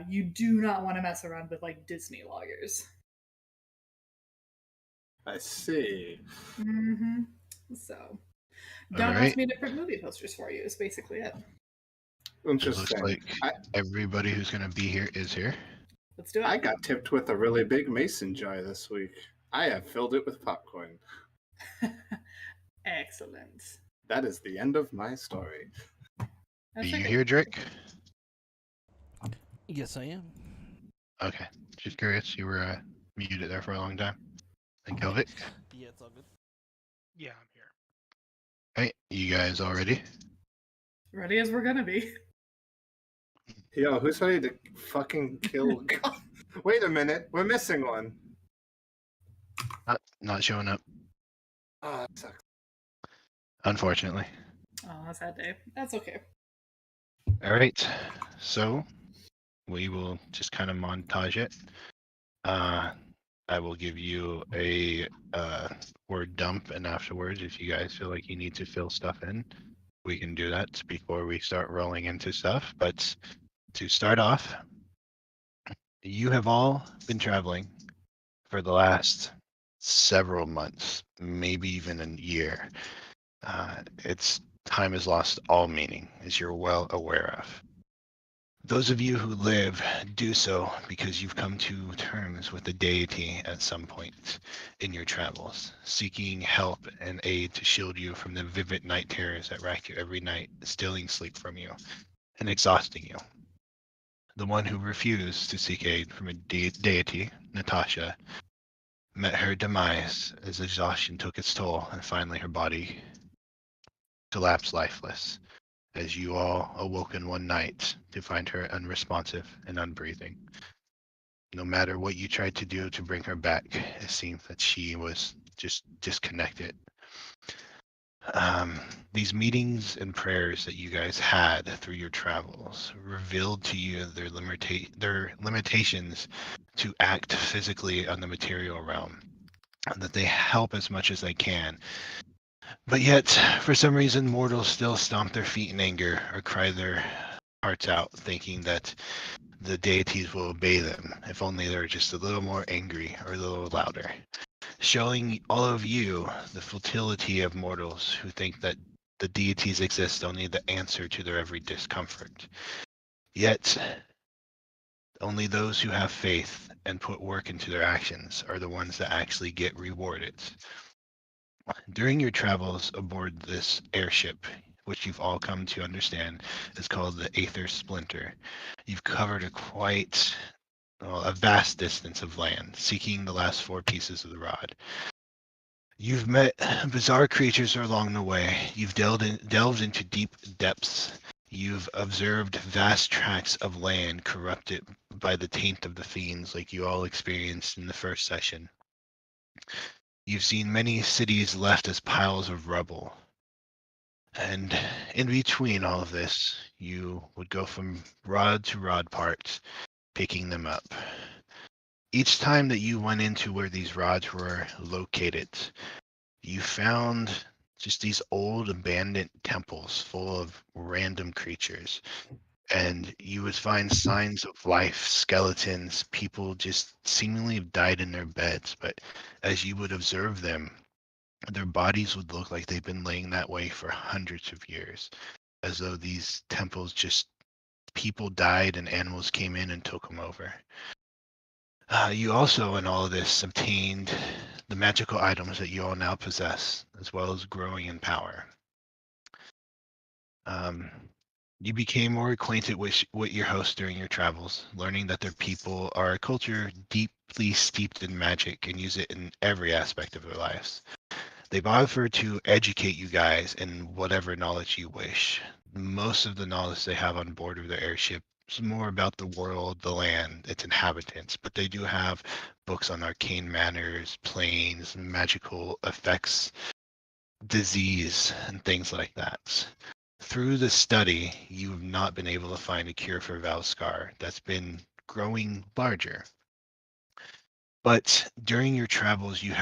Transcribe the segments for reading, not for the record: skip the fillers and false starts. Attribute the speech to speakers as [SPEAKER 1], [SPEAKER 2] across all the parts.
[SPEAKER 1] You do not want to mess around with like Disney loggers.
[SPEAKER 2] I see.
[SPEAKER 1] Mm-hmm. So,
[SPEAKER 3] All
[SPEAKER 1] don't ask
[SPEAKER 3] right.
[SPEAKER 1] me to print movie posters for you. Is basically it.
[SPEAKER 3] It looks
[SPEAKER 2] Interesting.
[SPEAKER 3] like everybody who's going to be here is here.
[SPEAKER 1] Let's do it.
[SPEAKER 2] I got tipped with a really big mason jar this week. I have filled it with popcorn.
[SPEAKER 1] Excellent.
[SPEAKER 2] That is the end of my story.
[SPEAKER 3] Are you here, Drake?
[SPEAKER 4] Yes, I am.
[SPEAKER 3] Okay. Just curious. You were muted there for a long time. And Kelvic?
[SPEAKER 4] Yeah, it's all good.
[SPEAKER 5] Yeah, I'm here.
[SPEAKER 3] Hey, you guys all ready?
[SPEAKER 1] Ready as we're gonna be.
[SPEAKER 2] Yo, who's ready to fucking kill? Wait a minute, we're missing one.
[SPEAKER 3] Not showing up,
[SPEAKER 2] Ah, that sucks.
[SPEAKER 3] unfortunately.
[SPEAKER 1] Oh, sad day. That's okay.
[SPEAKER 3] All right. So we will just kind of montage it. I will give you a word dump, and afterwards, if you guys feel like you need to fill stuff in, we can do that before we start rolling into stuff. But to start off, you have all been traveling for the last several months, maybe even a year. It's time has lost all meaning, as you're well aware of. Those of you who live do so because you've come to terms with the deity at some point in your travels, seeking help and aid to shield you from the vivid night terrors that rack you every night, stealing sleep from you and exhausting you. The one who refused to seek aid from a deity, Natasha, met her demise as exhaustion took its toll and finally her body collapsed lifeless, as you all awoken one night to find her unresponsive and unbreathing. No matter what you tried to do to bring her back, it seemed that she was just disconnected. These meetings and prayers that you guys had through your travels revealed to you their limitations to act physically on the material realm, and that they help as much as they can. But yet, for some reason, mortals still stomp their feet in anger or cry their hearts out, thinking that the deities will obey them if only they're just a little more angry or a little louder. Showing all of you the futility of mortals who think that the deities exist only the answer to their every discomfort. Yet, only those who have faith and put work into their actions are the ones that actually get rewarded. During your travels aboard this airship, which you've all come to understand is called the Aether Splinter, you've covered a vast distance of land, seeking the last 4 pieces of the rod. You've met bizarre creatures along the way. You've delved into deep depths. You've observed vast tracts of land corrupted by the taint of the fiends, like you all experienced in the first session. You've seen many cities left as piles of rubble. And in between all of this, you would go from rod to rod parts, picking them up. Each time that you went into where these rods were located, you found just these old abandoned temples full of random creatures. And you would find signs of life, skeletons, people just seemingly have died in their beds. But as you would observe them, their bodies would look like they've been laying that way for hundreds of years, as though these temples just people died and animals came in and took them over. You also, in all of this, obtained the magical items that you all now possess, as well as growing in power. You became more acquainted with your hosts during your travels, learning that their people are a culture deeply steeped in magic and use it in every aspect of their lives. They've offered to educate you guys in whatever knowledge you wish. Most of the knowledge they have on board of their airship is more about the world, the land, its inhabitants, but they do have books on arcane manners, planes, magical effects, disease, and things like that. Through the study, you've not been able to find a cure for Valskar that's been growing larger. But during your travels, you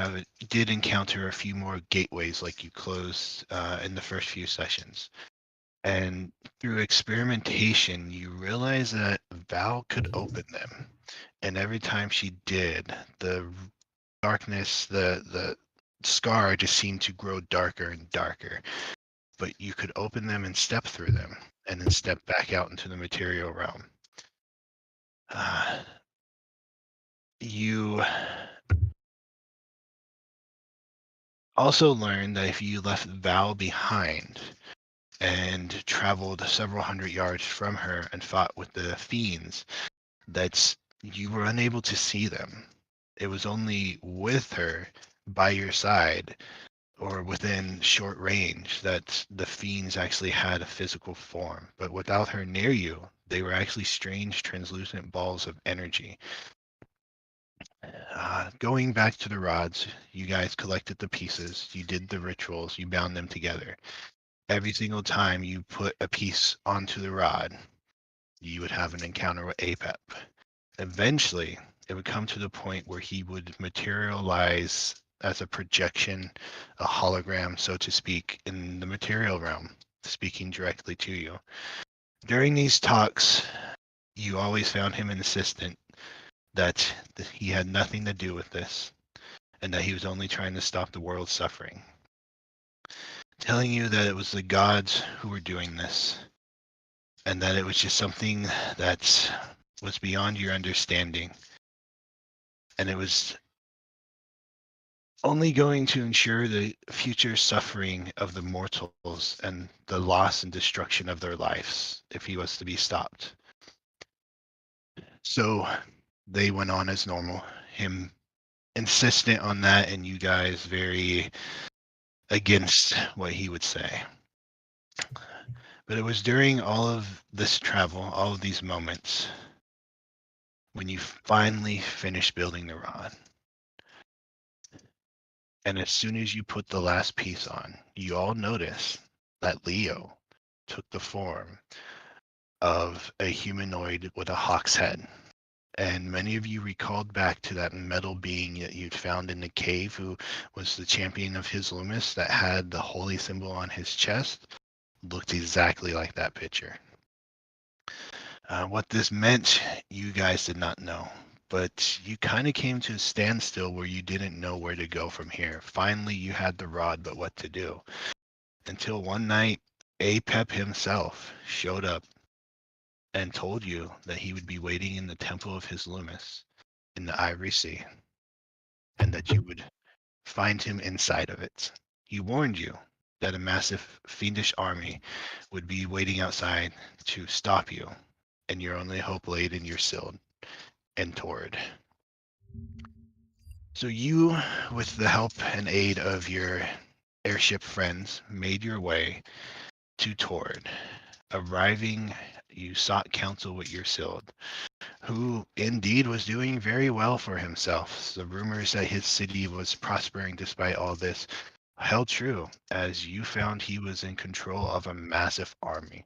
[SPEAKER 3] did encounter a few more gateways like you closed in the first few sessions. And through experimentation, you realize that Val could open them. And every time she did, the darkness, the scar just seemed to grow darker and darker. But you could open them and step through them, and then step back out into the material realm. You also learned that if you left Val behind and traveled several hundred yards from her and fought with the fiends, that you were unable to see them. It was only with her by your side or within short range that the fiends actually had a physical form. But without her near you, they were actually strange translucent balls of energy. Going back to the rods, you guys collected the pieces, you did the rituals, you bound them together. Every single time you put a piece onto the rod, you would have an encounter with Apep. Eventually, it would come to the point where he would materialize as a projection, a hologram, so to speak, in the material realm, speaking directly to you. During these talks, you always found him insistent that he had nothing to do with this and that he was only trying to stop the world's suffering. Telling you that it was the gods who were doing this and that it was just something that was beyond your understanding. And it was only going to ensure the future suffering of the mortals and the loss and destruction of their lives if he was to be stopped. So they went on as normal, him insistent on that, and you guys very against what he would say. But it was during all of this travel, all of these moments, when you finally finished building the rod. And as soon as you put the last piece on, you all notice that Leo took the form of a humanoid with a hawk's head. And many of you recalled back to that metal being that you'd found in the cave who was the champion of his Loomis that had the holy symbol on his chest. Looked exactly like that picture. What this meant, you guys did not know. But you kind of came to a standstill where you didn't know where to go from here. Finally, you had the rod, but what to do? Until one night, Apep himself showed up and told you that he would be waiting in the temple of his Loomis in the Ivory Sea, and that you would find him inside of it. He warned you that a massive fiendish army would be waiting outside to stop you, and your only hope laid in your Sild and Tord. So you, with the help and aid of your airship friends, made your way to Tord. Arriving, you sought counsel with your Sild, who indeed was doing very well for himself. The rumors that his city was prospering despite all this held true, as you found he was in control of a massive army.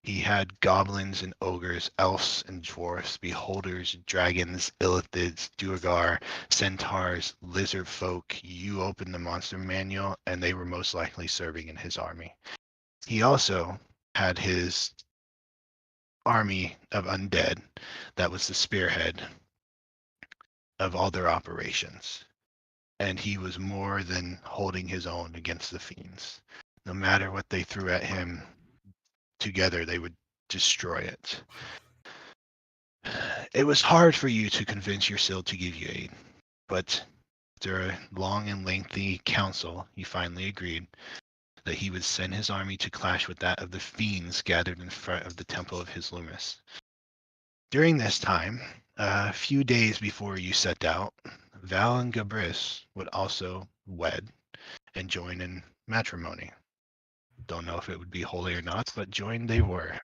[SPEAKER 3] He had goblins and ogres, elves and dwarfs, beholders, dragons, illithids, duergar, centaurs, lizard folk. You opened the monster manual, and they were most likely serving in his army. He also had his army of undead that was the spearhead of all their operations. And he was more than holding his own against the fiends. No matter what they threw at him, together they would destroy it. It was hard for you to convince your Sild to give you aid, but after a long and lengthy council, you finally agreed that he would send his army to clash with that of the fiends gathered in front of the temple of his Loomis. During this time, a few days before you set out, Val and Gabris would also wed and join in matrimony. Don't know if it would be holy or not, but joined they were.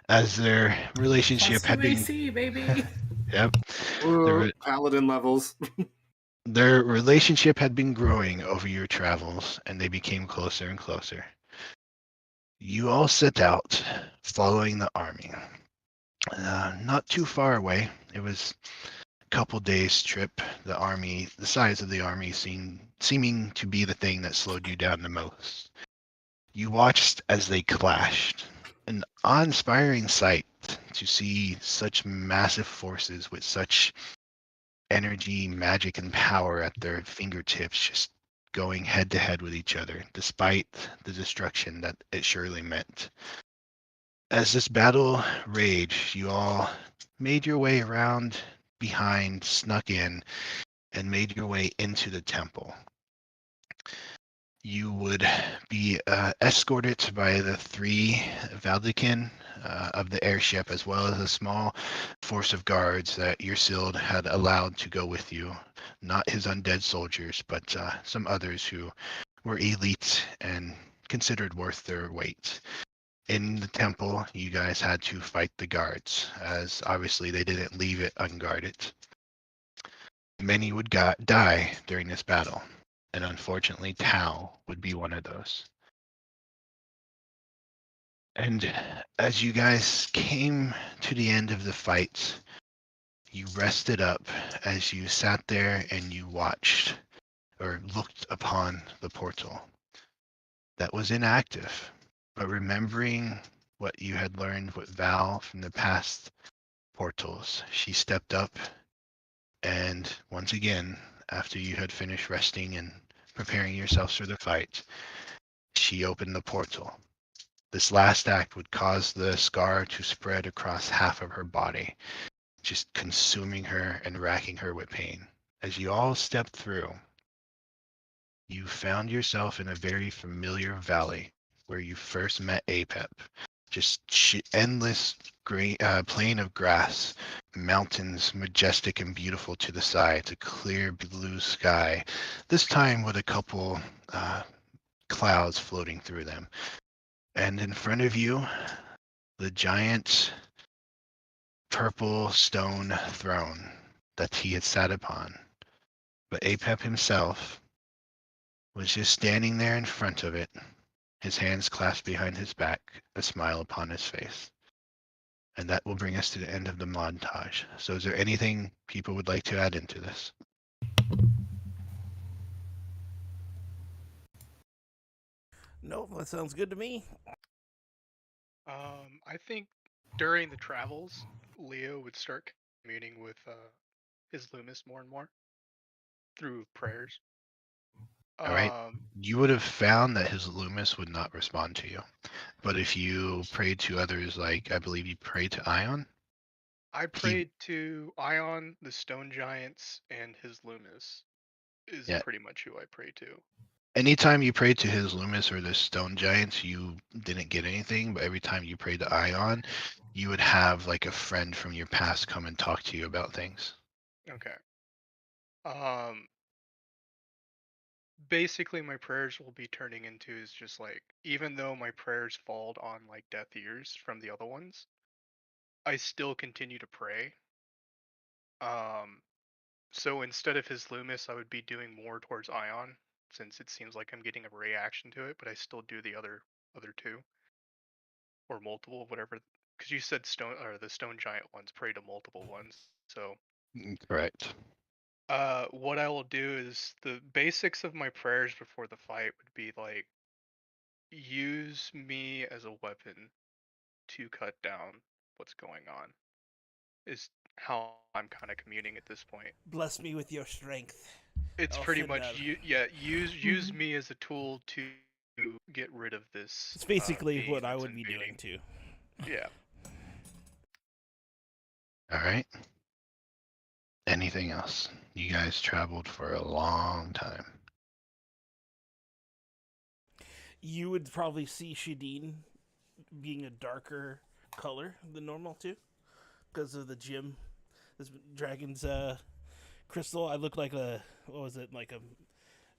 [SPEAKER 3] As their relationship
[SPEAKER 1] Plus
[SPEAKER 3] had
[SPEAKER 1] 2
[SPEAKER 3] been,
[SPEAKER 1] AC, baby.
[SPEAKER 3] yep,
[SPEAKER 2] Ooh, paladin levels.
[SPEAKER 3] their relationship had been growing over your travels, and they became closer and closer. You all set out, following the army. Not too far away. It was a couple days trip. The size of the army seeming to be the thing that slowed you down the most. You watched as they clashed. An awe-inspiring sight to see such massive forces with such energy, magic, and power at their fingertips just going head to head with each other, despite the destruction that it surely meant. As this battle raged, you all made your way around behind, snuck in, and made your way into the temple. You would be escorted by the 3 Valdikin of the airship, as well as a small force of guards that Yursild had allowed to go with you. Not his undead soldiers, but some others who were elite and considered worth their weight. In the temple, you guys had to fight the guards, as obviously they didn't leave it unguarded. Many would die during this battle, and unfortunately Tau would be one of those. And as you guys came to the end of the fight, you rested up as you sat there and you watched or looked upon the portal that was inactive. But remembering what you had learned with Val from the past portals, she stepped up and once again, after you had finished resting and preparing yourselves for the fight, she opened the portal. This last act would cause the scar to spread across half of her body, just consuming her and racking her with pain. As you all stepped through, you found yourself in a very familiar valley where you first met Apep. Just endless plain of grass, mountains majestic and beautiful to the sides, a clear blue sky, this time with a couple clouds floating through them. And in front of you, the giant purple stone throne that he had sat upon. But Apep himself was just standing there in front of it, his hands clasped behind his back, a smile upon his face. And that will bring us to the end of the montage. So is there anything people would like to add into this?
[SPEAKER 4] Nope, that sounds good to me.
[SPEAKER 5] I think during the travels, Leo would start communing with his Loomis more and more through prayers.
[SPEAKER 3] All right. You would have found that his Loomis would not respond to you. But if you prayed to others, like I believe you prayed to Ion?
[SPEAKER 5] I prayed to Ion, the Stone Giants, and his Loomis is pretty much who I pray to.
[SPEAKER 3] Anytime you prayed to his Loomis or the Stone Giants, you didn't get anything. But every time you prayed to Ion, you would have like a friend from your past come and talk to you about things.
[SPEAKER 5] Okay. Basically my prayers will be turning into is just like, even though my prayers fall on like deaf ears from the other ones, I still continue to pray. So instead of his Loomis, I would be doing more towards Ion, since it seems like I'm getting a reaction to it, but I still do the other 2 or multiple, whatever. Because you said the Stone Giant ones pray to multiple ones. So
[SPEAKER 3] correct.
[SPEAKER 5] what I will do is the basics of my prayers before the fight would be like, use me as a weapon to cut down what's going on. Is how I'm kind of communing at this point.
[SPEAKER 4] Bless me with your strength.
[SPEAKER 5] It's pretty much use me as a tool to get rid of this.
[SPEAKER 4] It's basically what I would be doing too.
[SPEAKER 5] Yeah.
[SPEAKER 3] All right. Anything else? You guys traveled for a long time.
[SPEAKER 4] You would probably see Shadeen being a darker color than normal too, because of the gem. This dragon's crystal. I look like like a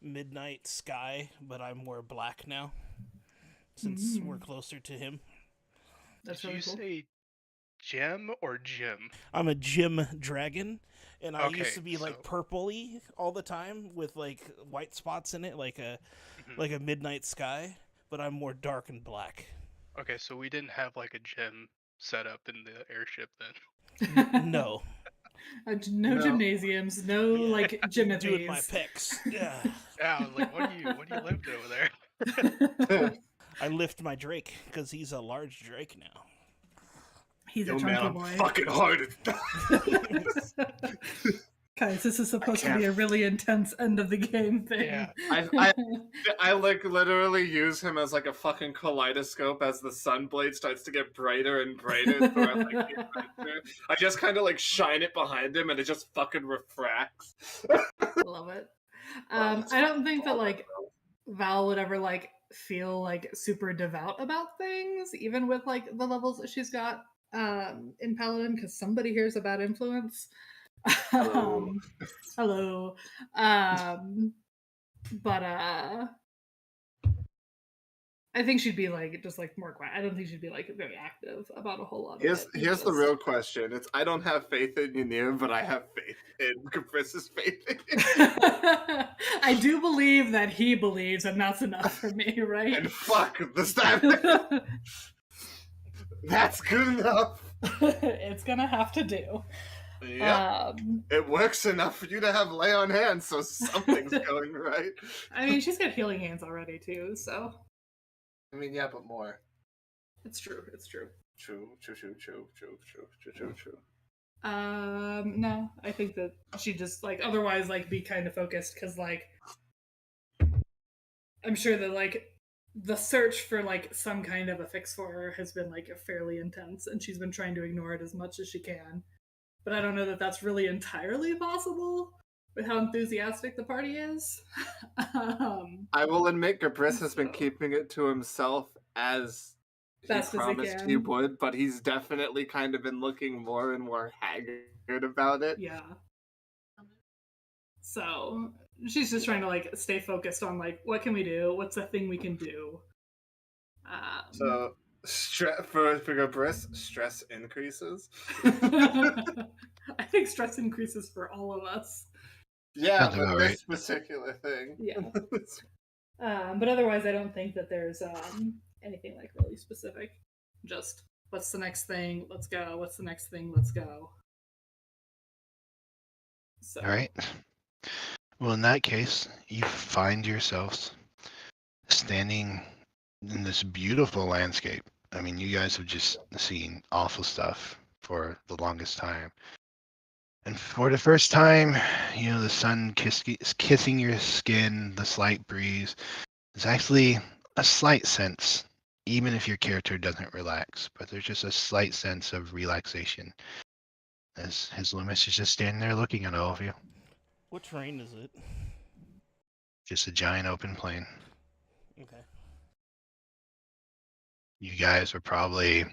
[SPEAKER 4] midnight sky, but I'm more black now since we're closer to him.
[SPEAKER 1] That's
[SPEAKER 5] Did
[SPEAKER 1] really
[SPEAKER 5] you
[SPEAKER 1] cool.
[SPEAKER 5] say gem or Jim?
[SPEAKER 4] I'm a gem dragon, and I
[SPEAKER 5] Okay,
[SPEAKER 4] used to be like purpley all the time with like white spots in it, like a midnight sky. But I'm more dark and black.
[SPEAKER 5] Okay, so we didn't have like a gem set up in the airship then.
[SPEAKER 4] No.
[SPEAKER 1] No gymnasiums, no like gym
[SPEAKER 4] doing my pecs. Yeah.
[SPEAKER 5] Yeah, I was like, what are you lifting over there?
[SPEAKER 4] I lift my Drake because he's a large Drake now.
[SPEAKER 1] He's a
[SPEAKER 2] Yo,
[SPEAKER 1] chunky
[SPEAKER 2] man, I'm
[SPEAKER 1] boy.
[SPEAKER 2] fucking hard.
[SPEAKER 1] Guys, this is supposed to
[SPEAKER 2] can't-
[SPEAKER 1] be a really intense end of the game thing.
[SPEAKER 5] Yeah.
[SPEAKER 2] I like literally use him as like a fucking kaleidoscope as the sun blade starts to get brighter and brighter throughout like, the adventure. I just kind of like shine it behind him and it just fucking refracts.
[SPEAKER 1] Love it.
[SPEAKER 2] Well,
[SPEAKER 1] I don't think that like Val would ever like feel like super devout about things, even with like the levels that she's got in Paladin, because somebody here's a bad influence.
[SPEAKER 2] Hello.
[SPEAKER 1] Hello. But I think she'd be like just like more quiet. I don't think she'd be like very active about a whole lot of it.
[SPEAKER 2] Here's the real question. It's I don't have faith in Ynir, but I have faith in Caprice's faith in you.
[SPEAKER 1] I do believe that he believes, and that's enough for me, right?
[SPEAKER 2] And fuck this time. That's good enough.
[SPEAKER 1] It's gonna have to do.
[SPEAKER 2] Yeah. It works enough for you to have lay on hands, so something's going right.
[SPEAKER 1] I mean, she's got healing hands already too, so
[SPEAKER 2] I mean, yeah, but more.
[SPEAKER 1] it's true. It's true.
[SPEAKER 2] True.
[SPEAKER 1] No, I think that she just like otherwise like be kind of focused because like I'm sure that like the search for like some kind of a fix for her has been like fairly intense, and she's been trying to ignore it as much as she can. But I don't know that that's really entirely possible with how enthusiastic the party is.
[SPEAKER 2] I will admit, Caprice has been keeping it to himself as he
[SPEAKER 1] Best as he
[SPEAKER 2] promised
[SPEAKER 1] can.
[SPEAKER 2] he would, but he's definitely kind of been looking more and more haggard about it.
[SPEAKER 1] Yeah. So she's just trying to like stay focused on like what can we do? What's the thing we can do?
[SPEAKER 2] So for Caprice, stress increases.
[SPEAKER 1] I think stress increases for all of us.
[SPEAKER 2] Yeah,
[SPEAKER 3] Sounds
[SPEAKER 2] but
[SPEAKER 3] about
[SPEAKER 2] this particular thing.
[SPEAKER 1] Yeah. But otherwise, I don't think that there's anything like really specific. Just what's the next thing? Let's go. What's the next thing? Let's go. So.
[SPEAKER 3] All right. Well, in that case, you find yourselves standing in this beautiful landscape. I mean, you guys have just seen awful stuff for the longest time. And for the first time, you know, the sun kissing your skin, the slight breeze. There's actually a slight sense, even if your character doesn't relax, but there's just a slight sense of relaxation as his Loomis is just standing there looking at all of you.
[SPEAKER 4] What terrain is it?
[SPEAKER 3] Just a giant open plain.
[SPEAKER 4] Okay.
[SPEAKER 3] You guys are probably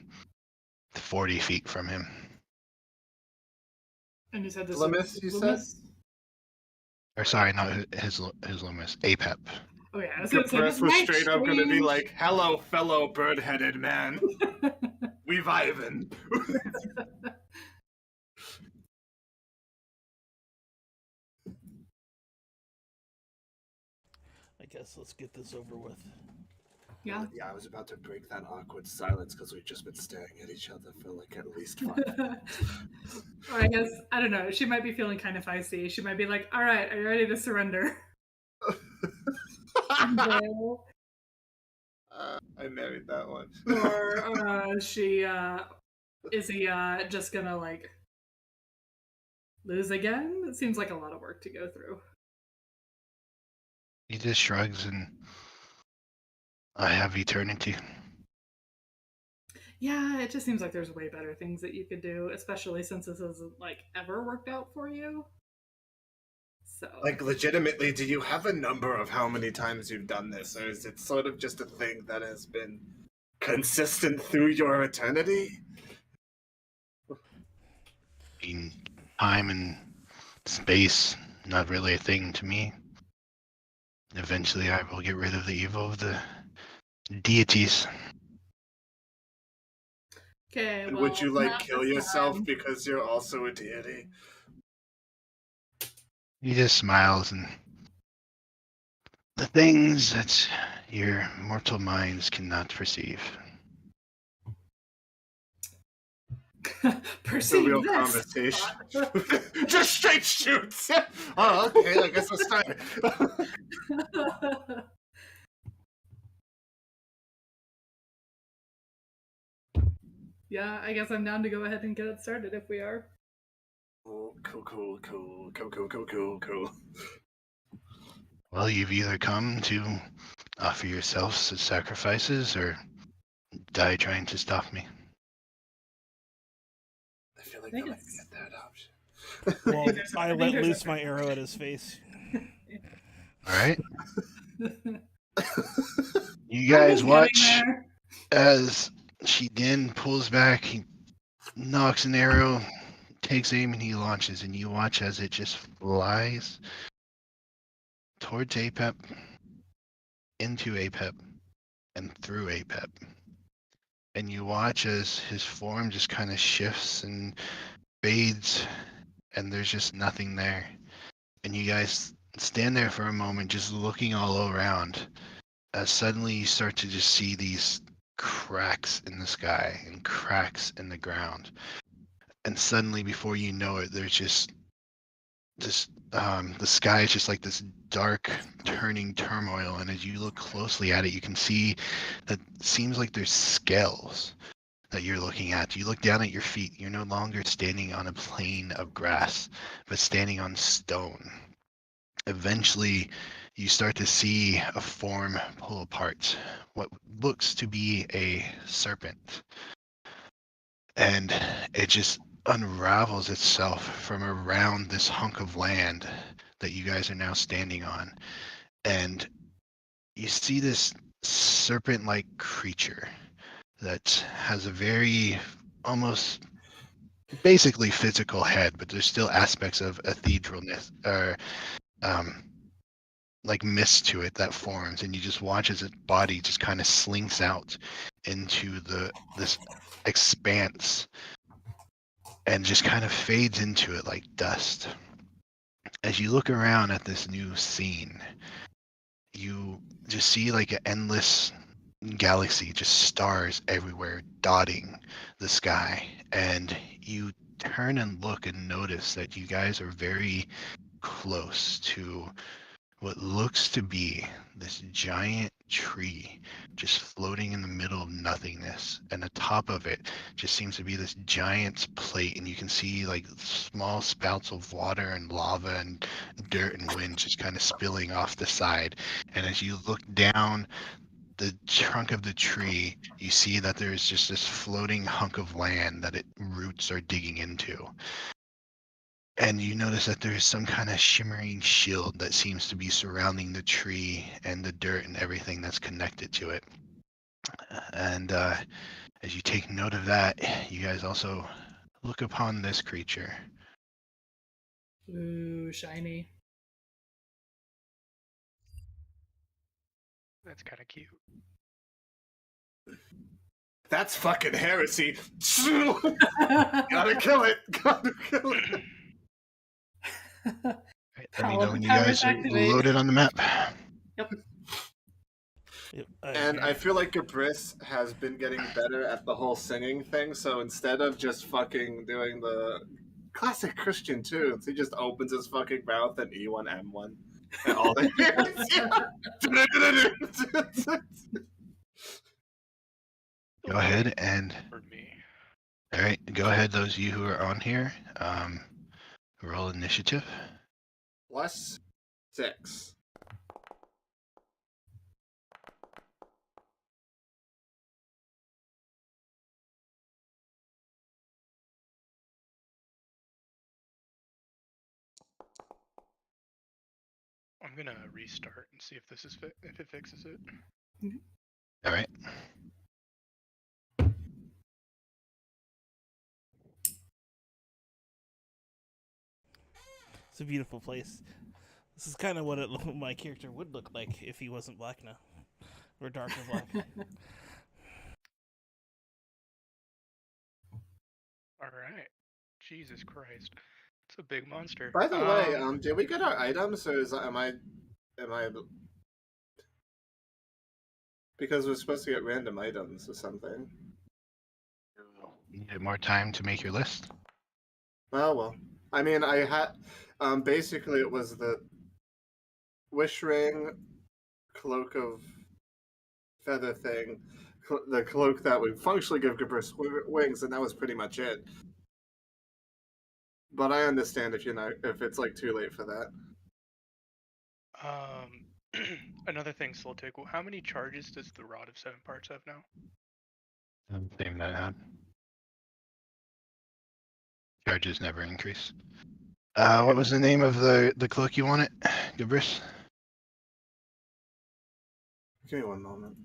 [SPEAKER 3] 40 feet from him.
[SPEAKER 1] And you said this
[SPEAKER 2] Loomis,
[SPEAKER 1] is
[SPEAKER 2] you said?
[SPEAKER 1] Loomis?
[SPEAKER 3] Or sorry, not his Loomis, Apep.
[SPEAKER 1] Oh yeah, I was gonna say,
[SPEAKER 2] Caprice
[SPEAKER 1] this
[SPEAKER 2] was
[SPEAKER 1] might
[SPEAKER 2] straight up going to be
[SPEAKER 1] change.
[SPEAKER 2] like, "Hello, fellow bird-headed man. We vibin'."
[SPEAKER 4] I guess let's get this over with.
[SPEAKER 1] Yeah.
[SPEAKER 2] Yeah, I was about to break that awkward silence because we've just been staring at each other for like at least 5 minutes.
[SPEAKER 1] Or I guess I don't know. She might be feeling kind of feisty. She might be like, "All right, are you ready to surrender?" No.
[SPEAKER 2] I married that one.
[SPEAKER 1] Or she is he just gonna like lose again? It seems like a lot of work to go through.
[SPEAKER 3] He just shrugs and I have eternity.
[SPEAKER 1] Yeah, it just seems like there's way better things that you could do, especially since this hasn't like ever worked out for you. So
[SPEAKER 2] Like, legitimately, do you have a number of how many times you've done this, or is it sort of just a thing that has been consistent through your eternity?
[SPEAKER 3] I mean, time and space, not really a thing to me. Eventually, I will get rid of the evil of the deities.
[SPEAKER 1] okay,
[SPEAKER 2] And
[SPEAKER 1] well,
[SPEAKER 2] would you like
[SPEAKER 1] not
[SPEAKER 2] kill
[SPEAKER 1] this
[SPEAKER 2] yourself
[SPEAKER 1] time.
[SPEAKER 2] because you're also a deity?
[SPEAKER 3] He just smiles and the things that your mortal minds cannot perceive.
[SPEAKER 2] It's a
[SPEAKER 1] Perceive
[SPEAKER 2] real
[SPEAKER 1] this.
[SPEAKER 2] conversation. Just straight shoots. Oh, okay. I guess we'll start.
[SPEAKER 1] Yeah, I guess I'm down to go ahead and get it started if we are.
[SPEAKER 2] Oh, cool.
[SPEAKER 3] Well, you've either come to offer yourselves as sacrifices or die trying to stop me.
[SPEAKER 2] I feel like
[SPEAKER 1] I
[SPEAKER 2] that
[SPEAKER 1] think
[SPEAKER 2] might be
[SPEAKER 1] it's-
[SPEAKER 2] a third option.
[SPEAKER 4] Well,
[SPEAKER 1] there's a-
[SPEAKER 4] I
[SPEAKER 1] I think
[SPEAKER 4] let
[SPEAKER 1] there's a
[SPEAKER 4] loose my
[SPEAKER 1] third
[SPEAKER 4] arrow at his face.
[SPEAKER 3] All right? You
[SPEAKER 1] I'm
[SPEAKER 3] guys
[SPEAKER 1] just
[SPEAKER 3] watch
[SPEAKER 1] getting there.
[SPEAKER 3] as she then pulls back, he knocks an arrow, takes aim, and he launches, and you watch as it just flies towards APEP, into APEP, and through APEP. And you watch as his form just kind of shifts and fades, and there's just nothing there. And you guys stand there for a moment, just looking all around, as suddenly you start to just see these cracks in the sky and cracks in the ground. And suddenly, before you know it, there's just the sky is just like this dark turning turmoil, and as you look closely at it, you can see that it seems like there's scales that you're looking at. You look down at your feet, you're no longer standing on a plane of grass, but standing on stone. Eventually, you start to see a form pull apart, what looks to be a serpent, and it just unravels itself from around this hunk of land that you guys are now standing on. And you see this serpent like creature that has a very almost basically physical head, but there's still aspects of etherealness or like mist to it that forms, and you just watch as its body just kind of slinks out into this expanse and just kind of fades into it like dust. As you look around at this new scene, you just see like an endless galaxy, just stars everywhere dotting the sky. And you turn and look and notice that you guys are very close to what looks to be this giant tree just floating in the middle of nothingness, and the top of it just seems to be this giant plate, and you can see like small spouts of water and lava and dirt and wind just kind of spilling off the side. And as you look down the trunk of the tree, you see that there's just this floating hunk of land that its roots are digging into. And you notice that there's some kind of shimmering shield that seems to be surrounding the tree and the dirt and everything that's connected to it. And as you take note of that, you guys also look upon this creature.
[SPEAKER 1] Ooh, shiny.
[SPEAKER 5] That's kind of cute.
[SPEAKER 2] That's fucking heresy. Gotta kill it.
[SPEAKER 3] Right, let me know when you
[SPEAKER 1] Powers
[SPEAKER 3] guys are
[SPEAKER 1] activate.
[SPEAKER 3] loaded on the map.
[SPEAKER 4] Yep,
[SPEAKER 2] And I feel like Gabris has been getting better at the whole singing thing, so instead of just fucking doing the classic Christian tunes, he just opens his fucking mouth and E1, M1. And all they hear is...
[SPEAKER 3] Go ahead and,
[SPEAKER 5] For me.
[SPEAKER 3] all right, go ahead, those of you who are on here, roll initiative.
[SPEAKER 2] +6.
[SPEAKER 5] I'm gonna restart and see if this is if it fixes it.
[SPEAKER 3] All right.
[SPEAKER 4] It's a beautiful place. This is kind of what my character would look like if he wasn't black now, or darker black.
[SPEAKER 5] All right. Jesus Christ, it's a big monster.
[SPEAKER 2] By the way, did we get our items, or am I... Because we're supposed to get random items or something.
[SPEAKER 3] You need more time to make your list.
[SPEAKER 2] Oh, well. I mean, I had... basically, it was the wish ring, cloak of feather thing, the cloak that would functionally give Gabrus wings, and that was pretty much it. But I understand if if it's like too late for that.
[SPEAKER 5] Another thing, Soltic. How many charges does the Rod of Seven Parts have now?
[SPEAKER 3] Same that I had. Charges never increase. What was the name of the cloak you wanted, Gabrus?
[SPEAKER 2] Give me one moment.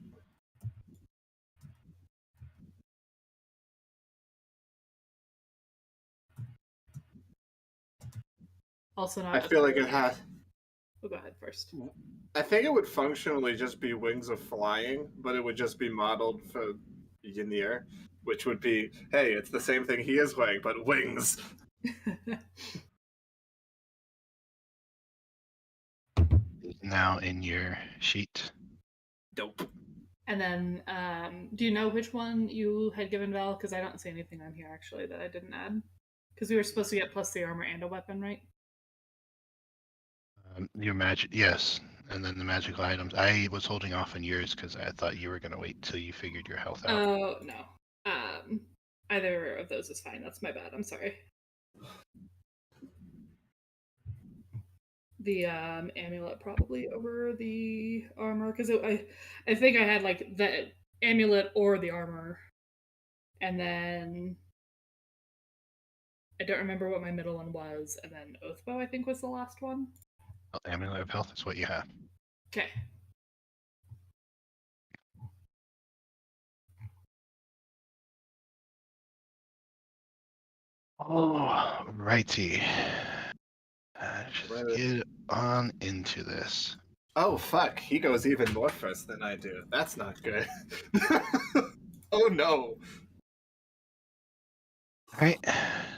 [SPEAKER 1] Also not.
[SPEAKER 2] I feel like it has.
[SPEAKER 1] Oh, go ahead first.
[SPEAKER 2] I think it would functionally just be wings of flying, but it would just be modeled for Ynir, which would be, hey, it's the same thing he is wearing, but wings.
[SPEAKER 3] Now in your sheet.
[SPEAKER 2] Dope.
[SPEAKER 1] And then, do you know which one you had given Val? Because I don't see anything on here actually that I didn't add. Because we were supposed to get plus the armor and a weapon, right?
[SPEAKER 3] Your magic, yes, and then the magical items. I was holding off on yours because I thought you were gonna wait till you figured your health out.
[SPEAKER 1] Oh no. Either of those is fine. That's my bad. I'm sorry. The amulet probably over the armor because I think I had like the amulet or the armor, and then I don't remember what my middle one was, and then Oathbow I think was the last one.
[SPEAKER 3] Amulet of health is what you have.
[SPEAKER 1] Okay.
[SPEAKER 3] Oh, righty. Just
[SPEAKER 2] Right.
[SPEAKER 3] get on into this.
[SPEAKER 2] Oh, fuck. He goes even more first than I do. That's not good. Oh, no.
[SPEAKER 3] Alright,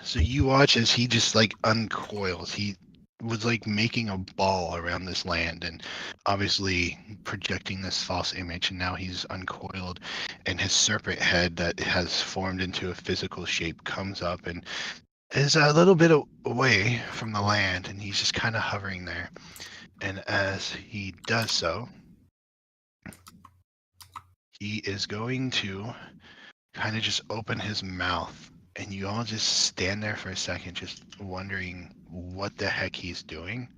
[SPEAKER 3] so you watch as he just like uncoils. He was like making a ball around this land and obviously projecting this false image, and now he's uncoiled and his serpent head that has formed into a physical shape comes up and is a little bit away from the land, and he's just kind of hovering there. And as he does so, he is going to kind of just open his mouth, and you all just stand there for a second just wondering what the heck he's doing.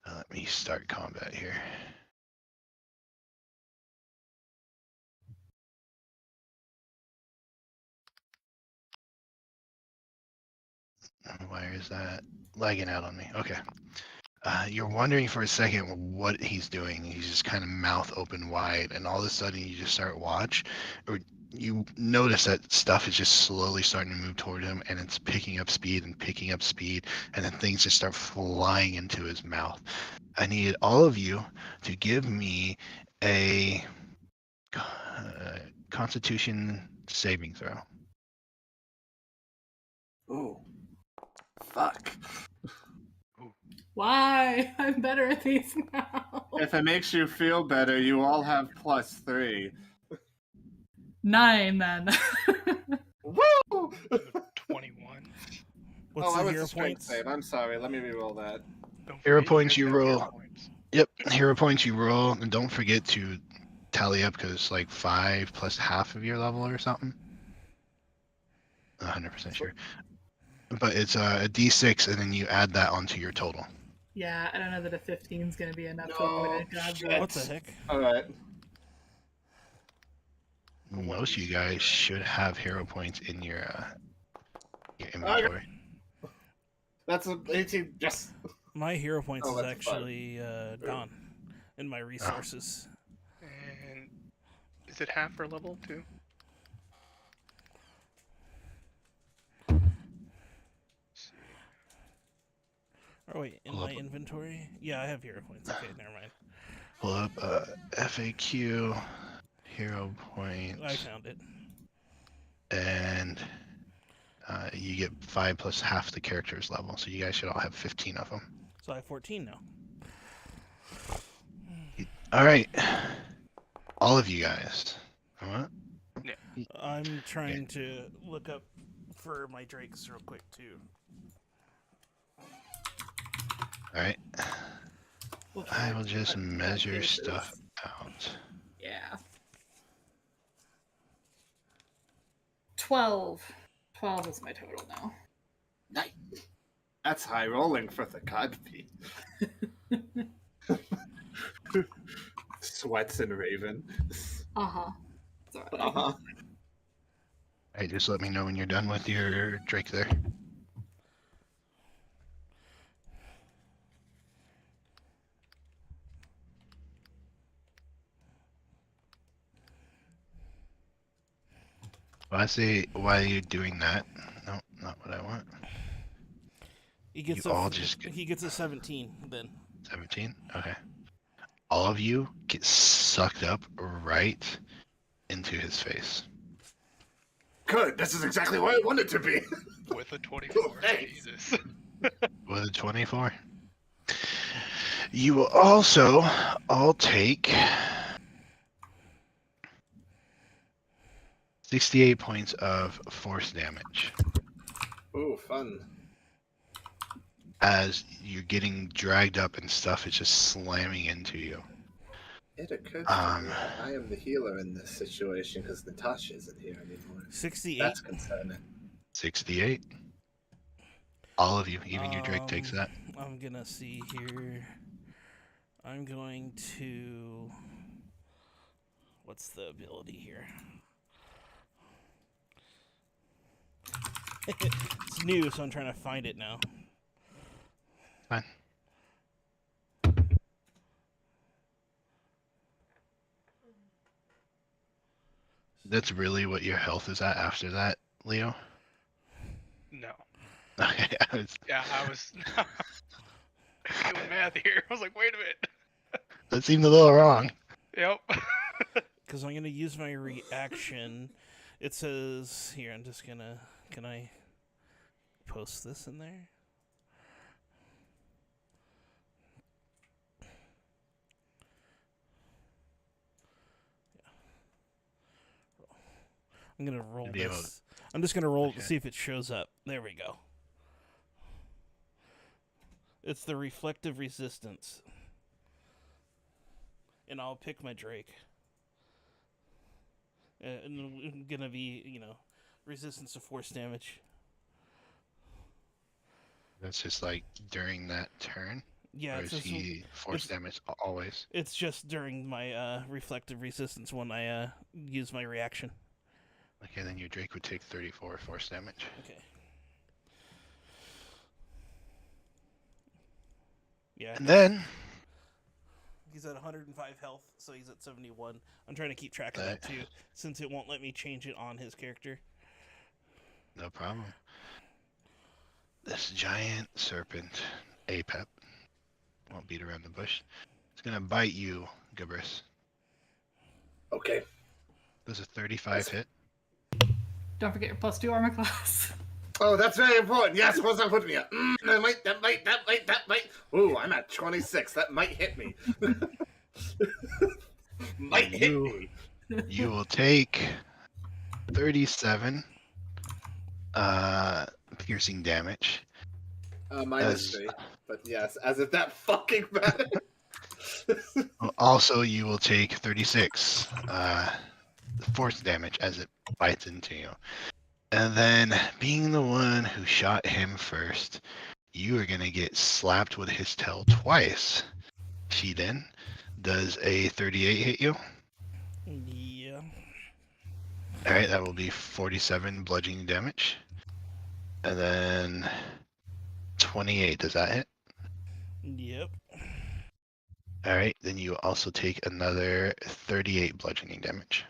[SPEAKER 3] Let me start combat here. Why is that lagging out on me? Okay. You're wondering for a second what he's doing. He's just kind of mouth open wide, and all of a sudden you just start or you notice that stuff is just slowly starting to move toward him, and it's picking up speed, and then things just start flying into his mouth. I need all of you to give me a Constitution saving throw.
[SPEAKER 2] Ooh. Fuck.
[SPEAKER 1] Why? I'm better at these now.
[SPEAKER 2] If it makes you feel better, you all have +3.
[SPEAKER 1] 9 then.
[SPEAKER 2] Woo!
[SPEAKER 5] 21.
[SPEAKER 4] What's
[SPEAKER 2] I
[SPEAKER 4] the
[SPEAKER 2] was
[SPEAKER 4] hero
[SPEAKER 2] a strength
[SPEAKER 4] points?
[SPEAKER 2] save. I'm sorry. Let me re-roll that.
[SPEAKER 5] Don't
[SPEAKER 3] Hero
[SPEAKER 5] forget you
[SPEAKER 3] points
[SPEAKER 5] guys
[SPEAKER 3] you
[SPEAKER 5] have hero
[SPEAKER 3] roll.
[SPEAKER 5] points.
[SPEAKER 3] Yep, hero points you roll, and don't forget to tally up because like 5 plus half of your level or something. 100% sure. But it's a d6, and then you add that onto your total.
[SPEAKER 1] Yeah, I don't know that a 15 is going to be enough to
[SPEAKER 2] No,
[SPEAKER 1] avoid God.
[SPEAKER 2] shit.
[SPEAKER 4] What the heck?
[SPEAKER 2] All right.
[SPEAKER 3] Most of you guys should have hero points in your inventory.
[SPEAKER 2] That's an 18. Yes.
[SPEAKER 4] My hero points is
[SPEAKER 2] that's
[SPEAKER 4] actually gone in my resources.
[SPEAKER 5] And is it half her level too?
[SPEAKER 4] Oh wait, in my inventory? Yeah, I have hero points. Okay, never mind.
[SPEAKER 3] Pull up FAQ, hero points.
[SPEAKER 4] I found it.
[SPEAKER 3] And you get 5 plus half the character's level, so you guys should all have 15 of them.
[SPEAKER 4] So I have 14 now.
[SPEAKER 3] All right, all of you guys. What?
[SPEAKER 4] I'm trying to look up for my drakes real quick too.
[SPEAKER 3] All right. I will just measure stuff out.
[SPEAKER 1] Yeah. 12. 12 is my total now.
[SPEAKER 2] Nice. That's high rolling for the Godby. Sweats and Raven.
[SPEAKER 1] Uh-huh. Sorry.
[SPEAKER 2] Uh-huh.
[SPEAKER 3] Hey, just let me know when you're done with your Drake there. Well, I say, why are you doing that? No, not what I want.
[SPEAKER 4] He gets
[SPEAKER 3] You all just get
[SPEAKER 4] he gets a 17 then.
[SPEAKER 3] 17? Okay. All of you get sucked up right into his face.
[SPEAKER 2] Good. This is exactly where I want it to be.
[SPEAKER 5] With a 24.
[SPEAKER 2] Thanks.
[SPEAKER 5] Jesus.
[SPEAKER 3] With a 24. You will also all take 68 points of force damage
[SPEAKER 2] Ooh, fun.
[SPEAKER 3] as you're getting dragged up and stuff is just slamming into you.
[SPEAKER 2] It occurs to me that I am the healer in this situation because Natasha isn't here anymore.
[SPEAKER 4] 68.
[SPEAKER 2] That's concerning.
[SPEAKER 3] 68. All of you, even your Drake takes that.
[SPEAKER 4] I'm gonna see here. I'm going to. What's the ability here? It's new, so I'm trying to find it now.
[SPEAKER 3] Fine. That's really what your health is at after that, Leo?
[SPEAKER 5] No.
[SPEAKER 3] Okay,
[SPEAKER 5] Yeah, I was doing math here. I was like, wait a minute.
[SPEAKER 3] that seemed a little wrong.
[SPEAKER 5] Yep.
[SPEAKER 4] Because I'm gonna use my reaction. It says here. I'm just gonna. Can I post this in there? I'm gonna roll
[SPEAKER 3] Be able to-
[SPEAKER 4] this. I'm just gonna roll
[SPEAKER 3] Okay.
[SPEAKER 4] to see if it shows up. There we go. It's the reflective resistance. And I'll pick my Drake. And it's gonna be, resistance to force damage.
[SPEAKER 3] That's just like during that turn?
[SPEAKER 4] Yeah,
[SPEAKER 3] Or
[SPEAKER 4] it's
[SPEAKER 3] is
[SPEAKER 4] just,
[SPEAKER 3] he force damage always?
[SPEAKER 4] it's just during my reflective resistance when I use my reaction.
[SPEAKER 3] Okay, then your Drake would take 34 force damage.
[SPEAKER 4] Okay. Yeah.
[SPEAKER 3] And then
[SPEAKER 4] He's at 105 health, so he's at 71. I'm trying to keep track of
[SPEAKER 3] That-
[SPEAKER 4] that too, since it won't let me change it on his character.
[SPEAKER 3] no problem. This giant serpent, Apep, won't beat around the bush. It's gonna bite you, Gabris.
[SPEAKER 2] Okay.
[SPEAKER 3] Does a 35 hit?
[SPEAKER 1] Don't forget your +2 armor class.
[SPEAKER 2] Oh, that's very important. Yes, what's that put me at? That might. Ooh, I'm at 26. That might hit me. Might hit me.
[SPEAKER 3] You will take 37 piercing damage.
[SPEAKER 2] Minus 3. But yes, as if that fucking matters.
[SPEAKER 3] Also, you will take 36 force damage as it bites into you. And then, being the one who shot him first, you are going to get slapped with his tail twice. She then does a 38 hit you.
[SPEAKER 4] Yeah.
[SPEAKER 3] Alright, that will be 47 bludgeoning damage. And then 28, does that hit?
[SPEAKER 4] Yep.
[SPEAKER 3] Alright, then you also take another 38 bludgeoning damage.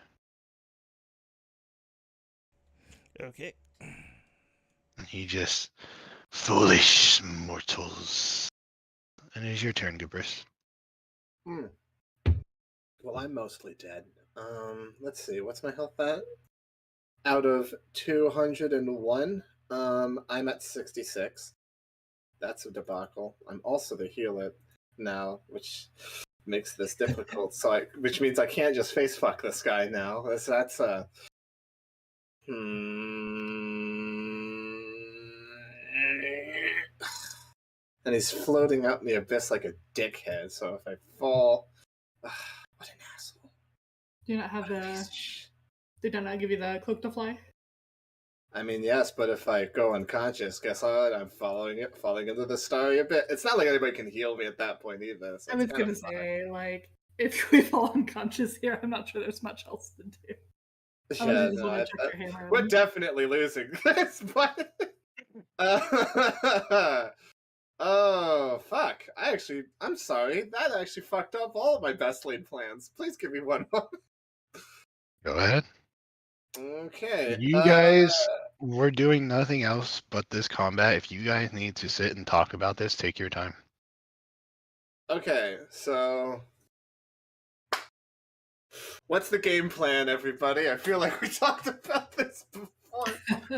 [SPEAKER 4] Okay.
[SPEAKER 3] And he just, foolish mortals. And it is your turn, Gabris.
[SPEAKER 2] Well, I'm mostly dead. Let's see. What's my health at? Out of 201, I'm at 66. That's a debacle. I'm also the healer now, which makes this difficult. Which means I can't just face fuck this guy now. That's And he's floating out in the abyss like a dickhead. So if I fall, what an asshole!
[SPEAKER 1] Do you not have the? Did I not give you the cloak to fly?
[SPEAKER 2] I mean, yes, but if I go unconscious, guess what? I'm falling into the starry abyss. It's not like anybody can heal me at that point either. So
[SPEAKER 1] I
[SPEAKER 2] it's
[SPEAKER 1] was
[SPEAKER 2] kind
[SPEAKER 1] gonna
[SPEAKER 2] of fine.
[SPEAKER 1] say, like, if we fall unconscious here, I'm not sure there's much else to do. Unless you just want to check your hammer.
[SPEAKER 2] we're definitely losing this, but oh fuck! I'm sorry. That actually fucked up all of my best laid plans. Please give me one more.
[SPEAKER 3] Go ahead.
[SPEAKER 2] Okay.
[SPEAKER 3] You guys, we're doing nothing else but this combat. If you guys need to sit and talk about this, take your time.
[SPEAKER 2] Okay, so what's the game plan, everybody? I feel like we talked about this before.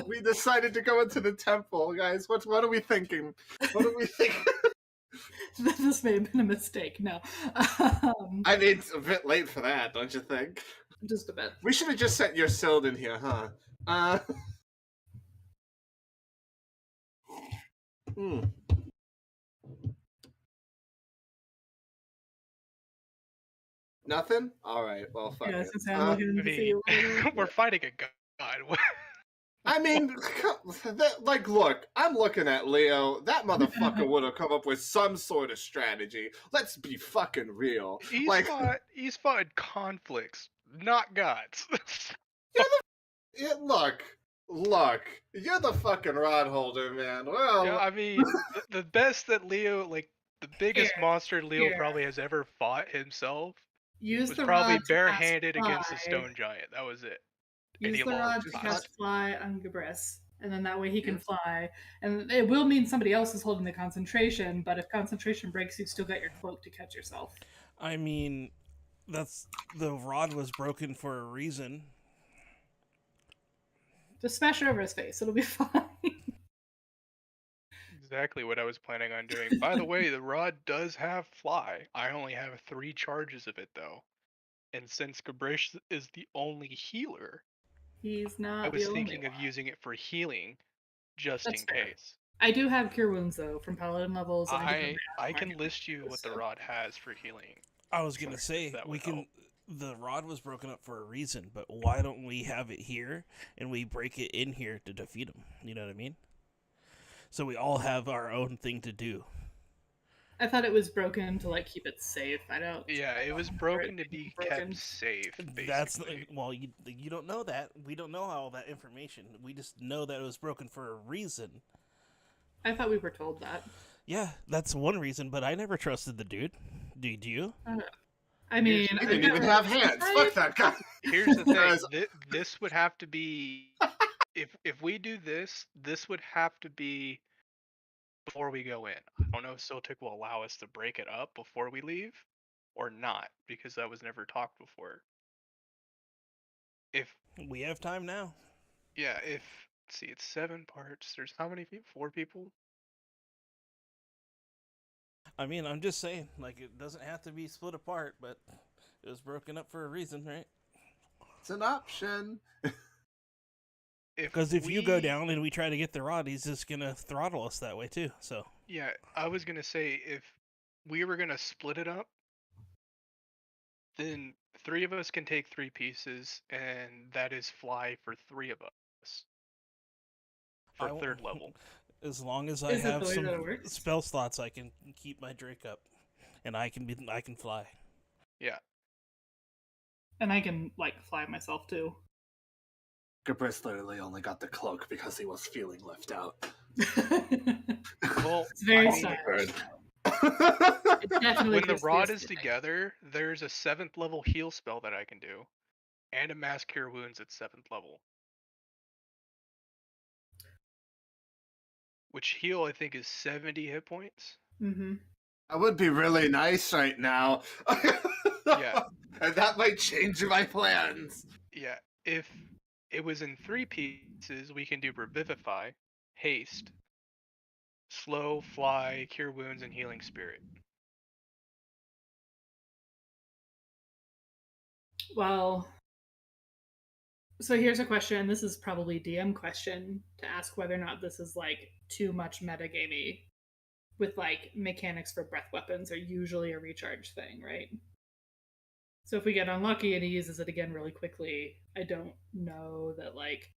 [SPEAKER 2] We decided to go into the temple, guys. What are we thinking? What are we thinking?
[SPEAKER 1] This may have been a mistake. No.
[SPEAKER 2] I mean, it's a bit late for that, don't you think?
[SPEAKER 1] Just a bit.
[SPEAKER 2] We should have just sent your Sild in here, huh? Hmm. Nothing? Alright, well, fuck
[SPEAKER 1] Yeah,
[SPEAKER 2] it.
[SPEAKER 1] since I'm looking
[SPEAKER 5] I
[SPEAKER 1] to see
[SPEAKER 5] mean, we're fighting a god.
[SPEAKER 2] I mean, look, I'm looking at Leo. That motherfucker would have come up with some sort of strategy. Let's be fucking real.
[SPEAKER 5] He's fought conflicts, not gods.
[SPEAKER 2] Look, you're the fucking rod holder, man. Well,
[SPEAKER 5] Yeah, I mean, the best that Leo, like, the biggest
[SPEAKER 1] Here,
[SPEAKER 5] monster Leo
[SPEAKER 1] here.
[SPEAKER 5] probably has ever fought himself
[SPEAKER 1] use
[SPEAKER 5] was
[SPEAKER 1] the
[SPEAKER 5] probably
[SPEAKER 1] rod to
[SPEAKER 5] barehanded
[SPEAKER 1] cast
[SPEAKER 5] against a
[SPEAKER 1] fly.
[SPEAKER 5] stone giant. That was it. And
[SPEAKER 1] Use
[SPEAKER 5] he
[SPEAKER 1] the rod
[SPEAKER 5] lost.
[SPEAKER 1] to cast fly on Gabris, and then that way he can
[SPEAKER 2] Yeah.
[SPEAKER 1] fly. And it will mean somebody else is holding the concentration, but if concentration breaks, you've still got your cloak to catch yourself.
[SPEAKER 4] I mean, the rod was broken for a reason.
[SPEAKER 1] Just smash it over his face; it'll be fine.
[SPEAKER 5] Exactly what I was planning on doing. By the way, the rod does have fly. I only have 3 charges of it though. And since Gabrish is the only healer,
[SPEAKER 1] He's not.
[SPEAKER 5] I was
[SPEAKER 1] the only
[SPEAKER 5] thinking of
[SPEAKER 1] one.
[SPEAKER 5] using it for healing, just
[SPEAKER 1] That's
[SPEAKER 5] in
[SPEAKER 1] fair.
[SPEAKER 5] case.
[SPEAKER 1] I do have cure wounds though from paladin levels. And
[SPEAKER 5] I can list you what the rod has for healing.
[SPEAKER 4] I was gonna say
[SPEAKER 5] that
[SPEAKER 4] we
[SPEAKER 5] would
[SPEAKER 4] can.
[SPEAKER 5] help.
[SPEAKER 4] The rod was broken up for a reason, but why don't we have it here and we break it in here to defeat him? You know what I mean? So we all have our own thing to do.
[SPEAKER 1] I thought it was broken to like keep it safe. I don't.
[SPEAKER 5] Yeah, it was broken to be kept safe. Basically.
[SPEAKER 4] That's well, you don't know that. We don't know all that information. We just know that it was broken for a reason.
[SPEAKER 1] I thought we were told that.
[SPEAKER 4] Yeah, that's one reason. But I never trusted the dude. Did you?
[SPEAKER 1] I mean,
[SPEAKER 2] he didn't even have hands. Fuck that guy.
[SPEAKER 5] Here's the thing. This would have to be if we do this, this would have to be before we go in. I don't know if Siltic will allow us to break it up before we leave or not, because that was never talked before. If
[SPEAKER 4] We have time now.
[SPEAKER 5] yeah, let's see, it's 7 parts. There's how many people? 4 people?
[SPEAKER 4] I mean, I'm just saying, like, it doesn't have to be split apart, but it was broken up for a reason, right?
[SPEAKER 2] It's an option.
[SPEAKER 4] Because if you go down and we try to get the rod, he's just gonna throttle us that way too. So
[SPEAKER 5] Yeah, I was gonna say if we were gonna split it up, then 3 of us can take 3 pieces, and that is fly for 3 of us for 3rd level.
[SPEAKER 4] As long as I
[SPEAKER 1] Is that
[SPEAKER 4] have
[SPEAKER 1] the way
[SPEAKER 4] some
[SPEAKER 1] that it works?
[SPEAKER 4] spell slots, I can keep my Drake up, and I can fly.
[SPEAKER 5] Yeah.
[SPEAKER 1] And I can like fly myself too.
[SPEAKER 2] Gabris literally only got the cloak because he was feeling left out.
[SPEAKER 5] Well,
[SPEAKER 1] It's very
[SPEAKER 5] I mean,
[SPEAKER 1] stylish.
[SPEAKER 2] Bird.
[SPEAKER 1] It definitely
[SPEAKER 5] when the
[SPEAKER 1] gives
[SPEAKER 5] rod is
[SPEAKER 1] aesthetic.
[SPEAKER 5] together, there's a 7th level heal spell that I can do, and a mass cure wounds at 7th level. Which heal I think is 70 hit points.
[SPEAKER 1] Mm-hmm.
[SPEAKER 2] That would be really nice right now.
[SPEAKER 5] Yeah.
[SPEAKER 2] And that might change my plans.
[SPEAKER 5] Yeah, if it was in 3 pieces, we can do Revivify, Haste, Slow, Fly, Cure Wounds, and Healing Spirit.
[SPEAKER 1] Well, so here's a question. This is probably DM question to ask whether or not this is like too much metagamey. With like mechanics for breath weapons are usually a recharge thing, right? So if we get unlucky and he uses it again really quickly, I don't know that like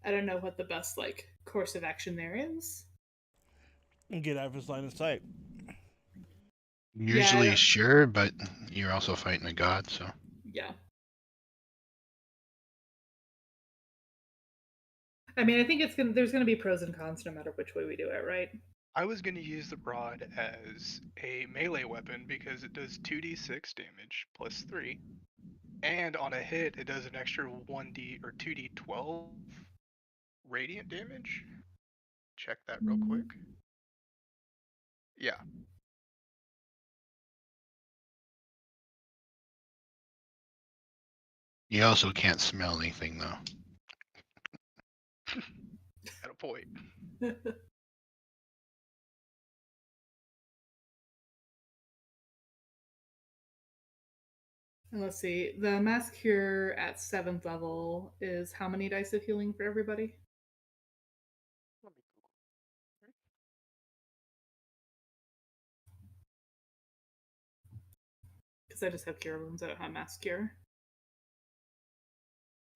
[SPEAKER 1] I don't know what the best like course of action there is.
[SPEAKER 4] And get out of his line of sight.
[SPEAKER 3] Usually,
[SPEAKER 1] Yeah.
[SPEAKER 3] sure, but you're also fighting a god, so.
[SPEAKER 1] Yeah. I mean, I think there's gonna be pros and cons no matter which way we do it, right?
[SPEAKER 5] I was going to use the rod as a melee weapon because it does 2d6 damage plus 3. And on a hit, it does an extra 1d or 2d12 radiant damage. Check that real quick. Yeah.
[SPEAKER 3] You also can't smell anything, though.
[SPEAKER 5] At a point.
[SPEAKER 1] And let's see. The mass cure at 7th level is how many dice of healing for everybody?
[SPEAKER 5] Let me Google.
[SPEAKER 1] Because I just have cure wounds. I don't have mass cure.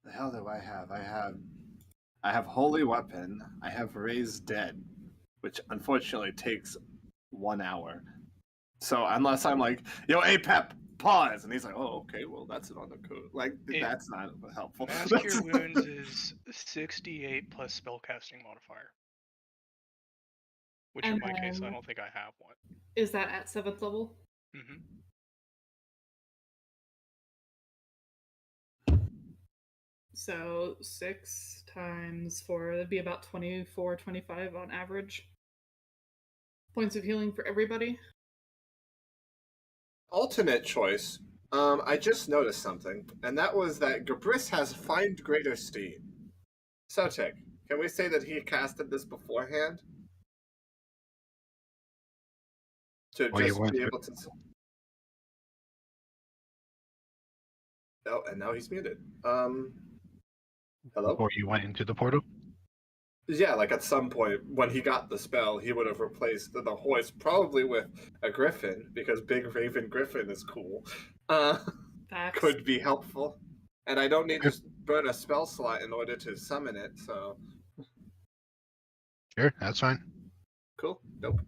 [SPEAKER 2] The hell do I have? I have Holy Weapon. I have Raised Dead, which unfortunately takes 1 hour. So unless I'm like, yo, Apep, pause, and he's like, oh, okay, well that's it on the code. Like that's not helpful.
[SPEAKER 5] Mass Cure Wounds is 68 plus spellcasting modifier. Which in my case, I don't think I have one.
[SPEAKER 1] Is that at 7th level?
[SPEAKER 5] Mm-hmm.
[SPEAKER 1] So 6 times 4, that'd be about 24, 25 on average. Points of healing for everybody.
[SPEAKER 2] Alternate choice. I just noticed something, and that was that Gabris has Find Greater Steam. Sotek, can we say that he casted this beforehand? To
[SPEAKER 3] Well, you
[SPEAKER 2] just
[SPEAKER 3] went
[SPEAKER 2] be
[SPEAKER 3] through-
[SPEAKER 2] able to. Oh, and now he's muted. Hello?
[SPEAKER 3] Before you went into the portal?
[SPEAKER 2] Yeah, like at some point when he got the spell, he would have replaced the hoist probably with a griffin because Big Raven Griffin is cool.
[SPEAKER 1] Facts.
[SPEAKER 2] Could be helpful, and I don't need to burn a spell slot in order to summon it. So
[SPEAKER 3] Sure, that's fine.
[SPEAKER 2] cool. Nope.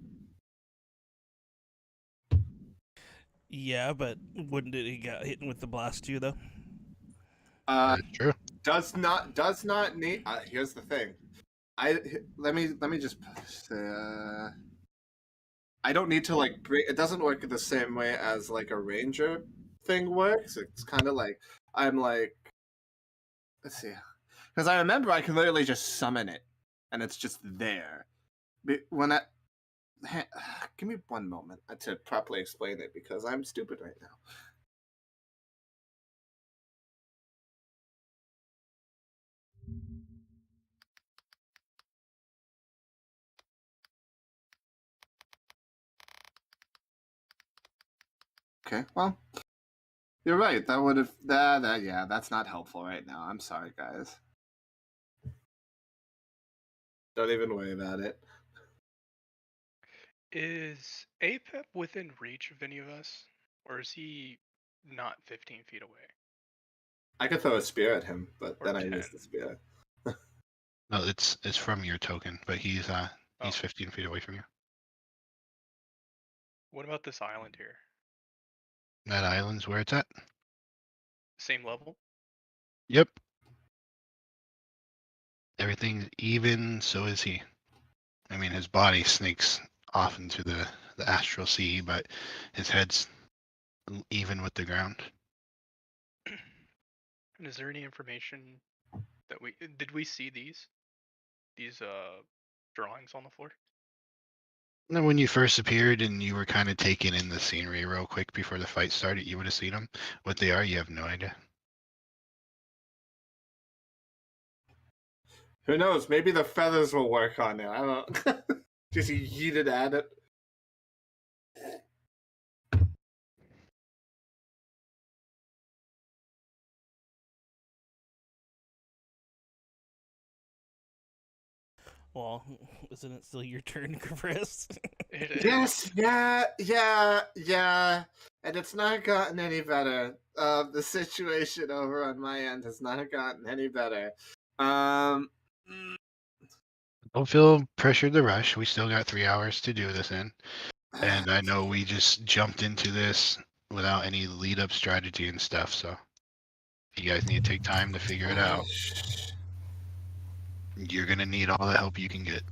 [SPEAKER 4] Yeah, but wouldn't it have got hit with the blast too, though?
[SPEAKER 3] True.
[SPEAKER 2] Does not need. Here's the thing. Let me just. I don't need to like bring. It doesn't work the same way as like a ranger thing works. It's kind of like I'm like. Let's see, because I remember I can literally just summon it, and it's just there. When I give me one moment to properly explain it because I'm stupid right now. Okay, well, you're right. That would have yeah, that's not helpful right now. I'm sorry, guys. Don't even worry about it.
[SPEAKER 5] Is Apep within reach of any of us? Or is he not 15 feet away?
[SPEAKER 2] I could throw a spear at him, but
[SPEAKER 5] Or
[SPEAKER 2] then I
[SPEAKER 5] 10.
[SPEAKER 2] miss the spear.
[SPEAKER 3] No, it's from your token, but he's 15 feet away from you.
[SPEAKER 5] What about this island here?
[SPEAKER 3] That island's where it's at?
[SPEAKER 5] Same level?
[SPEAKER 3] Yep. Everything's even, so is he. I mean, his body snakes off into the astral sea, but his head's even with the ground.
[SPEAKER 5] And is there any information that did we see these drawings on the floor?
[SPEAKER 3] And then when you first appeared and you were kind of taking in the scenery real quick before the fight started, you would have seen them. What they are, you have no idea.
[SPEAKER 2] Who knows? Maybe the feathers will work on it. I don't. Just yeeted at it.
[SPEAKER 4] Well, isn't it still your turn, Chris?
[SPEAKER 5] It is.
[SPEAKER 2] Yes, yeah. And it's not gotten any better. The situation over on my end has not gotten any better.
[SPEAKER 3] Don't feel pressured to rush. We still got 3 hours to do this in. And I know we just jumped into this without any lead up strategy and stuff, so you guys need to take time to figure it out. You're gonna need all the help you can get.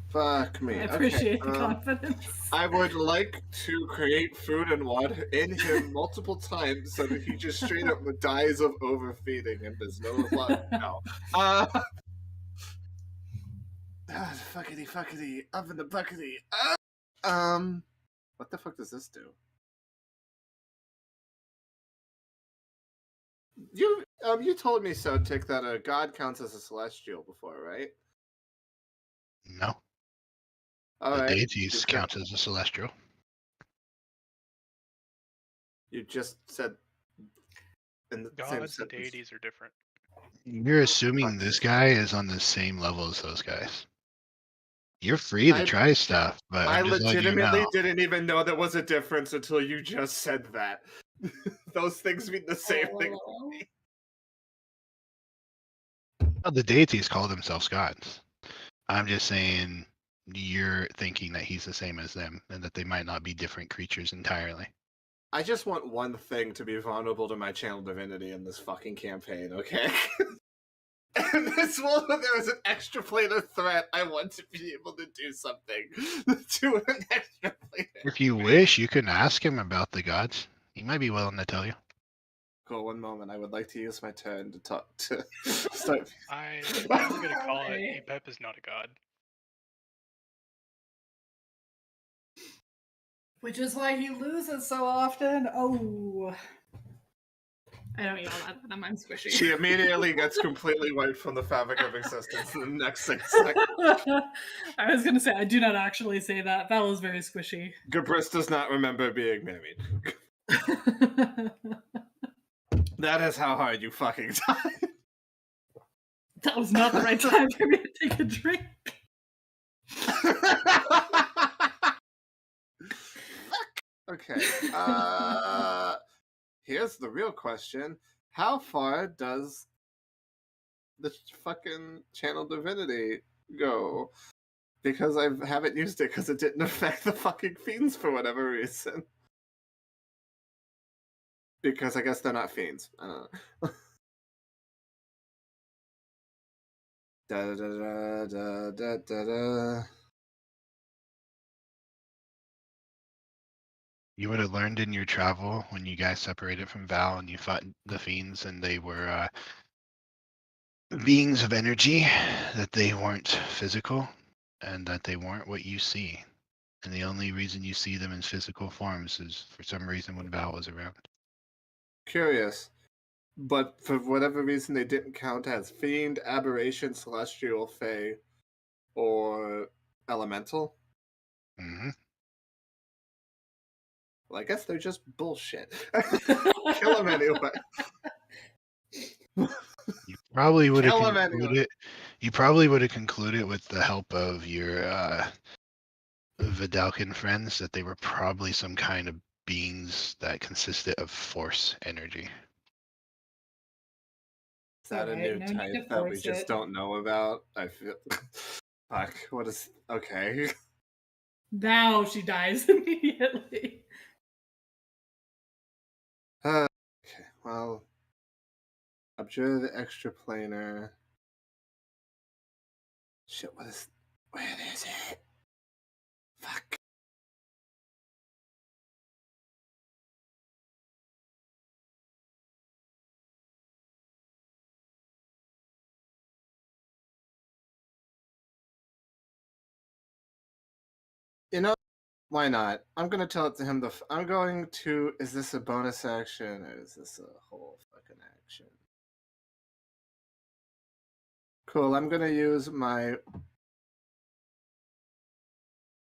[SPEAKER 2] Fuck me.
[SPEAKER 1] I appreciate
[SPEAKER 2] Okay,
[SPEAKER 1] the confidence.
[SPEAKER 2] I would like to create food and water in him multiple times so that he just straight up dies of overfeeding and there's no luck. No. Fuckity, oven the buckety. What the fuck does this do? You told me so, Tick, that a god counts as a celestial before, right?
[SPEAKER 3] No,
[SPEAKER 2] All
[SPEAKER 3] the
[SPEAKER 2] right.
[SPEAKER 3] deities count as a celestial.
[SPEAKER 2] You just said in the same
[SPEAKER 5] Gods and
[SPEAKER 2] sentence.
[SPEAKER 5] deities are different.
[SPEAKER 3] You're assuming this guy is on the same level as those guys. You're free to try stuff, but
[SPEAKER 2] I
[SPEAKER 3] I'm just letting you
[SPEAKER 2] legitimately
[SPEAKER 3] know.
[SPEAKER 2] didn't even know there was a difference until you just said that. Those things mean the same thing to me.
[SPEAKER 3] Well, the deities call themselves gods. I'm just saying you're thinking that he's the same as them and that they might not be different creatures entirely.
[SPEAKER 2] I just want one thing to be vulnerable to my channel divinity in this fucking campaign, okay? And this one, when there was an extra planar threat, I want to be able to do something to an extra planar.
[SPEAKER 3] If you wish, you can ask him about the gods. He might be willing to tell you.
[SPEAKER 2] Cool, one moment. I would like to use my turn to talk to start.
[SPEAKER 5] I'm gonna call it. Epep is not a god.
[SPEAKER 1] Which is why he loses so often. Oh. I don't yell at them, I'm squishy.
[SPEAKER 2] She immediately gets completely wiped from the fabric of existence in the next 6 seconds.
[SPEAKER 1] I was gonna say, I do not actually say that. Val is very squishy.
[SPEAKER 2] Gabris does not remember being married. That is how hard you fucking died.
[SPEAKER 1] That was not the right time for me to take a drink.
[SPEAKER 2] Okay. Here's the real question. How far does the fucking channel divinity go? Because I haven't used it because it didn't affect the fucking fiends for whatever reason. Because I guess they're not fiends. I don't know. Da da da da da da da.
[SPEAKER 3] You would have learned in your travel when you guys separated from Val and you fought the fiends and they were beings of energy, that they weren't physical and that they weren't what you see. And the only reason you see them in physical forms is for some reason when Val was around.
[SPEAKER 2] Curious. But for whatever reason, they didn't count as fiend, aberration, celestial, fae, or elemental.
[SPEAKER 3] Mm-hmm.
[SPEAKER 2] Well, I guess they're just bullshit. Kill them anyway.
[SPEAKER 3] You probably would have
[SPEAKER 2] Kill 'em
[SPEAKER 3] concluded.
[SPEAKER 2] anyway.
[SPEAKER 3] You probably would have concluded with the help of your Vidalcan friends that they were probably some kind of beings that consisted of force energy.
[SPEAKER 2] Is that a new type that we just don't know about? I feel. Fuck. What is. Okay.
[SPEAKER 1] Now she dies immediately.
[SPEAKER 2] Okay, well. Abjure the extraplanar. Shit, what is. Where is it? Fuck. You know, why not? I'm gonna tell it to him. I'm going to. Is this a bonus action or is this a whole fucking action? Cool. I'm gonna use my.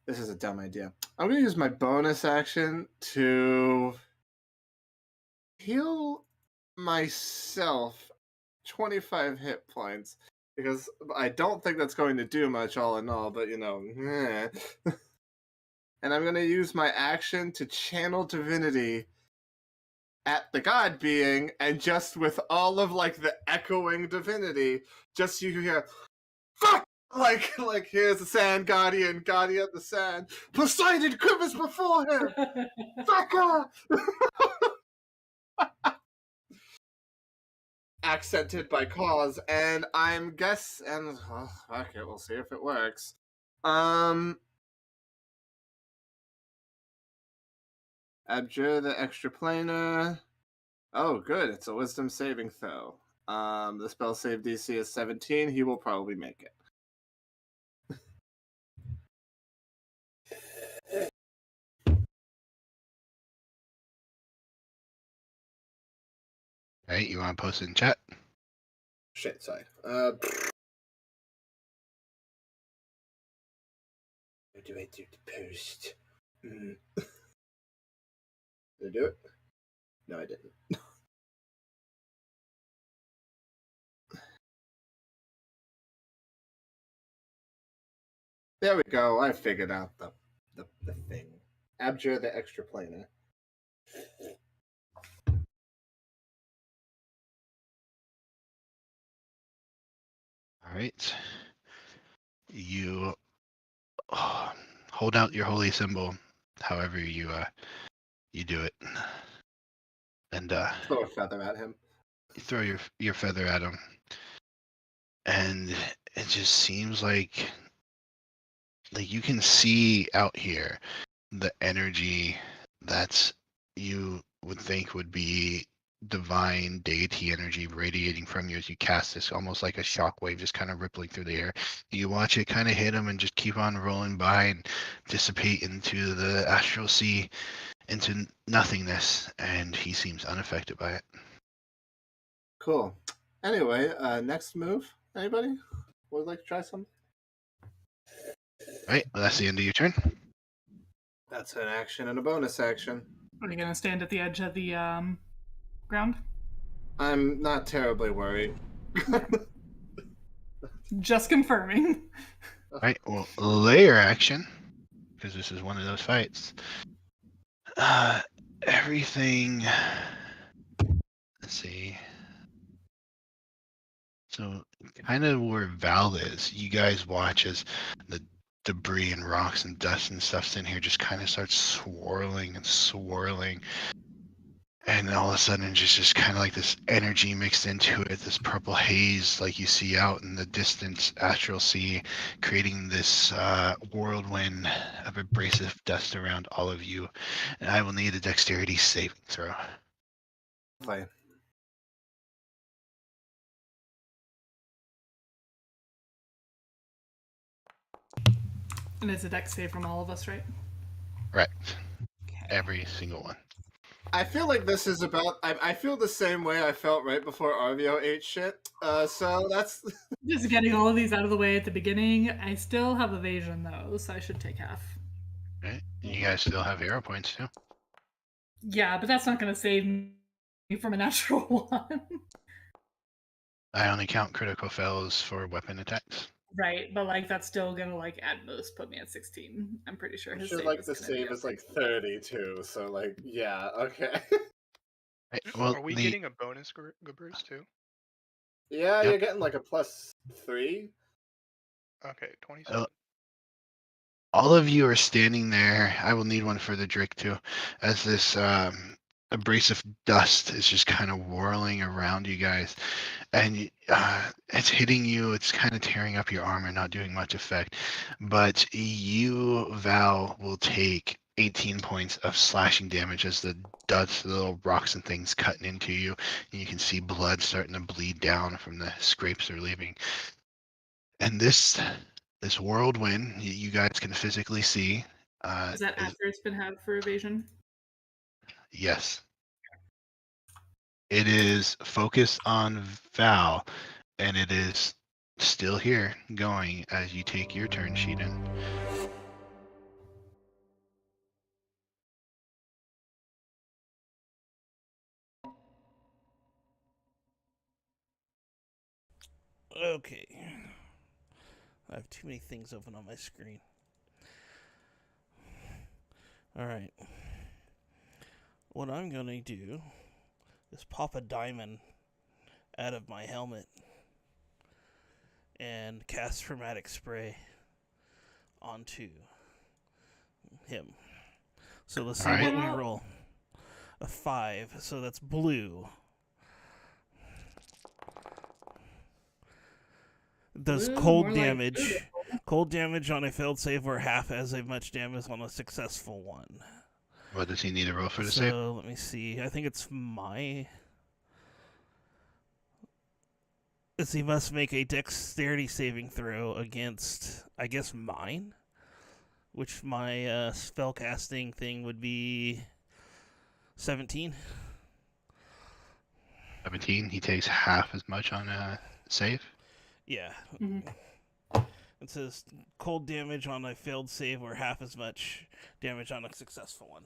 [SPEAKER 2] This is a dumb idea. I'm gonna use my bonus action to heal myself 25 hit points because I don't think that's going to do much all in all. But you know. And I'm going to use my action to channel divinity at the god being, and just with all of like the echoing divinity, just you hear fuck, like here's the sand guardian, guardian of the sand. Poseidon quivers before him. Fucker. Accented by cause, and I'm guessing. Okay, we'll see if it works. Abjure the extraplanar. Oh, good. It's a wisdom saving throw. The spell save DC is 17. He will probably make it.
[SPEAKER 3] All right, you want to post it in chat?
[SPEAKER 2] Shit, sorry. Where do I do the post? Did I do it? No, I didn't. There we go. I figured out the thing. Abjure the extraplanar.
[SPEAKER 3] All right. You hold out your holy symbol, however you do it, and
[SPEAKER 2] Throw a feather at him.
[SPEAKER 3] you throw your feather at him, and it just seems like you can see out here the energy that you would think would be divine deity energy radiating from you as you cast this, almost like a shockwave just kind of rippling through the air. You watch it kind of hit him and just keep on rolling by and dissipate into the astral sea, into nothingness, and he seems unaffected by it.
[SPEAKER 2] Cool. Anyway, next move. Anybody would like to try something?
[SPEAKER 3] All right, well, that's the end of your turn.
[SPEAKER 2] That's an action and a bonus action.
[SPEAKER 1] Are you gonna stand at the edge of the ground?
[SPEAKER 2] I'm not terribly worried.
[SPEAKER 1] Just confirming.
[SPEAKER 3] All right, well, layer action, because this is one of those fights. Everything. Let's see. So, kind of where Val is, you guys watch as the debris and rocks and dust and stuff's in here just kind of starts swirling and swirling. And all of a sudden, just kind of like this energy mixed into it, this purple haze like you see out in the distant astral sea, creating this whirlwind of abrasive dust around all of you. And I will need a dexterity saving throw.
[SPEAKER 2] Play.
[SPEAKER 1] And it's a dex save from all of us, right?
[SPEAKER 3] Correct.
[SPEAKER 1] Okay.
[SPEAKER 3] Every single one.
[SPEAKER 2] I feel like this is about. I feel the same way I felt right before Arvio ate shit. So that's.
[SPEAKER 1] Just getting all of these out of the way at the beginning. I still have evasion though, so I should take half.
[SPEAKER 3] Right? You guys still have hero points too.
[SPEAKER 1] Yeah, but that's not going to save me from a natural one.
[SPEAKER 3] I only count critical fails for weapon attacks.
[SPEAKER 1] Right, but like that's still gonna like at most put me at 16. I'm pretty sure
[SPEAKER 2] I'm
[SPEAKER 1] his
[SPEAKER 2] sure
[SPEAKER 1] save
[SPEAKER 2] like
[SPEAKER 1] is
[SPEAKER 2] the
[SPEAKER 1] gonna be
[SPEAKER 2] save
[SPEAKER 1] at
[SPEAKER 2] is like
[SPEAKER 1] 16.
[SPEAKER 2] 30 too. So like yeah, okay.
[SPEAKER 3] Right, well,
[SPEAKER 5] Are we getting a bonus, Goobers, too?
[SPEAKER 2] Yeah,
[SPEAKER 3] Yep.
[SPEAKER 2] you're getting like a +3.
[SPEAKER 5] Okay, 27.
[SPEAKER 3] all of you are standing there. I will need one for the Drake too, as this abrasive dust is just kind of whirling around you guys, and it's hitting you. It's kind of tearing up your armor, not doing much effect. But you, Val, will take 18 points of slashing damage as the dust, the little rocks and things cutting into you, and you can see blood starting to bleed down from the scrapes they're leaving. And this whirlwind, you guys can physically see.
[SPEAKER 1] Is that after it's been had for evasion?
[SPEAKER 3] Yes. It is focused on Val, and it is still here going as you take your turn, Sheedan.
[SPEAKER 4] Okay. I have too many things open on my screen. Alright. What I'm going to do is pop a diamond out of my helmet and cast Chromatic Spray onto him. So let's see
[SPEAKER 3] Alright.
[SPEAKER 4] what we roll. A 5, so that's blue. Does
[SPEAKER 1] Blue,
[SPEAKER 4] cold
[SPEAKER 1] more like
[SPEAKER 4] damage.
[SPEAKER 1] blue.
[SPEAKER 4] Cold damage on a failed save or half as much damage on a successful one.
[SPEAKER 3] What does he need to roll for the
[SPEAKER 4] So
[SPEAKER 3] save?
[SPEAKER 4] let me see. I think it's my. He must make a dexterity saving throw against, I guess, mine, which my spell casting thing would be 17.
[SPEAKER 3] 17. He takes half as much on a save.
[SPEAKER 4] Yeah.
[SPEAKER 1] Mhm.
[SPEAKER 4] It says cold damage on a failed save or half as much damage on a successful one.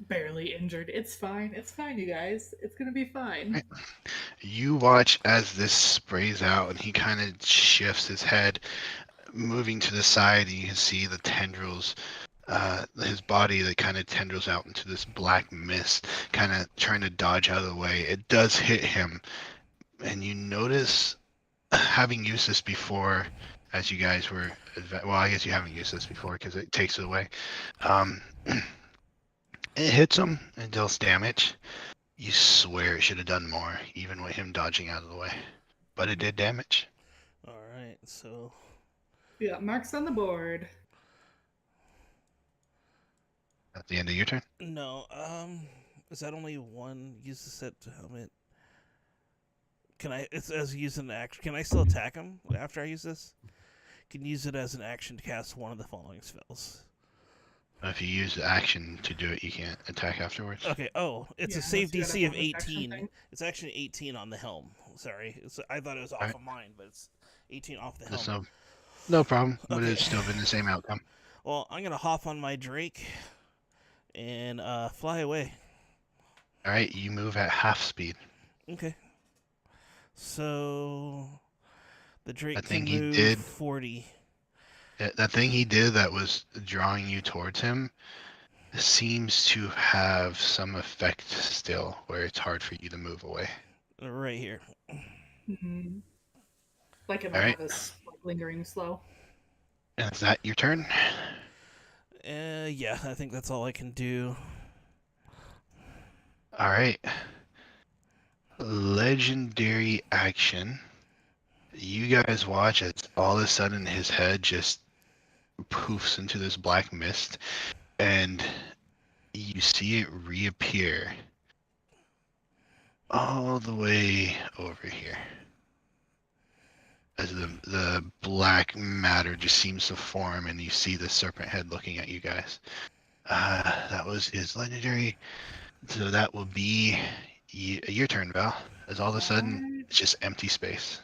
[SPEAKER 1] Barely injured. It's fine. It's fine, you guys. It's gonna be fine.
[SPEAKER 3] Right. You watch as this sprays out, and he kind of shifts his head, moving to the side, and you can see the tendrils, his body that kind of tendrils out into this black mist, kind of trying to dodge out of the way. It does hit him, and you notice, having used this before, as you guys were, well, I guess you haven't used this before because it takes it away. It hits him and deals damage. You swear it should have done more, even with him dodging out of the way. But it did damage.
[SPEAKER 4] Alright, so.
[SPEAKER 1] We got marks on the board.
[SPEAKER 3] At the end of your turn?
[SPEAKER 4] No, is that only one? Use the set to helmet. Can I, it's as using an action, can I still attack him after I use this? Can use it as an action to cast one of the following spells.
[SPEAKER 3] If you use the action to do it, you can't attack afterwards.
[SPEAKER 4] Okay, it's
[SPEAKER 1] Yeah,
[SPEAKER 4] a save
[SPEAKER 1] unless you
[SPEAKER 4] DC
[SPEAKER 1] got a
[SPEAKER 4] of
[SPEAKER 1] bonus action
[SPEAKER 4] 18.
[SPEAKER 1] thing.
[SPEAKER 4] It's actually 18 on the helm. Sorry, I thought it was off
[SPEAKER 3] Alright.
[SPEAKER 4] of mine, but it's 18 off the
[SPEAKER 3] That's
[SPEAKER 4] helm.
[SPEAKER 3] no problem, but
[SPEAKER 4] Okay.
[SPEAKER 3] it's still been the same outcome.
[SPEAKER 4] Well, I'm gonna hop on my Drake and fly away.
[SPEAKER 3] Alright, you move at half speed.
[SPEAKER 4] Okay. So the Drake
[SPEAKER 3] That thing
[SPEAKER 4] can
[SPEAKER 3] he
[SPEAKER 4] move
[SPEAKER 3] did-
[SPEAKER 4] 40.
[SPEAKER 3] That thing he did that was drawing you towards him seems to have some effect still, where it's hard for you to move away.
[SPEAKER 4] Right here.
[SPEAKER 1] Mm-hmm. Like if I
[SPEAKER 3] Alright.
[SPEAKER 1] have this lingering slow.
[SPEAKER 3] And is that your turn?
[SPEAKER 4] Yeah, I think that's all I can do.
[SPEAKER 3] Alright. Legendary action. You guys watch as all of a sudden his head just poofs into this black mist, and you see it reappear all the way over here. As the black matter just seems to form, and you see the serpent head looking at you guys. That was his legendary. So that will be your turn, Val. As all of a sudden, it's just empty space.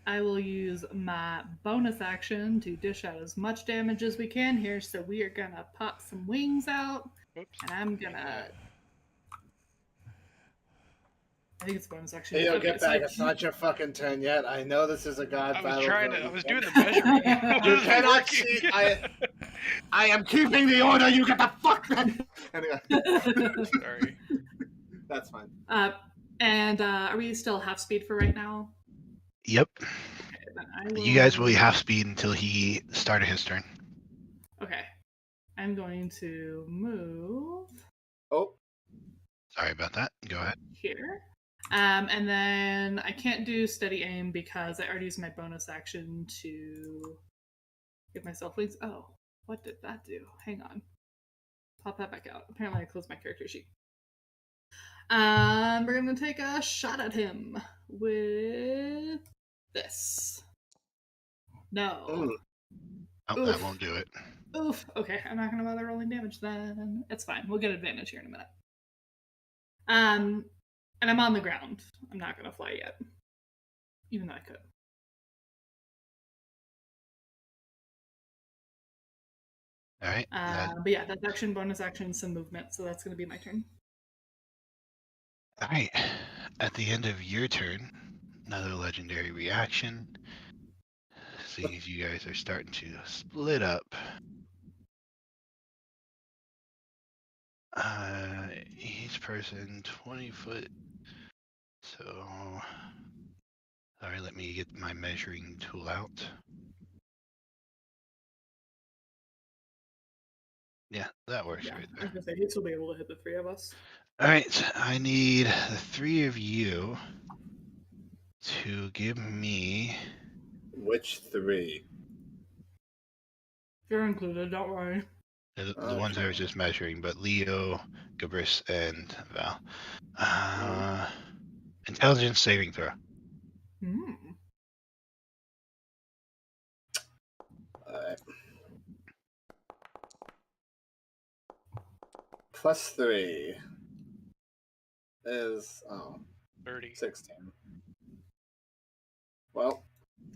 [SPEAKER 1] I will use my bonus action to dish out as much damage as we can here. So we are gonna pop some wings out,
[SPEAKER 5] Oops.
[SPEAKER 1] and I'm gonna. I think it's bonus action.
[SPEAKER 2] Hey, yo,
[SPEAKER 1] Okay,
[SPEAKER 2] get
[SPEAKER 1] so
[SPEAKER 2] back. It's not your fucking turn yet. I know this is a god
[SPEAKER 5] I
[SPEAKER 2] battle.
[SPEAKER 5] was trying
[SPEAKER 2] but
[SPEAKER 5] to. I
[SPEAKER 2] you
[SPEAKER 5] was
[SPEAKER 2] can't-
[SPEAKER 5] doing the measuring. It
[SPEAKER 2] You
[SPEAKER 5] wasn't
[SPEAKER 2] cannot
[SPEAKER 5] working.
[SPEAKER 2] cheat. I am keeping the order. You get the fuck back. Anyway,
[SPEAKER 5] Sorry.
[SPEAKER 2] that's fine.
[SPEAKER 1] And are we still half speed for right now?
[SPEAKER 3] Yep.
[SPEAKER 1] Okay, then I
[SPEAKER 3] You guys will
[SPEAKER 1] will-
[SPEAKER 3] be half speed until he started his turn.
[SPEAKER 1] Okay. I'm going to move
[SPEAKER 2] Oh,
[SPEAKER 3] Sorry about that. Go ahead.
[SPEAKER 1] here. And then I can't do steady aim because I already used my bonus action to give myself wings. Oh, what did that do? Hang on. Pop that back out. Apparently I closed my character sheet. We're gonna take a shot at him with this. No.
[SPEAKER 2] ooh.
[SPEAKER 3] Oh, that
[SPEAKER 1] Oof.
[SPEAKER 3] won't do it.
[SPEAKER 1] Oof. Okay, I'm not gonna bother rolling damage then. It's fine. We'll get advantage here in a minute. And I'm on the ground. I'm not gonna fly yet. Even though I could.
[SPEAKER 3] All right.
[SPEAKER 1] But yeah, that's action, bonus action, some movement, so that's gonna be my turn.
[SPEAKER 3] All right. At the end of your turn, Another legendary reaction. Seeing as you guys are starting to split up. Each person 20 foot. So, sorry, let me get my measuring tool out. Yeah, that works
[SPEAKER 1] Yeah,
[SPEAKER 3] right
[SPEAKER 1] I
[SPEAKER 3] there.
[SPEAKER 1] was gonna say he'd still be able to hit the three of us.
[SPEAKER 3] All right, I need the three of you to give me.
[SPEAKER 2] Which three?
[SPEAKER 1] You're included, don't worry.
[SPEAKER 3] The ones I was just measuring, but Leo, Gabris, and Val. Intelligence saving throw.
[SPEAKER 1] Hmm.
[SPEAKER 2] Alright. +3 is
[SPEAKER 5] 30.
[SPEAKER 2] 16. Well,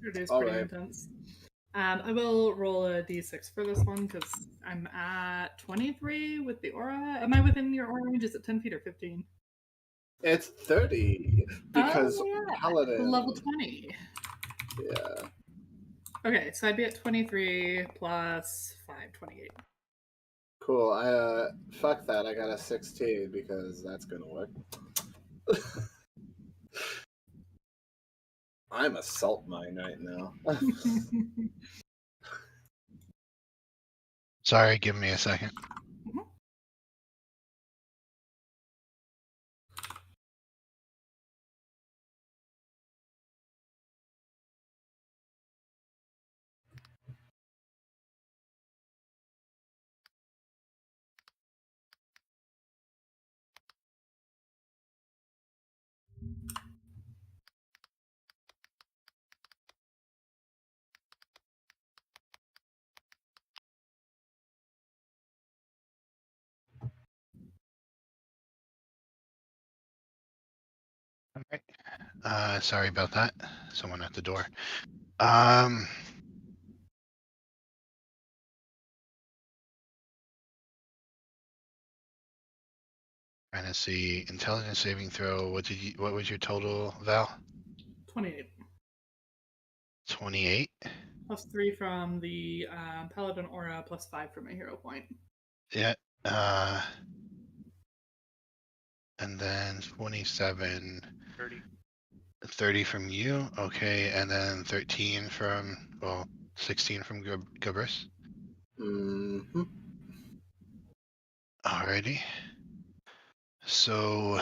[SPEAKER 1] It is
[SPEAKER 2] all
[SPEAKER 1] pretty
[SPEAKER 2] right.
[SPEAKER 1] intense. I will roll a d6 for this one because I'm at 23 with the aura. Am I within your aura range? Is it 10 feet or 15?
[SPEAKER 2] It's 30 because
[SPEAKER 1] oh, yeah.
[SPEAKER 2] Paladin.
[SPEAKER 1] Level 20.
[SPEAKER 2] Yeah.
[SPEAKER 1] Okay, so I'd be at 23 plus 5, 28.
[SPEAKER 2] Cool. Fuck that. I got a 16 because that's gonna work. I'm a salt mine right now.
[SPEAKER 3] Sorry, give me a second. All right. Sorry about that. Someone at the door. Trying to see intelligence saving throw. What was your total, Val?
[SPEAKER 1] 28.
[SPEAKER 3] 28.
[SPEAKER 1] Plus 3 from the Paladin aura, plus 5 from a hero point.
[SPEAKER 3] Yeah. And then 27.
[SPEAKER 5] 30.
[SPEAKER 3] 30 from you. Okay, and then 13 from 16 from Gabris.
[SPEAKER 2] Mm-hmm.
[SPEAKER 3] Alrighty. So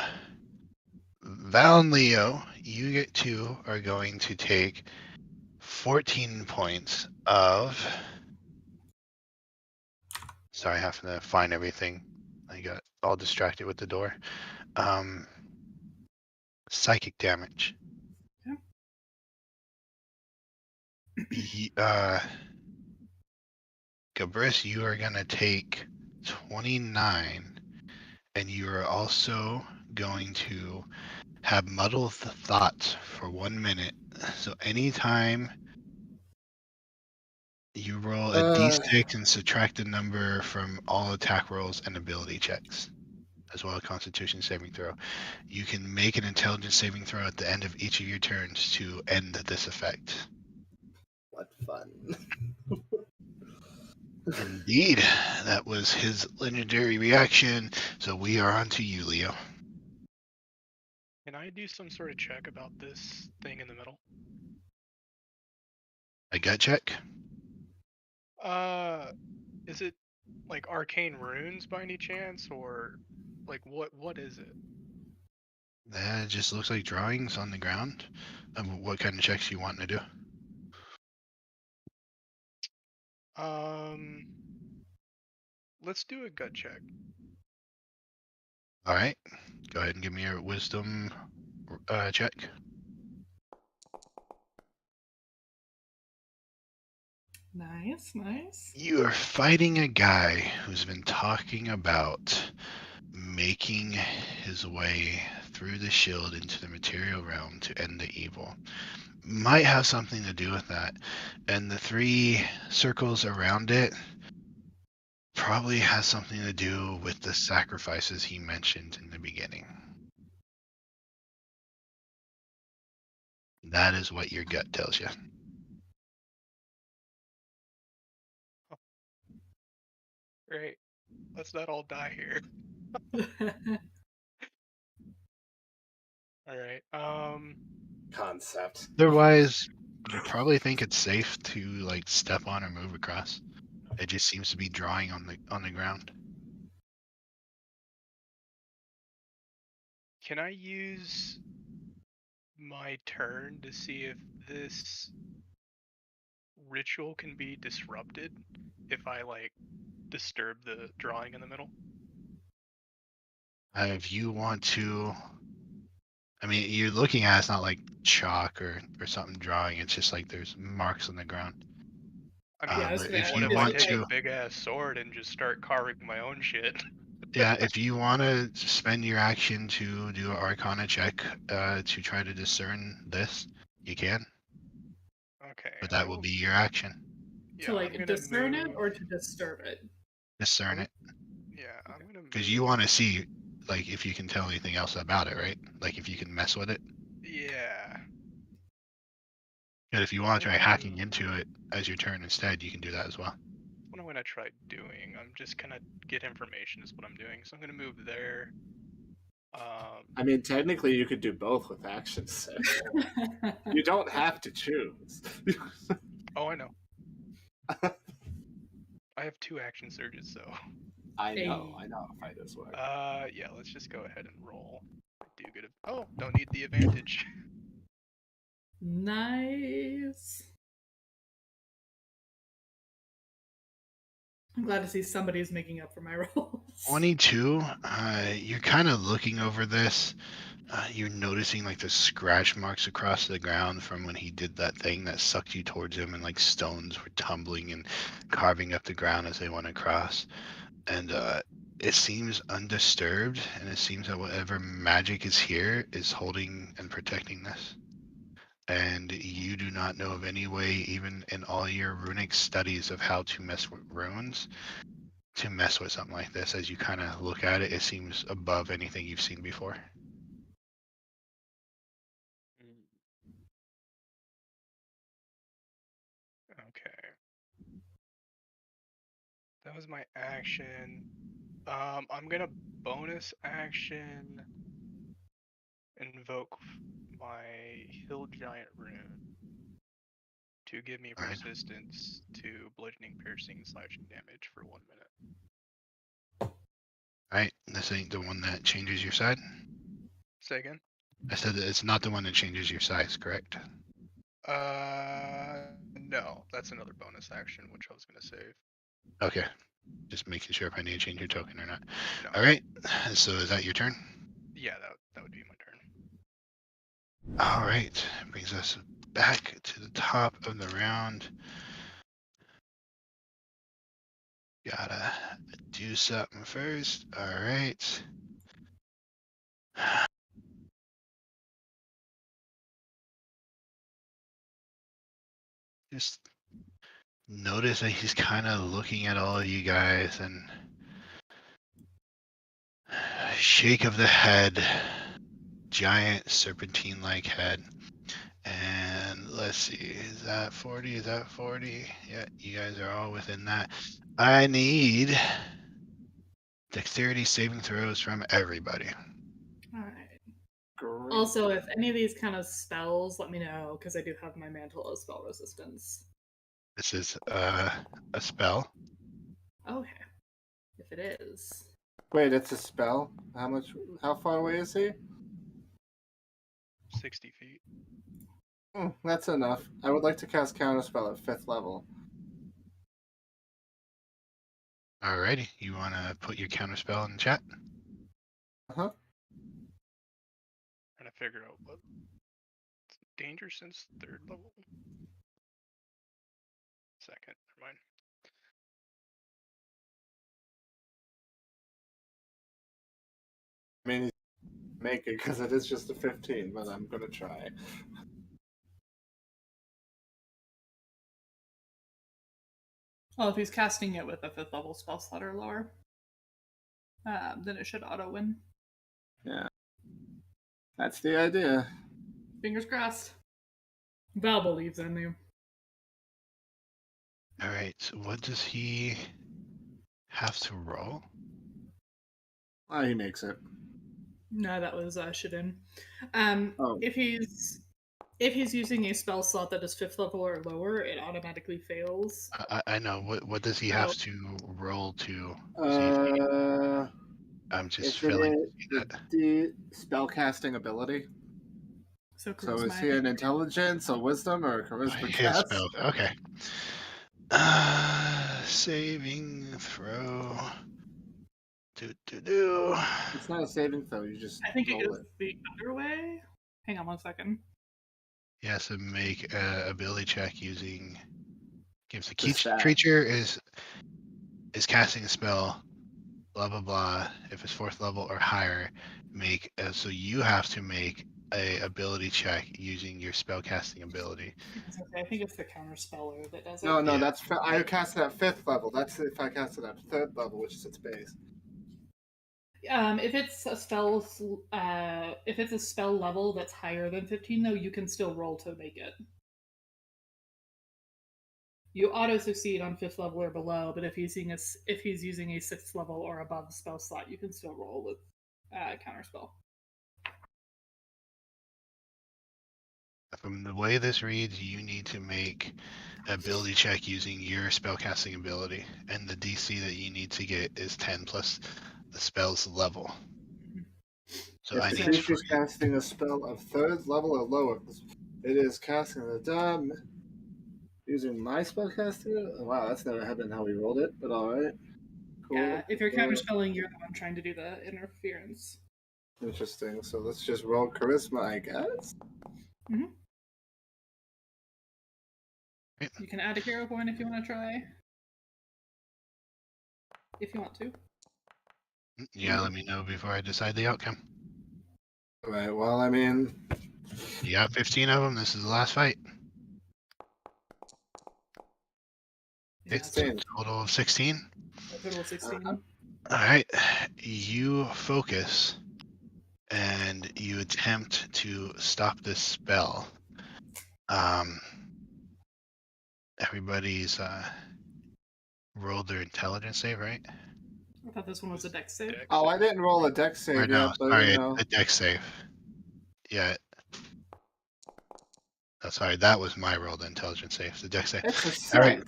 [SPEAKER 3] Val and Leo, you two are going to take 14 points of. Sorry, having to find everything. I got all distracted with the door. Psychic damage. Gabris, you are gonna take 29, and you are also going to have muddled thoughts for 1 minute. So anytime you roll a d6 and subtract the number from all attack rolls and ability checks, as well as Constitution saving throw, you can make an intelligence saving throw at the end of each of your turns to end this effect.
[SPEAKER 2] What fun.
[SPEAKER 3] Indeed, that was his legendary reaction. So we are on to you, Leo.
[SPEAKER 5] Can I do some sort of check about this thing in the middle?
[SPEAKER 3] A gut check?
[SPEAKER 5] Is it like arcane runes by any chance, or like what is it?
[SPEAKER 3] That just looks like drawings on the ground. What kind of checks you want to do?
[SPEAKER 5] Let's do a gut check.
[SPEAKER 3] All right, go ahead and give me your wisdom check.
[SPEAKER 1] Nice, nice.
[SPEAKER 3] You are fighting a guy who's been talking about making his way through the shield into the material realm to end the evil. Might have something to do with that. And the 3 circles around it probably has something to do with the sacrifices he mentioned in the beginning. That is what your gut tells you.
[SPEAKER 5] Great. Let's not all die here. All right.
[SPEAKER 2] Concept.
[SPEAKER 3] Otherwise, you probably think it's safe to like step on or move across. It just seems to be drawing on the ground.
[SPEAKER 5] Can I use my turn to see if this ritual can be disrupted if I like disturb the drawing in the middle?
[SPEAKER 3] If you want to, I mean, you're looking at it's not like chalk or something drawing. It's just like there's marks on the ground.
[SPEAKER 5] I mean,
[SPEAKER 1] Yeah, I was
[SPEAKER 3] But
[SPEAKER 1] gonna
[SPEAKER 3] if
[SPEAKER 1] ask,
[SPEAKER 5] what
[SPEAKER 3] you
[SPEAKER 5] if
[SPEAKER 1] is
[SPEAKER 5] I
[SPEAKER 1] it
[SPEAKER 3] want
[SPEAKER 5] take
[SPEAKER 3] to,
[SPEAKER 5] a big ass sword and just start carving my own shit?
[SPEAKER 3] yeah, if you want to spend your action to do an Arcana check to try to discern this, you can.
[SPEAKER 5] Okay.
[SPEAKER 3] But that will be your action.
[SPEAKER 5] Yeah,
[SPEAKER 1] to
[SPEAKER 5] I'm
[SPEAKER 1] like
[SPEAKER 5] gonna
[SPEAKER 1] discern it
[SPEAKER 5] move.
[SPEAKER 1] or to disturb it?
[SPEAKER 3] Discern it.
[SPEAKER 5] Yeah, I'm gonna
[SPEAKER 3] Because
[SPEAKER 5] move.
[SPEAKER 3] you want to see, like, if you can tell anything else about it, right? Like, if you can mess with it.
[SPEAKER 5] Yeah.
[SPEAKER 3] And if you want to try hacking into it as your turn instead, you can do that as well.
[SPEAKER 5] What I'm gonna try doing. I'm just gonna get information is what I'm doing. So I'm gonna move there.
[SPEAKER 2] I mean, technically, you could do both with action six. You don't have to choose.
[SPEAKER 5] Oh, I know. I have 2 action surges, so.
[SPEAKER 2] I know how fighters work.
[SPEAKER 5] Yeah, let's just go ahead and roll. I do get a. Oh, don't need the advantage.
[SPEAKER 1] Nice. I'm glad to see somebody's making up for my rolls.
[SPEAKER 3] 22, you're kind of looking over this. You're noticing like the scratch marks across the ground from when he did that thing that sucked you towards him, and like stones were tumbling and carving up the ground as they went across. And it seems undisturbed, and it seems that whatever magic is here is holding and protecting this. And you do not know of any way, even in all your runic studies of how to mess with runes, to mess with something like this. As you kind of look at it, it seems above anything you've seen before.
[SPEAKER 5] Okay. That was my action. I'm gonna bonus action invoke my Hill Giant rune to give me
[SPEAKER 3] All right.
[SPEAKER 5] resistance to bludgeoning, piercing, and slashing damage for 1 minute.
[SPEAKER 3] All right, this ain't the one that changes your side.
[SPEAKER 5] Say again?
[SPEAKER 3] I said that it's not the one that changes your size, correct?
[SPEAKER 5] No, that's another bonus action, which I was gonna save.
[SPEAKER 3] Okay, just making sure if I need to change your token or not.
[SPEAKER 5] No.
[SPEAKER 3] All right, so is that your turn?
[SPEAKER 5] Yeah, that would be my turn.
[SPEAKER 3] All right, brings us back to the top of the round. Gotta do something first. All right. Just notice that he's kind of looking at all of you guys and shake of the head, giant serpentine-like head. And let's see, is that 40? Is that 40? Yeah, you guys are all within that. I need dexterity saving throws from everybody.
[SPEAKER 1] All right.
[SPEAKER 2] Great.
[SPEAKER 1] Also, if any of these kind of spells, let me know because I do have my mantle of spell resistance.
[SPEAKER 3] This is a spell.
[SPEAKER 1] Okay. If it is.
[SPEAKER 2] Wait, it's a spell. How far away is he?
[SPEAKER 5] 60 feet.
[SPEAKER 2] That's enough. I would like to cast Counterspell at 5th level.
[SPEAKER 3] Alrighty, you want to put your counterspell in the chat?
[SPEAKER 2] Uh-huh.
[SPEAKER 5] Trying to figure out what danger since 3rd level. 2nd, never mind.
[SPEAKER 2] I mean, make it because it is just a 15, but I'm gonna try.
[SPEAKER 1] Oh, if he's casting it with a 5th level spell slot or lower, then it should auto win.
[SPEAKER 2] Yeah. That's the idea.
[SPEAKER 1] Fingers crossed. Val believes in you.
[SPEAKER 3] All right. So what does he have to roll?
[SPEAKER 2] He makes it.
[SPEAKER 1] No, that was Shadin.
[SPEAKER 2] Oh.
[SPEAKER 1] If he's using a spell slot that is 5th level or lower, it automatically fails.
[SPEAKER 3] I know. What does he have to roll to? I'm just
[SPEAKER 2] If it
[SPEAKER 3] filling.
[SPEAKER 2] is the spellcasting ability.
[SPEAKER 1] So
[SPEAKER 2] So is
[SPEAKER 1] charisma.
[SPEAKER 2] he an intelligence, a wisdom, or a charisma
[SPEAKER 3] His
[SPEAKER 2] test?
[SPEAKER 3] spell. Okay. Saving throw. Do.
[SPEAKER 2] It's not a saving throw. You just
[SPEAKER 1] I think it
[SPEAKER 2] roll
[SPEAKER 1] goes the other way. Hang on 1 second.
[SPEAKER 3] He has to make a ability check using. Gives the
[SPEAKER 2] The stat.
[SPEAKER 3] creature is casting a spell. Blah blah blah. If it's 4th level or higher, make so you have to make a ability check using your spell casting ability.
[SPEAKER 1] Okay, I think it's the counter speller that does it.
[SPEAKER 2] No,
[SPEAKER 3] Yeah.
[SPEAKER 2] that's I cast it at 5th level. That's if I cast it at 3rd level, which is its base.
[SPEAKER 1] If it's a spell level that's higher than 15, though, you can still roll to make it. You auto succeed on 5th level or below, but if he's using a 6th level or above spell slot, you can still roll with counterspell.
[SPEAKER 3] From the way this reads, you need to make an ability check using your spellcasting ability, and the DC that you need to get is 10 plus the spell's level. So
[SPEAKER 2] If
[SPEAKER 3] I
[SPEAKER 2] the
[SPEAKER 3] need
[SPEAKER 2] creature is casting a spell of 3rd level or lower, it is casting the dam using my spellcasting. Wow, that's never happened how we rolled it, but alright. Cool.
[SPEAKER 1] Yeah, if you're counterspelling, you're the one trying to do the interference.
[SPEAKER 2] Interesting. So let's just roll charisma, I guess.
[SPEAKER 1] Mm-hmm. You can add a hero point if you want to try. If you want to.
[SPEAKER 3] Yeah, let me know before I decide the outcome.
[SPEAKER 2] Alright, well, I mean...
[SPEAKER 3] You got 15 of them. This is the last fight. It's a total of 16.
[SPEAKER 1] A total of 16.
[SPEAKER 3] Alright. You focus and you attempt to stop this spell. Everybody's rolled their intelligence save, right?
[SPEAKER 1] I thought this one was a dex save.
[SPEAKER 2] Oh, I didn't roll a dex save
[SPEAKER 3] Or no,
[SPEAKER 2] yet, but
[SPEAKER 3] sorry,
[SPEAKER 2] you know...
[SPEAKER 3] a dex save. Yeah. Oh, sorry, that was my rolled intelligence save. The dex save.
[SPEAKER 2] It's a 6.
[SPEAKER 3] All right.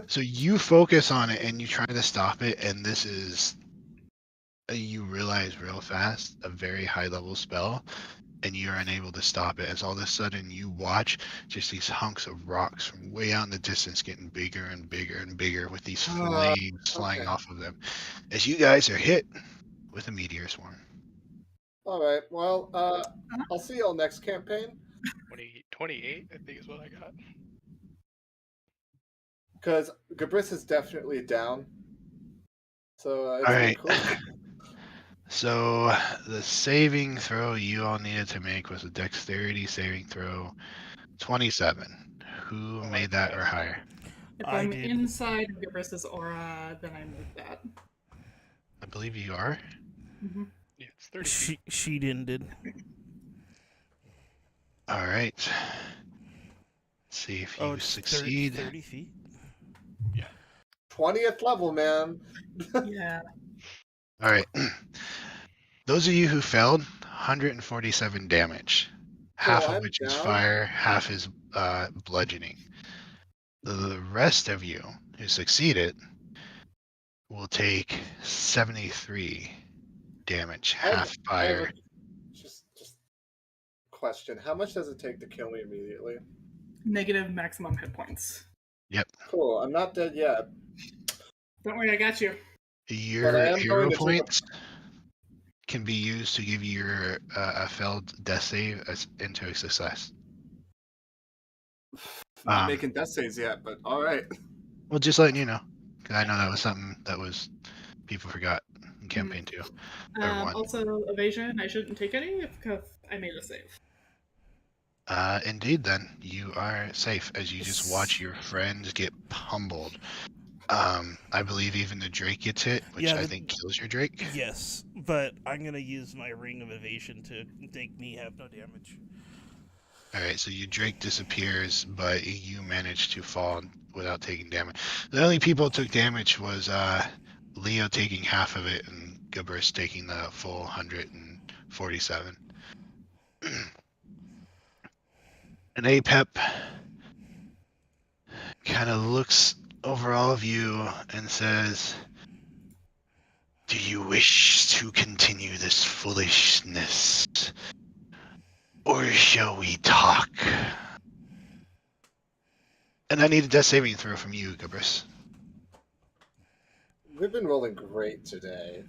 [SPEAKER 3] So you focus on it and you try to stop it, and this is, you realize real fast, a very high level spell, and you're unable to stop it. As all of a sudden you watch just these hunks of rocks from way out in the distance getting bigger and bigger and bigger with these flames flying off of them as you guys are hit with a meteor swarm.
[SPEAKER 2] Alright, well, I'll see y'all next campaign.
[SPEAKER 5] 28, I think is what I got.
[SPEAKER 2] Because Gabris is definitely down. So, it's
[SPEAKER 3] Alright.
[SPEAKER 2] cool.
[SPEAKER 3] So the saving throw you all needed to make was a dexterity saving throw 27. Who made that or higher?
[SPEAKER 1] If
[SPEAKER 4] I
[SPEAKER 1] I'm
[SPEAKER 4] did.
[SPEAKER 1] inside of Gabris's aura, then I move that.
[SPEAKER 3] I believe you are.
[SPEAKER 1] Mm-hmm.
[SPEAKER 5] Yeah, it's 30.
[SPEAKER 4] She did.
[SPEAKER 3] All right. Let's see if you
[SPEAKER 4] It's
[SPEAKER 3] succeed.
[SPEAKER 4] 30 feet.
[SPEAKER 2] 20th level, man.
[SPEAKER 1] Yeah.
[SPEAKER 3] All right. Those of you who failed, 147 damage. Half
[SPEAKER 2] I'm
[SPEAKER 3] of which is
[SPEAKER 2] down.
[SPEAKER 3] fire, half is bludgeoning. The rest of you who succeeded will take 73 damage, half
[SPEAKER 2] I have
[SPEAKER 3] fire.
[SPEAKER 2] just question. How much does it take to kill me immediately?
[SPEAKER 1] Negative maximum hit points.
[SPEAKER 3] Yep.
[SPEAKER 2] Cool, I'm not dead yet.
[SPEAKER 1] Don't worry, I got you.
[SPEAKER 3] Your
[SPEAKER 2] But I am
[SPEAKER 3] hero
[SPEAKER 2] going to take
[SPEAKER 3] points can be used to give you your a failed death save into a success.
[SPEAKER 2] Not making death saves yet, but alright.
[SPEAKER 3] Well, just letting you know, because I know that was something that was people forgot in campaign 2 or 1.
[SPEAKER 1] Also, evasion. I shouldn't take any because I made a save.
[SPEAKER 3] Indeed, then you are safe as you just watch your friends get pummeled. I believe even the Drake gets hit, which I think kills your Drake.
[SPEAKER 4] Yes, but I'm gonna use my ring of evasion to make me have no damage.
[SPEAKER 3] Alright, so your Drake disappears, but you manage to fall without taking damage. The only people who took damage was Leo taking half of it and Gabrus taking the full 147. And Apep kind of looks over all of you and says, "Do you wish to continue this foolishness? Or shall we talk?" And I need a death saving throw from you, Gabrus.
[SPEAKER 2] We've been rolling great today.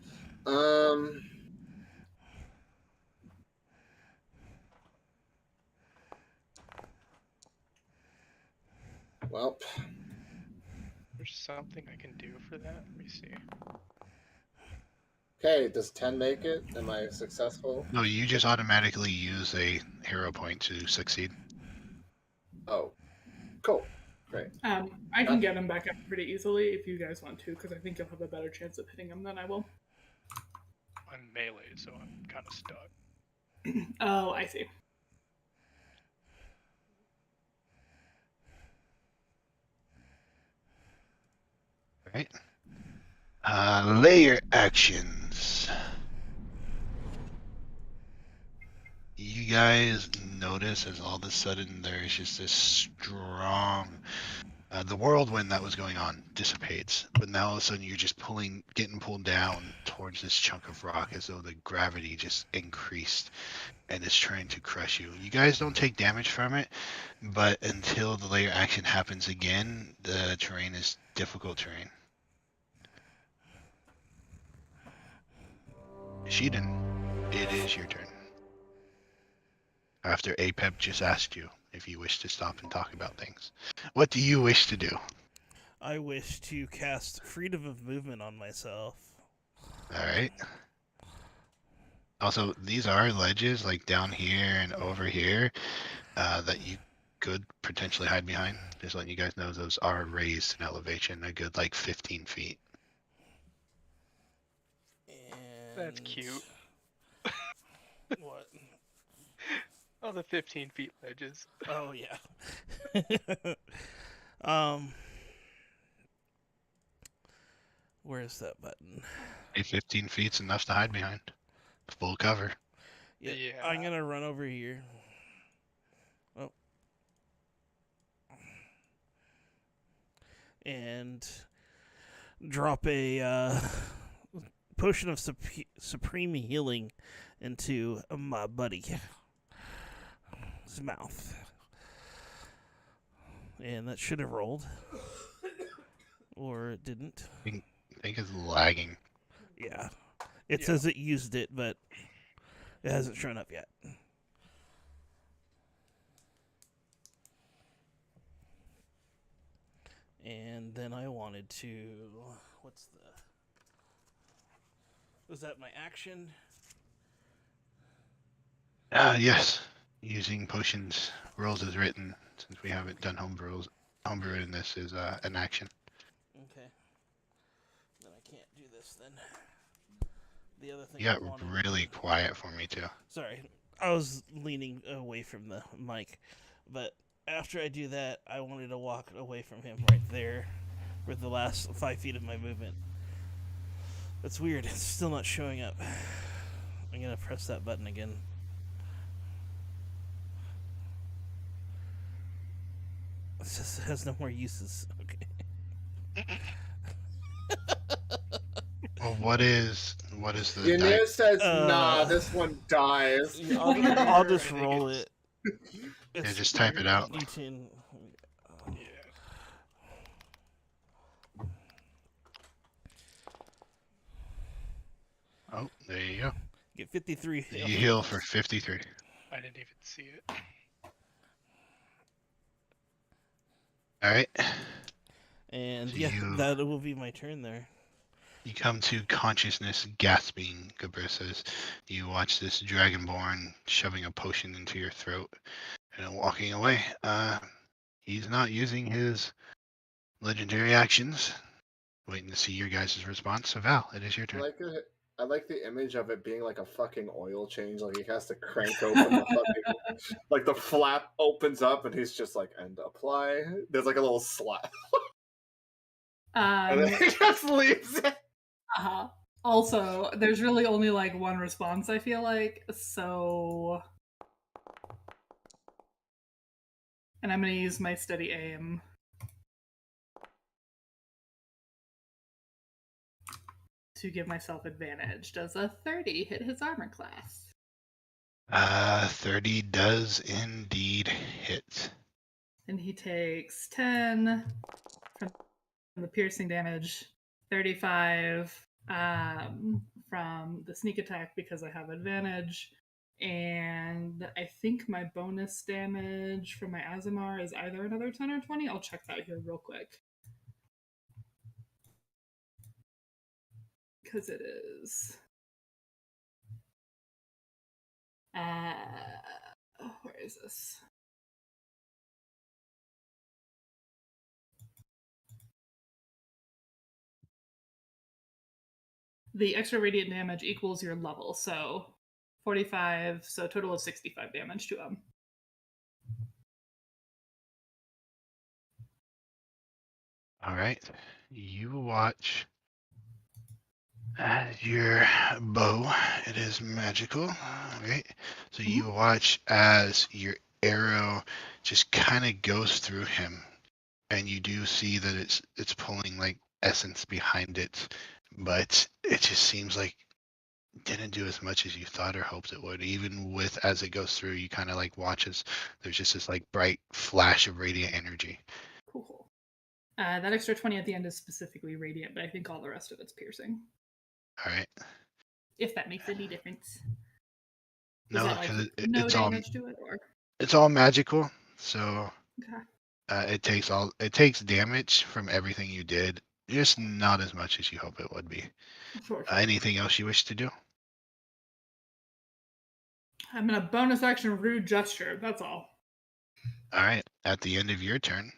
[SPEAKER 2] Well,
[SPEAKER 5] There's something I can do for that. Let me see.
[SPEAKER 2] okay, does 10 make it? Am I successful?
[SPEAKER 3] No, you just automatically use a hero point to succeed.
[SPEAKER 2] Oh, cool. Great.
[SPEAKER 1] I can get him back up pretty easily if you guys want to, because I think you'll have a better chance of hitting him than I will.
[SPEAKER 5] I'm melee, so I'm kind of stuck.
[SPEAKER 1] Oh, I see.
[SPEAKER 3] Right. Layer actions. You guys notice as all of a sudden there's just this strong, the whirlwind that was going on dissipates, but now all of a sudden you're just getting pulled down towards this chunk of rock as though the gravity just increased and is trying to crush you. You guys don't take damage from it, but until the layer action happens again, the terrain is difficult terrain. Sheedan, it is your turn. After Apep just asked you if you wish to stop and talk about things. What do you wish to do?
[SPEAKER 4] I wish to cast Freedom of Movement on myself.
[SPEAKER 3] Alright. Also, these are ledges, like down here and over here, that you could potentially hide behind. Just letting you guys know those are raised in elevation, a good like 15 feet.
[SPEAKER 4] And
[SPEAKER 5] That's cute.
[SPEAKER 4] What?
[SPEAKER 5] Oh, the 15 feet ledges.
[SPEAKER 4] Oh yeah. Where's that button?
[SPEAKER 3] 15 feet's enough to hide behind. Full cover.
[SPEAKER 4] Yeah,
[SPEAKER 5] Yeah.
[SPEAKER 4] I'm gonna run over here. Oh. And drop a potion of supreme healing into my buddy's mouth. And that should have rolled. Or it didn't.
[SPEAKER 3] I think it's lagging.
[SPEAKER 4] Yeah. It says it used it, but it hasn't shown up yet. And then I wanted to... Was that my action?
[SPEAKER 3] Yes. Using potions, rolls as written, since we haven't done homebrew in this is an action.
[SPEAKER 4] Okay. Then I can't do this then. The other thing
[SPEAKER 3] You got
[SPEAKER 4] I wanted...
[SPEAKER 3] really quiet for me too.
[SPEAKER 4] Sorry, I was leaning away from the mic. But after I do that, I wanted to walk away from him right there for the last 5 feet of my movement. That's weird. It's still not showing up. I'm going to press that button again. It just has no more uses. Okay.
[SPEAKER 3] Well, what is the
[SPEAKER 2] Ynir says, nah, this one dies.
[SPEAKER 4] I'll just roll it.
[SPEAKER 3] Yeah, just type it out.
[SPEAKER 4] D10.
[SPEAKER 3] Oh, there you go.
[SPEAKER 4] Get 53.
[SPEAKER 3] You heal for 53.
[SPEAKER 5] I didn't even see it.
[SPEAKER 3] Alright.
[SPEAKER 4] And
[SPEAKER 3] So
[SPEAKER 4] yeah,
[SPEAKER 3] you-
[SPEAKER 4] that will be my turn there.
[SPEAKER 3] You come to consciousness gasping, Gabrus says. You watch this dragonborn shoving a potion into your throat and walking away. He's not using his legendary actions. Waiting to see your guys' response. So Val, it is your turn.
[SPEAKER 2] Like I like the image of it being like a fucking oil change. Like he has to crank open the fucking, like the flap opens up and he's just like, and apply. There's like a little slap, and then he just leaves it.
[SPEAKER 1] Also, there's really only like one response, I feel like. So, and I'm gonna use my steady aim. To give myself advantage. Does a 30 hit his armor class?
[SPEAKER 3] 30 does indeed hit.
[SPEAKER 1] And he takes 10 from the piercing damage, 35 from the sneak attack because I have advantage, and I think my bonus damage from my Azamar is either another 10 or 20. I'll check that here real quick. Because it is... where is this? The extra radiant damage equals your level, so 45, so a total of 65 damage to him.
[SPEAKER 3] All right. You watch as your bow, it is magical. All right. So you watch as your arrow just kind of goes through him, and you do see that it's pulling like essence behind it, but it just seems like didn't do as much as you thought or hoped it would. Even with as it goes through, you kind of like watches. There's just this like bright flash of radiant energy.
[SPEAKER 1] Cool. That extra 20 at the end is specifically radiant, but I think all the rest of it's piercing.
[SPEAKER 3] All right.
[SPEAKER 1] If that makes any difference.
[SPEAKER 3] No,
[SPEAKER 1] that, like,
[SPEAKER 3] because
[SPEAKER 1] no damage to it, or
[SPEAKER 3] it's all magical. So
[SPEAKER 1] okay.
[SPEAKER 3] it takes damage from everything you did, just not as much as you hope it would be.
[SPEAKER 1] Sure.
[SPEAKER 3] Anything else you wish to do?
[SPEAKER 1] I'm gonna bonus action rude gesture. That's all.
[SPEAKER 3] All right. At the end of your turn,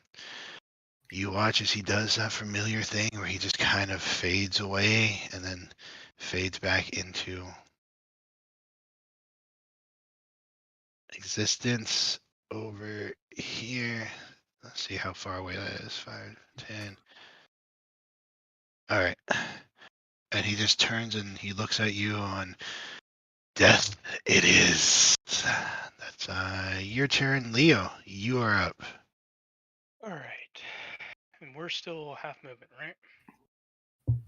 [SPEAKER 3] you watch as he does that familiar thing where he just kind of fades away and then fades back into existence over here. Let's see how far away that is. 5, 10. All right. And he just turns and he looks at you on death. It is. That's your turn, Leo. You are up.
[SPEAKER 5] All right, and we're still half movement, right?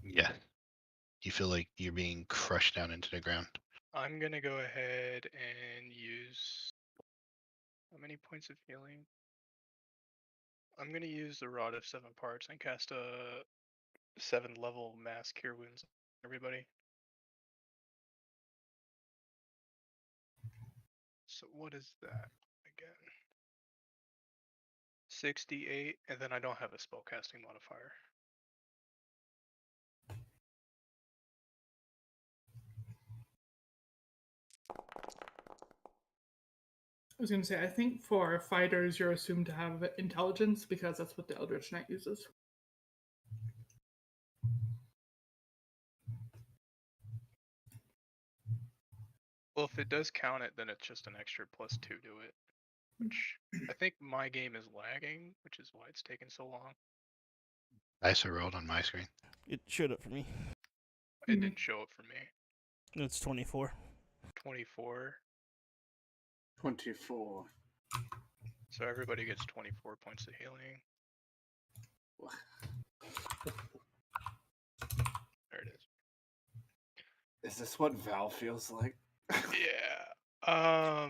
[SPEAKER 3] Yeah. You feel like you're being crushed down into the ground.
[SPEAKER 5] I'm gonna go ahead and use how many points of healing? I'm gonna use the Rod of 7 Parts and cast a 7-level mass cure wounds on everybody. So what is that again? 68, and then I don't have a spellcasting modifier.
[SPEAKER 1] I was gonna say, I think for fighters, you're assumed to have intelligence because that's what the Eldritch Knight uses.
[SPEAKER 5] Well, if it does count it, then it's just an extra +2 to it. Which I think my game is lagging, which is why it's taking so long.
[SPEAKER 3] Dice are rolled on my screen.
[SPEAKER 4] It showed up for me.
[SPEAKER 5] It didn't show up for me.
[SPEAKER 4] It's 24.
[SPEAKER 5] 24.
[SPEAKER 2] 24.
[SPEAKER 5] So everybody gets 24 points of healing. There it is.
[SPEAKER 2] Is this what Val feels like?
[SPEAKER 5] Yeah.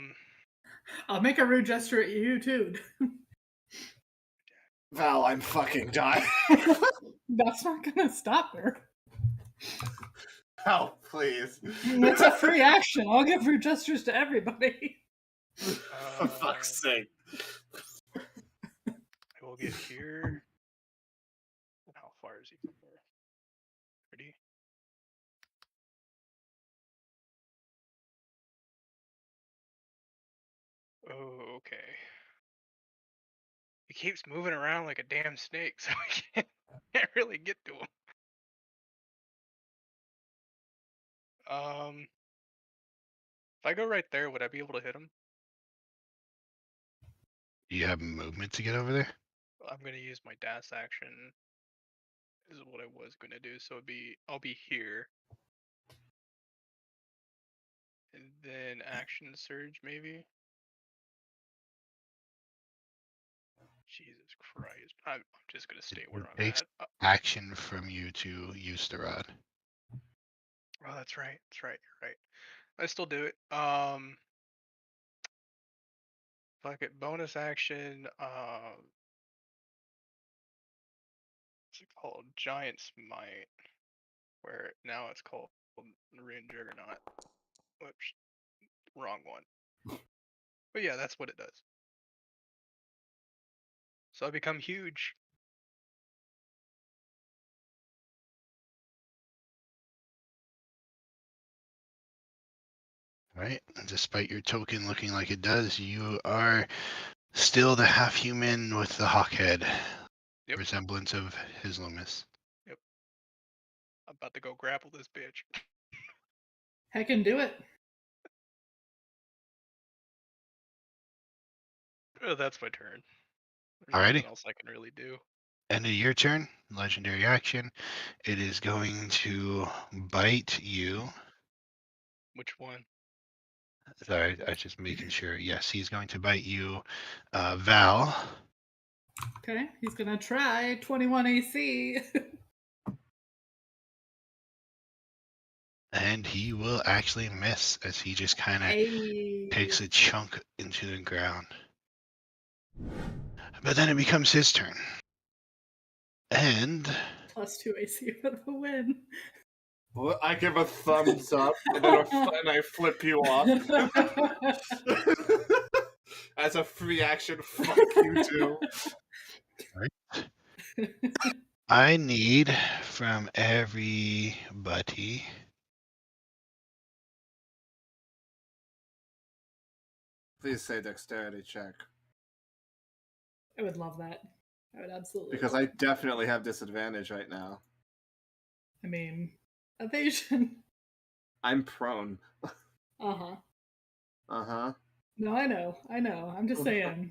[SPEAKER 1] I'll make a rude gesture at you too.
[SPEAKER 2] Val, I'm fucking dying.
[SPEAKER 1] That's not gonna stop her.
[SPEAKER 2] Val, please.
[SPEAKER 1] It's a free action. I'll give rude gestures to everybody.
[SPEAKER 2] For fuck's sake.
[SPEAKER 5] I will get here. How far is he from here? Ready? Oh, okay. He keeps moving around like a damn snake, so I can't really get to him. If I go right there, would I be able to hit him?
[SPEAKER 3] Do you have movement to get over there?
[SPEAKER 5] I'm gonna use my dash action. Is what I was gonna do. So I'll be here, and then action surge maybe. Jesus Christ! I'm just gonna stay where
[SPEAKER 3] It
[SPEAKER 5] I'm
[SPEAKER 3] takes
[SPEAKER 5] at.
[SPEAKER 3] action from you to use the rod.
[SPEAKER 5] Oh, that's right. That's right. You're right. I still do it. Fuck it. Bonus action. What's it called? Giant Smite. Where now it's called Ruin Juggernaut. Whoops. Wrong one. But yeah, that's what it does. So I become huge.
[SPEAKER 3] Right? Despite your token looking like it does, you are still the half-human with the hawk head.
[SPEAKER 5] Yep.
[SPEAKER 3] Resemblance of his Loomis.
[SPEAKER 5] Yep. I'm about to go grapple this bitch.
[SPEAKER 1] Heck and do it.
[SPEAKER 5] Oh, that's my turn. There's
[SPEAKER 3] Alrighty.
[SPEAKER 5] nothing else I can really do.
[SPEAKER 3] End of your turn. Legendary action. It is going to bite you.
[SPEAKER 5] Which one?
[SPEAKER 3] Sorry, I was just making sure. Yes, he's going to bite you, Val.
[SPEAKER 1] Okay, he's gonna try 21 AC.
[SPEAKER 3] And he will actually miss as he just kind of
[SPEAKER 1] Hey.
[SPEAKER 3] takes a chunk into the ground. But then it becomes his turn. And
[SPEAKER 1] +2 AC for the win.
[SPEAKER 2] Well, I give a thumbs up, and then I flip you off. As a free action, fuck you too.
[SPEAKER 3] I need from everybody
[SPEAKER 2] Please say dexterity check.
[SPEAKER 1] I would love that. I would absolutely.
[SPEAKER 2] Because
[SPEAKER 1] love
[SPEAKER 2] I definitely have disadvantage right now.
[SPEAKER 1] I mean, evasion.
[SPEAKER 2] I'm prone.
[SPEAKER 1] Uh-huh.
[SPEAKER 2] Uh-huh.
[SPEAKER 1] No, I know. I'm just saying.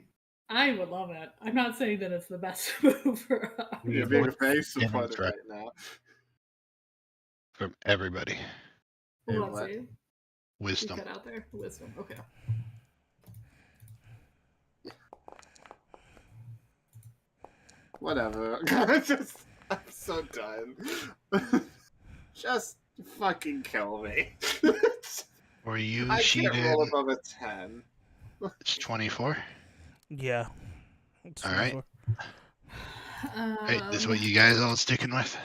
[SPEAKER 1] I would love it. I'm not saying that it's the best move for us.
[SPEAKER 2] You're being very
[SPEAKER 3] Yeah,
[SPEAKER 2] supportive
[SPEAKER 3] that's right.
[SPEAKER 2] right now.
[SPEAKER 3] from everybody.
[SPEAKER 2] Hey,
[SPEAKER 1] Let's
[SPEAKER 2] what?
[SPEAKER 1] see. You
[SPEAKER 3] Wisdom.
[SPEAKER 1] cut out there. Wisdom. Okay.
[SPEAKER 2] Whatever. I'm so done. Just fucking kill me.
[SPEAKER 3] For you,
[SPEAKER 2] I can't roll
[SPEAKER 3] Sheedan,
[SPEAKER 2] above a 10.
[SPEAKER 3] it's 24.
[SPEAKER 4] Yeah. It's
[SPEAKER 3] All right.
[SPEAKER 4] 24.
[SPEAKER 3] Hey, this is what you guys all sticking with?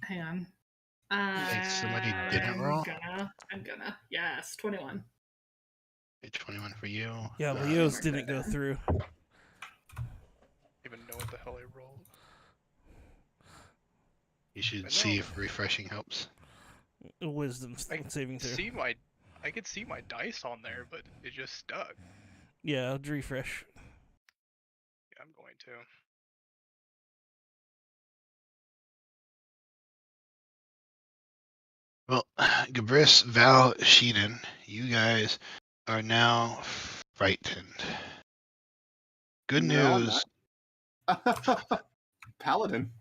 [SPEAKER 1] Hang on.
[SPEAKER 3] Think somebody didn't roll?
[SPEAKER 1] I'm gonna. Yes, 21.
[SPEAKER 3] Okay, 21 for you.
[SPEAKER 4] Yeah,
[SPEAKER 3] Val.
[SPEAKER 4] Leo's didn't go through.
[SPEAKER 5] Even know what the hell I rolled.
[SPEAKER 3] You should
[SPEAKER 5] I
[SPEAKER 3] see
[SPEAKER 5] know.
[SPEAKER 3] if refreshing helps.
[SPEAKER 4] Wisdom saving throw.
[SPEAKER 5] I could see my dice on there, but it just stuck.
[SPEAKER 4] Yeah, refresh.
[SPEAKER 5] Yeah, I'm going to.
[SPEAKER 3] Well, Gabris, Val, Sheedan, you guys are now frightened. Good
[SPEAKER 2] No, I'm
[SPEAKER 3] news.
[SPEAKER 2] not. Paladin.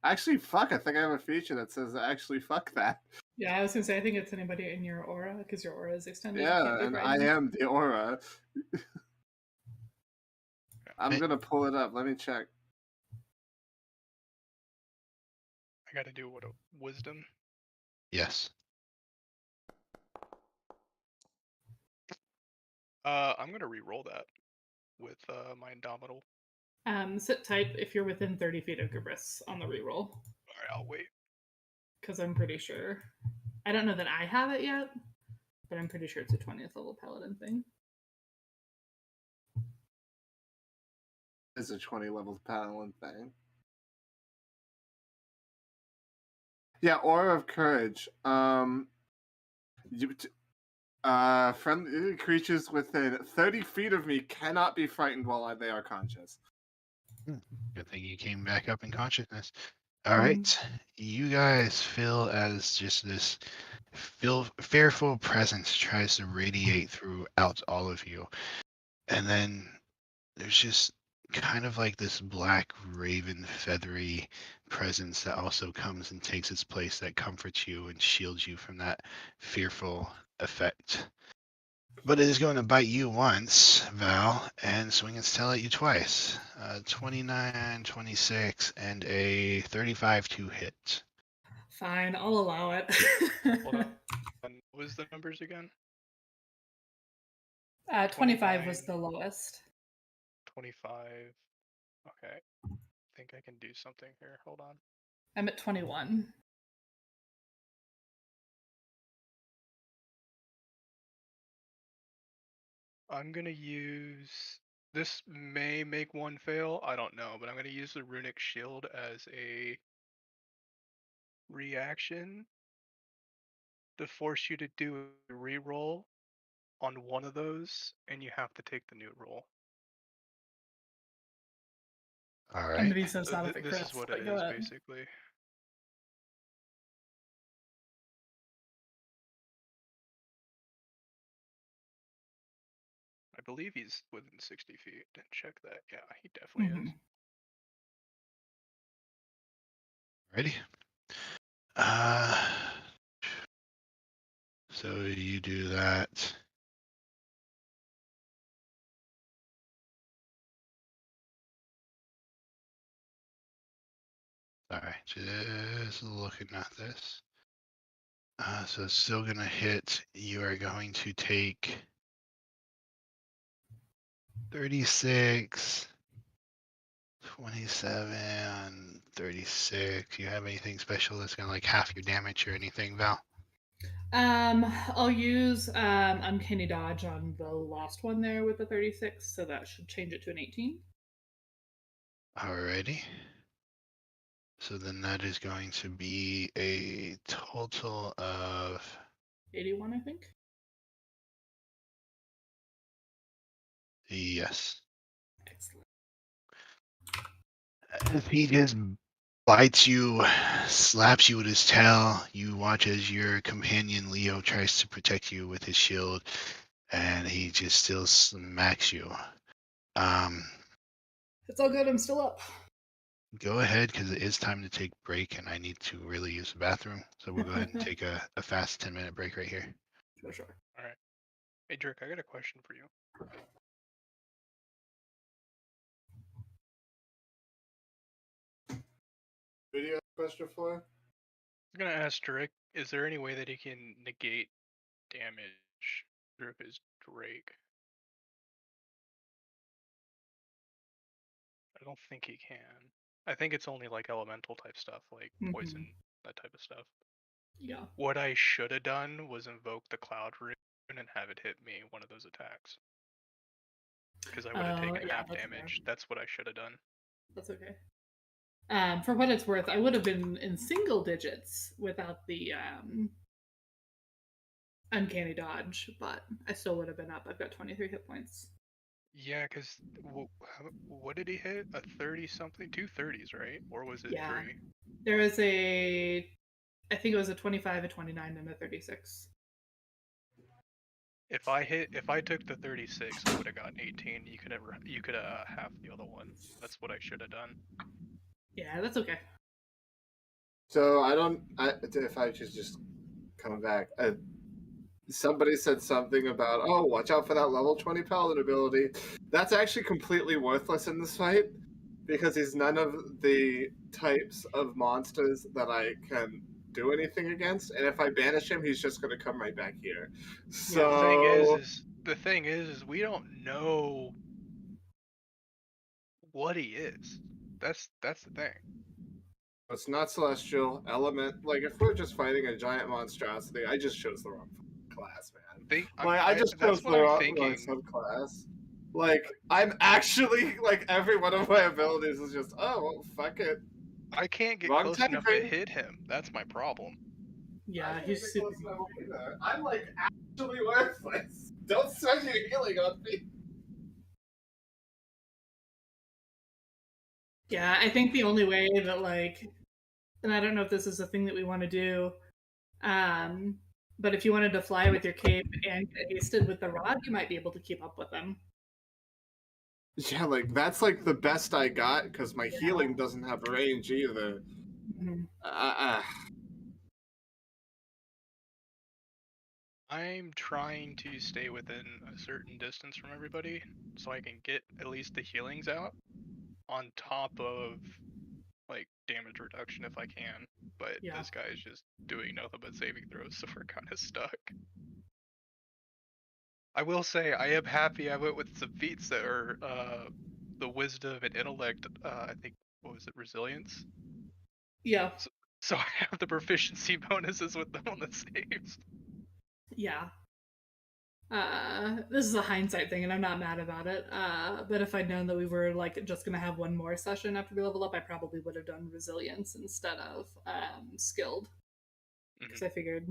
[SPEAKER 2] Actually, fuck, I think I have a feature that says actually fuck that.
[SPEAKER 1] Yeah, I was gonna say I think it's anybody in your aura because your aura is extended. You
[SPEAKER 2] Yeah,
[SPEAKER 1] can't be
[SPEAKER 2] and I
[SPEAKER 1] frightened.
[SPEAKER 2] am the aura. I'm
[SPEAKER 3] Hey.
[SPEAKER 2] gonna pull it up. Let me check.
[SPEAKER 5] I gotta do what a wisdom.
[SPEAKER 3] Yes.
[SPEAKER 5] I'm gonna re-roll that with my Indomitable.
[SPEAKER 1] Sit tight if you're within 30 feet of Gabris on the reroll.
[SPEAKER 5] Alright, I'll wait.
[SPEAKER 1] Because I'm pretty sure. I don't know that I have it yet, but I'm pretty sure it's a 20th level paladin thing.
[SPEAKER 2] It's a 20 level paladin thing. Yeah, Aura of Courage. Friendly creatures within 30 feet of me cannot be frightened while they are conscious.
[SPEAKER 3] Good thing you came back up in consciousness. All right. You guys feel as just this fearful presence tries to radiate throughout all of you. And then there's just kind of like this black raven feathery presence that also comes and takes its place that comforts you and shields you from that fearful effect. But it is going to bite you once, Val, and swing its tail at you twice. 29, 26, and a 35 to hit.
[SPEAKER 1] Fine, I'll allow it.
[SPEAKER 5] Hold on. And what was the numbers again?
[SPEAKER 1] 25 was the lowest.
[SPEAKER 5] 25. Okay. I think I can do something here. Hold on.
[SPEAKER 1] I'm at 21.
[SPEAKER 5] I'm gonna use. This may make one fail. I don't know, but I'm gonna use the runic shield as a reaction to force you to do a reroll on one of those, and you have to take the new roll.
[SPEAKER 3] All
[SPEAKER 1] I'm
[SPEAKER 3] right.
[SPEAKER 1] gonna be so
[SPEAKER 5] So
[SPEAKER 1] sad if it
[SPEAKER 5] this
[SPEAKER 1] crits,
[SPEAKER 5] is what
[SPEAKER 1] but
[SPEAKER 5] it
[SPEAKER 1] go
[SPEAKER 5] is,
[SPEAKER 1] ahead.
[SPEAKER 5] basically. I believe he's within 60 feet. Didn't check that. Yeah, he definitely is.
[SPEAKER 3] Ready? So you do that. Sorry, just looking at this. So it's still gonna hit. You are going to take 36, 27, 36. You have anything special that's gonna like half your damage or anything, Val?
[SPEAKER 1] I'll use Uncanny Dodge on the last one there with the 36, so that should change it to an 18.
[SPEAKER 3] Alrighty. So then that is going to be a total of
[SPEAKER 1] 81, I think.
[SPEAKER 3] yes.
[SPEAKER 1] Excellent.
[SPEAKER 3] As he just bites you, slaps you with his tail, you watch as your companion Leo tries to protect you with his shield, and he just still smacks you.
[SPEAKER 1] It's all good. I'm still up.
[SPEAKER 3] Go ahead, because it is time to take break, and I need to really use the bathroom. So we'll go ahead and take a fast 10-minute break right here.
[SPEAKER 1] Sure.
[SPEAKER 5] All right. Hey, Dirk, I got a question for you.
[SPEAKER 2] Video question for?
[SPEAKER 5] I'm gonna ask Drake, is there any way that he can negate damage through his Drake? I don't think he can. I think it's only like elemental type stuff, like poison, that type of stuff.
[SPEAKER 1] Yeah.
[SPEAKER 5] What I should have done was invoke the Cloud Rune and have it hit me one of those attacks. Because I would have taken half damage. That's what I should have done.
[SPEAKER 1] That's okay. For what it's worth, I would have been in single digits without the Uncanny Dodge, but I still would have been up. I've got 23 hit points.
[SPEAKER 5] Yeah, because what did he hit? A 30-something? 2 30s, right? Or was it 3?
[SPEAKER 1] There was I think it was a 25, a 29, and a 36.
[SPEAKER 5] If I took the 36, I would have gotten 18. You could have half the other one. That's what I should have done.
[SPEAKER 1] Yeah, that's okay.
[SPEAKER 2] So if I should just come back. Somebody said something about, oh, watch out for that level 20 paladin ability. That's actually completely worthless in this fight because he's none of the types of monsters that I can do anything against, and if I banish him, he's just going to come right back here. So
[SPEAKER 5] yeah, the thing is we don't know what he is. That's the thing.
[SPEAKER 2] It's not celestial element. Like if we're just fighting a giant monstrosity, I just chose the wrong class, man. I just chose the wrong subclass. Like I'm actually like every one of my abilities is just well, fuck it.
[SPEAKER 5] I can't get close enough to hit him. That's my problem.
[SPEAKER 1] Yeah, he's super.
[SPEAKER 2] I'm like actually worthless. Don't spend your healing on me.
[SPEAKER 1] Yeah, I think the only way that like and I don't know if this is a thing that we want to do, but if you wanted to fly with your cape and get hasted with the rod, you might be able to keep up with them.
[SPEAKER 2] Yeah, like that's like the best I got because my healing doesn't have range either.
[SPEAKER 1] Mhm.
[SPEAKER 5] I'm trying to stay within a certain distance from everybody so I can get at least the healings out on top of like damage reduction if I can. But
[SPEAKER 1] Yeah.
[SPEAKER 5] this guy is just doing nothing but saving throws, so we're kind of stuck. I will say I am happy I went with some feats that are the wisdom and intellect. I think what was it, resilience?
[SPEAKER 1] Yeah.
[SPEAKER 5] So I have the proficiency bonuses with them on the saves.
[SPEAKER 1] Yeah. This is a hindsight thing, and I'm not mad about it. But if I'd known that we were like just gonna have one more session after we level up, I probably would have done resilience instead of skilled, because I figured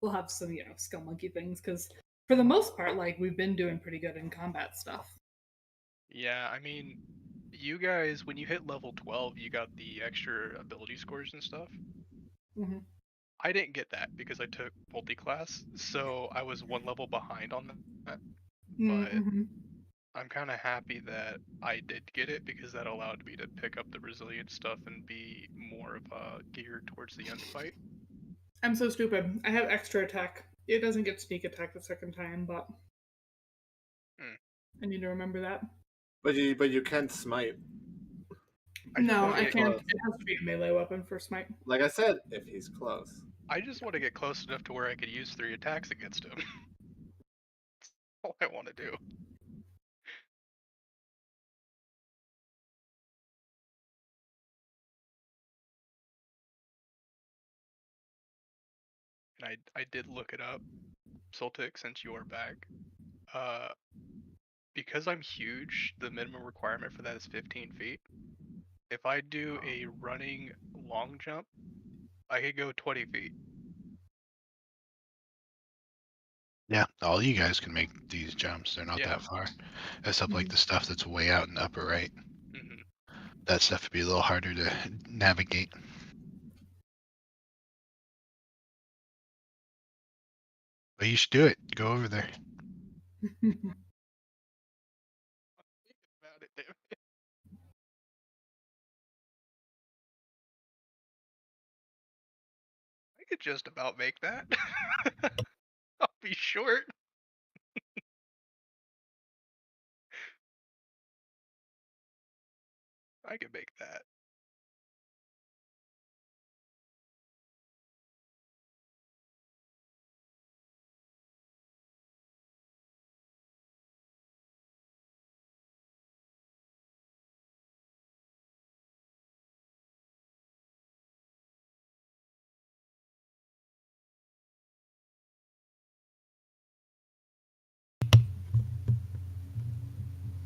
[SPEAKER 1] we'll have some skill monkey things. Because for the most part, like we've been doing pretty good in combat stuff.
[SPEAKER 5] Yeah, I mean, you guys, when you hit level 12, you got the extra ability scores and stuff.
[SPEAKER 1] Mhm.
[SPEAKER 5] I didn't get that because I took multi-class, so I was one level behind on that. But
[SPEAKER 1] Mhm.
[SPEAKER 5] I'm kind of happy that I did get it because that allowed me to pick up the resilient stuff and be more of geared towards the end fight.
[SPEAKER 1] I'm so stupid. I have extra attack. It doesn't get sneak attack the second time, but I need to remember that.
[SPEAKER 2] But you can smite.
[SPEAKER 1] No, I
[SPEAKER 5] get
[SPEAKER 1] can't. It has to be a melee weapon for smite.
[SPEAKER 2] Like I said, if he's close.
[SPEAKER 5] I just want to get close enough to where I could use 3 attacks against him. That's all I want to do. And I did look it up, Soltic, since you are back. Because I'm huge, the minimum requirement for that is 15 feet. If I do a running long jump, I could go 20 feet.
[SPEAKER 3] Yeah, all you guys can make these jumps. They're not
[SPEAKER 5] Yeah.
[SPEAKER 3] that far. Except like the stuff that's way out in the upper right.
[SPEAKER 5] Mhm.
[SPEAKER 3] That stuff would be a little harder to navigate. But you should do it. Go over there.
[SPEAKER 5] About it, damn it. I could just about make that. I'll be short. I can make that.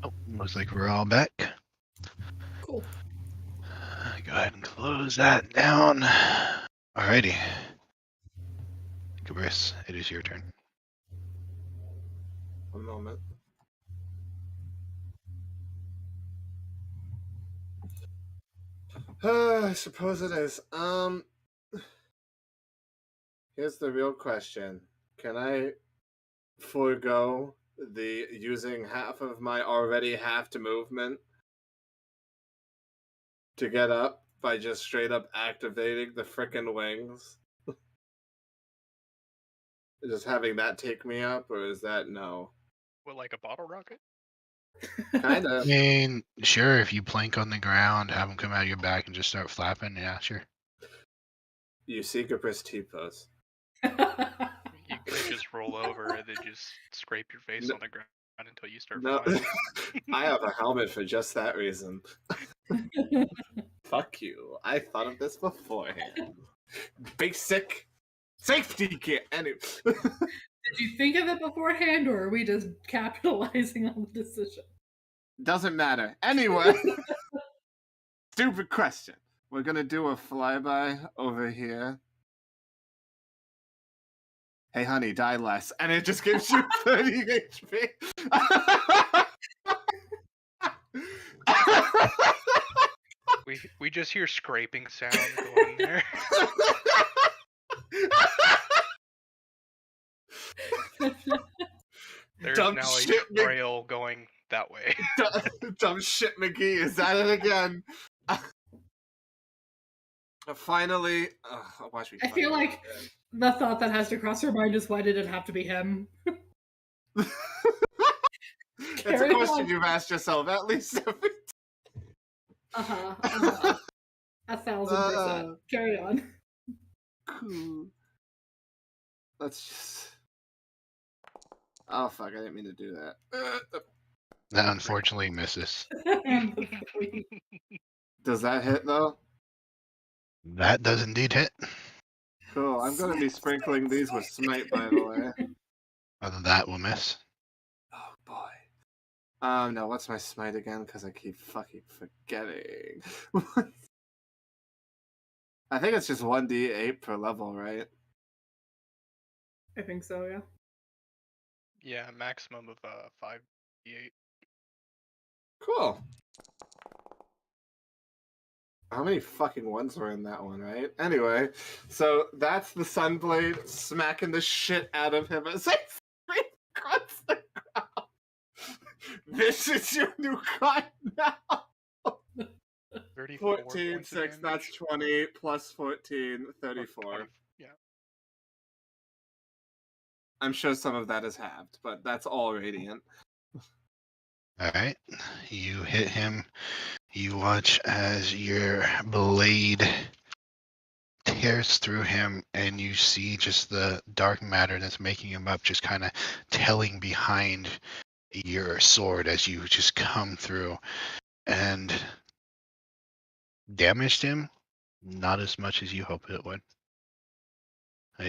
[SPEAKER 3] Oh, looks like we're all back.
[SPEAKER 1] Cool.
[SPEAKER 3] Go ahead and close that down. Alrighty. Cabris, it is your turn.
[SPEAKER 2] One moment. I suppose it is. Here's the real question. Can I forego the using half of my already halved movement to get up by just straight up activating the frickin' wings? Just having that take me up, or is that no?
[SPEAKER 5] What, like a bottle rocket?
[SPEAKER 2] Kind
[SPEAKER 3] I
[SPEAKER 2] of.
[SPEAKER 3] mean, sure, if you plank on the ground, have them come out of your back and just start flapping, yeah, sure.
[SPEAKER 2] You see Cabris T-pose.
[SPEAKER 5] You could just roll over and then just scrape your face
[SPEAKER 2] No.
[SPEAKER 5] on the ground until you start
[SPEAKER 2] No,
[SPEAKER 5] flying.
[SPEAKER 2] I have a helmet for just that reason. Fuck you. I thought of this beforehand. Basic safety gear. Anyway.
[SPEAKER 1] Did you think of it beforehand, or are we just capitalizing on the decision?
[SPEAKER 2] Doesn't matter. Anyway. Stupid question. We're gonna do a flyby over here. Hey honey, die less. And it just gives you 30 HP.
[SPEAKER 5] We just hear scraping sound going there. There's
[SPEAKER 2] Dumb
[SPEAKER 5] now a
[SPEAKER 2] shit,
[SPEAKER 5] trail going that way.
[SPEAKER 2] Dumb shit McGee is at it again. Finally, watch me.
[SPEAKER 1] I feel like the thought that has to cross her mind is, why did it have to be him?
[SPEAKER 2] It's a question you've asked yourself at least every
[SPEAKER 1] time. 1,000%. Carry on.
[SPEAKER 2] Cool. Let's just. Oh fuck! I didn't mean to do that.
[SPEAKER 3] That unfortunately misses.
[SPEAKER 2] Does that hit though?
[SPEAKER 3] That does indeed hit.
[SPEAKER 2] Cool. I'm gonna be sprinkling these with smite, by the way.
[SPEAKER 3] That will miss.
[SPEAKER 2] Oh boy. No. What's my smite again? Because I keep fucking forgetting. I think it's just 1d8 per level, right?
[SPEAKER 1] I think so, yeah.
[SPEAKER 5] Yeah, maximum of 5d8.
[SPEAKER 2] Cool. How many fucking ones were in that one, right? Anyway, so that's the Sunblade smacking the shit out of him as I across the ground. This is your new cut now.
[SPEAKER 5] 34
[SPEAKER 2] 14,
[SPEAKER 5] points of
[SPEAKER 2] 6,
[SPEAKER 5] damage.
[SPEAKER 2] that's 20, plus 14, 34.
[SPEAKER 5] 20, yeah.
[SPEAKER 2] I'm sure some of that is halved, but that's all radiant.
[SPEAKER 3] Alright. You hit him. You watch as your blade tears through him, and you see just the dark matter that's making him up just kind of telling behind your sword as you just come through and damaged him. Not as much as you hoped it would.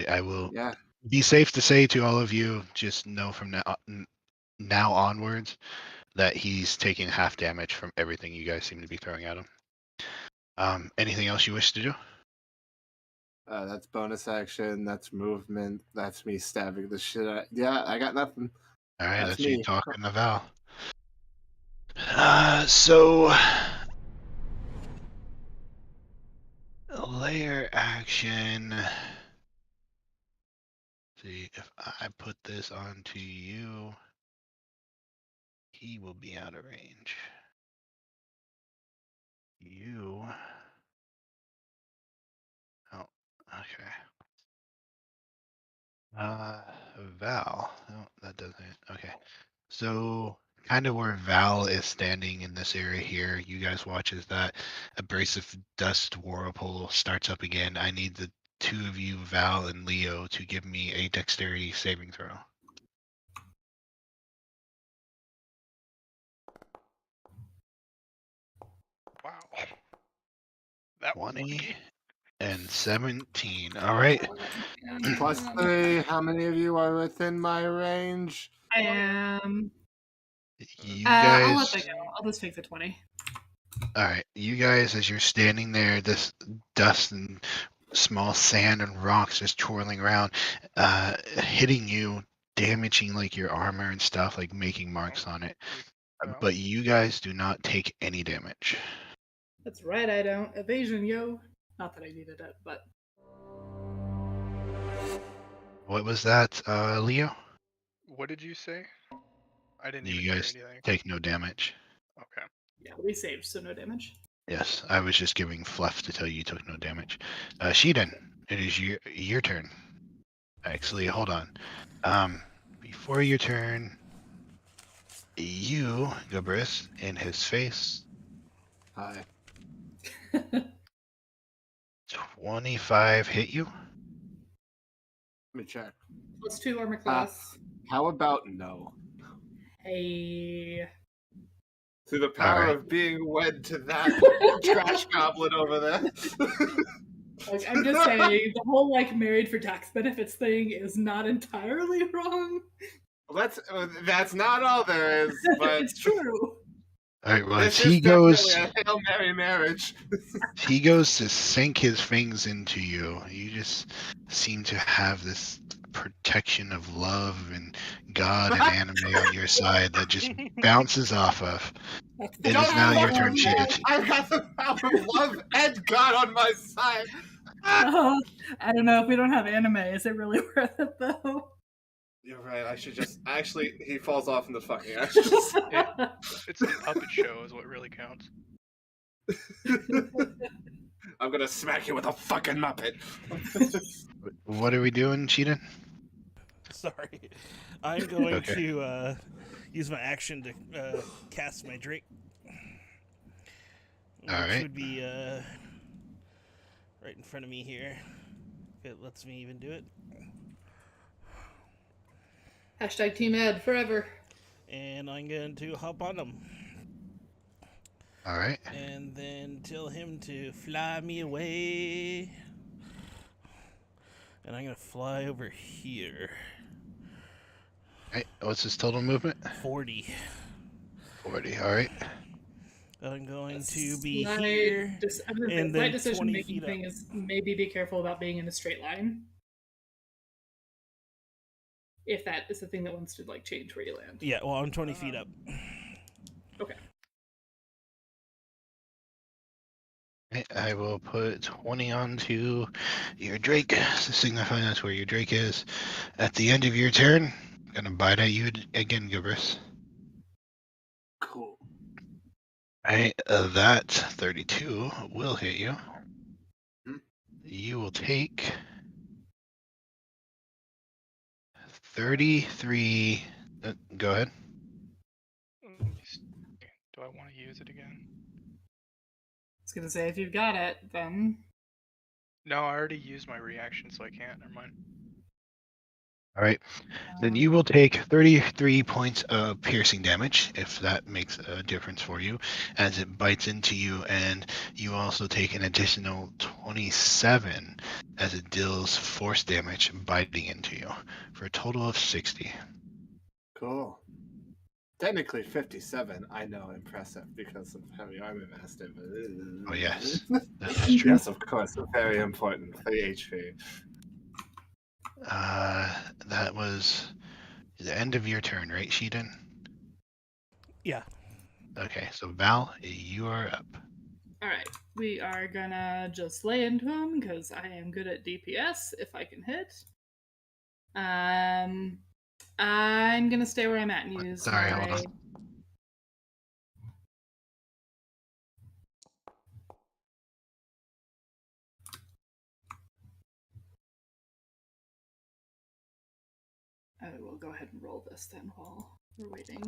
[SPEAKER 3] I will be safe to say to all of you, just know from now onwards that he's taking half damage from everything you guys seem to be throwing at him. Anything else you wish to do?
[SPEAKER 2] That's bonus action, that's movement, that's me stabbing the shit out. Yeah, I got nothing.
[SPEAKER 3] Alright, that's you talking to Val. So layer action. See, if I put this onto you, he will be out of range. You. Oh, okay. Val. No, that doesn't. Okay. So, kind of where Val is standing in this area here, you guys watch as that abrasive dust whirlpool starts up again. I need the two of you, Val and Leo, to give me a dexterity saving throw.
[SPEAKER 5] Wow. That was
[SPEAKER 3] 20
[SPEAKER 5] lucky.
[SPEAKER 3] and 17. All right.
[SPEAKER 2] Plus 3, how many of you are within my range?
[SPEAKER 1] I am.
[SPEAKER 3] You
[SPEAKER 1] I'll let
[SPEAKER 3] guys.
[SPEAKER 1] that go. I'll just take the 20.
[SPEAKER 3] All right, you guys, as you're standing there, this dust and small sand and rocks just twirling around, hitting you, damaging like your armor and stuff, like making marks on it. But you guys do not take any damage.
[SPEAKER 1] That's right, I don't. Evasion, yo. Not that I needed it, but.
[SPEAKER 3] What was that, Leo?
[SPEAKER 5] What did you say? I didn't
[SPEAKER 3] You
[SPEAKER 5] even hear
[SPEAKER 3] guys
[SPEAKER 5] anything.
[SPEAKER 3] take no damage.
[SPEAKER 5] Okay.
[SPEAKER 1] Yeah, we saved, so no damage.
[SPEAKER 3] Yes, I was just giving fluff to tell you took no damage. Sheedan, it is your turn. Actually, hold on. Before your turn, you, Gabris, in his face.
[SPEAKER 2] Hi.
[SPEAKER 3] 25 hit you?
[SPEAKER 2] Let me check.
[SPEAKER 1] +2 armor class.
[SPEAKER 2] How about no?
[SPEAKER 1] Hey.
[SPEAKER 2] Through the power of being wed to that trash goblin over there.
[SPEAKER 1] Like, I'm just saying, the whole like married for tax benefits thing is not entirely wrong.
[SPEAKER 2] Well, that's not all there is, but
[SPEAKER 1] it's true.
[SPEAKER 3] All right, well,
[SPEAKER 2] this
[SPEAKER 3] he
[SPEAKER 2] is
[SPEAKER 3] goes.
[SPEAKER 2] definitely a Hail Mary marriage.
[SPEAKER 3] He goes to sink his fangs into you. You just seem to have this protection of love and God and anime on your side that just bounces off of. It is now your turn, Sheeted.
[SPEAKER 2] I've got the power of love and God on my side.
[SPEAKER 1] Oh, I don't know if we don't have anime. Is it really worth it though?
[SPEAKER 2] You're right. I should just actually. He falls off in the fucking ashes.
[SPEAKER 5] It's the puppet show is what really counts.
[SPEAKER 2] I'm gonna smack you with a fucking muppet.
[SPEAKER 3] What are we doing, Sheeted?
[SPEAKER 4] Sorry. I'm going
[SPEAKER 3] Okay.
[SPEAKER 4] to use my action to cast my Drake. Which
[SPEAKER 3] Alright.
[SPEAKER 4] would be right in front of me here. If it lets me even do it.
[SPEAKER 1] Hashtag Team Ed forever.
[SPEAKER 4] And I'm going to hop on him.
[SPEAKER 3] Alright.
[SPEAKER 4] And then tell him to fly me away. And I'm going to fly over here.
[SPEAKER 3] Hey, what's his total movement?
[SPEAKER 4] 40.
[SPEAKER 3] 40, alright.
[SPEAKER 4] I'm going to be
[SPEAKER 1] Slight
[SPEAKER 4] here. And then
[SPEAKER 1] decision
[SPEAKER 4] 20
[SPEAKER 1] making
[SPEAKER 4] feet
[SPEAKER 1] thing
[SPEAKER 4] up.
[SPEAKER 1] is maybe be careful about being in a straight line. If that is the thing that wants to like change where you land.
[SPEAKER 4] Yeah, well, I'm 20 feet up.
[SPEAKER 1] Okay.
[SPEAKER 3] I will put 20 onto your Drake to signify that's where your Drake is. At the end of your turn, I'm gonna bite at you again, Gibbers.
[SPEAKER 2] Cool.
[SPEAKER 3] Alright, that 32 will hit you.
[SPEAKER 2] Hmm.
[SPEAKER 3] You will take 33. Go ahead.
[SPEAKER 5] Do I want to use it again?
[SPEAKER 1] I was gonna say if you've got it, then
[SPEAKER 5] No, I already used my reaction, so I can't. Never mind.
[SPEAKER 3] Alright. Then you will take 33 points of piercing damage, if that makes a difference for you, as it bites into you, and you also take an additional 27 as it deals force damage biting into you, for a total of 60.
[SPEAKER 2] Cool. Technically 57, I know, impressive because of heavy armor master.
[SPEAKER 3] Oh yes, that is true.
[SPEAKER 2] Yes, of course, very important for the HP.
[SPEAKER 3] That was the end of your turn, right, Sheedan?
[SPEAKER 4] Yeah.
[SPEAKER 3] Okay, so Val, you are up.
[SPEAKER 1] alright. We are gonna just lay into him because I am good at DPS if I can hit. I'm gonna stay where I'm at and use
[SPEAKER 3] Sorry, hold
[SPEAKER 1] my
[SPEAKER 3] on.
[SPEAKER 1] I will go ahead and roll this then while we're waiting.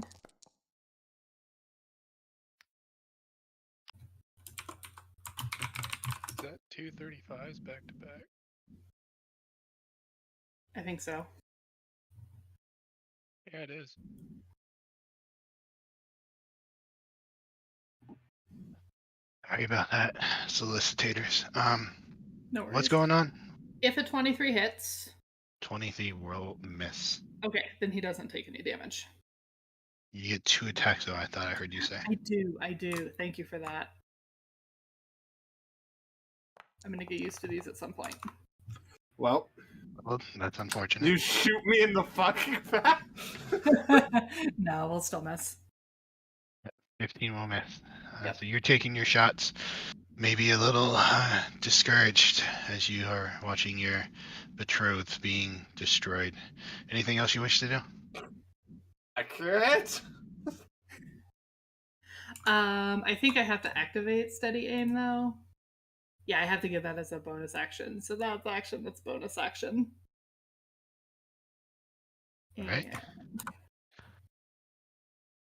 [SPEAKER 5] Is that 235s back to back?
[SPEAKER 1] I think so.
[SPEAKER 5] Yeah, it is.
[SPEAKER 3] Sorry about that, solicitators.
[SPEAKER 1] No worries.
[SPEAKER 3] What's going on?
[SPEAKER 1] If a 23 hits,
[SPEAKER 3] 23 will miss.
[SPEAKER 1] okay, then he doesn't take any damage.
[SPEAKER 3] You get 2 attacks, though, I thought I heard you say.
[SPEAKER 1] I do. Thank you for that. I'm gonna get used to these at some point.
[SPEAKER 2] Well,
[SPEAKER 3] That's unfortunate.
[SPEAKER 2] you shoot me in the fucking back.
[SPEAKER 1] No, we'll still miss.
[SPEAKER 3] 15 will miss.
[SPEAKER 1] Yep.
[SPEAKER 3] So you're taking your shots, maybe a little discouraged as you are watching your betrothed being destroyed. Anything else you wish to do?
[SPEAKER 2] Accurate.
[SPEAKER 1] I think I have to activate steady aim though. Yeah, I have to give that as a bonus action. So that's action, that's bonus action.
[SPEAKER 3] Right.
[SPEAKER 1] And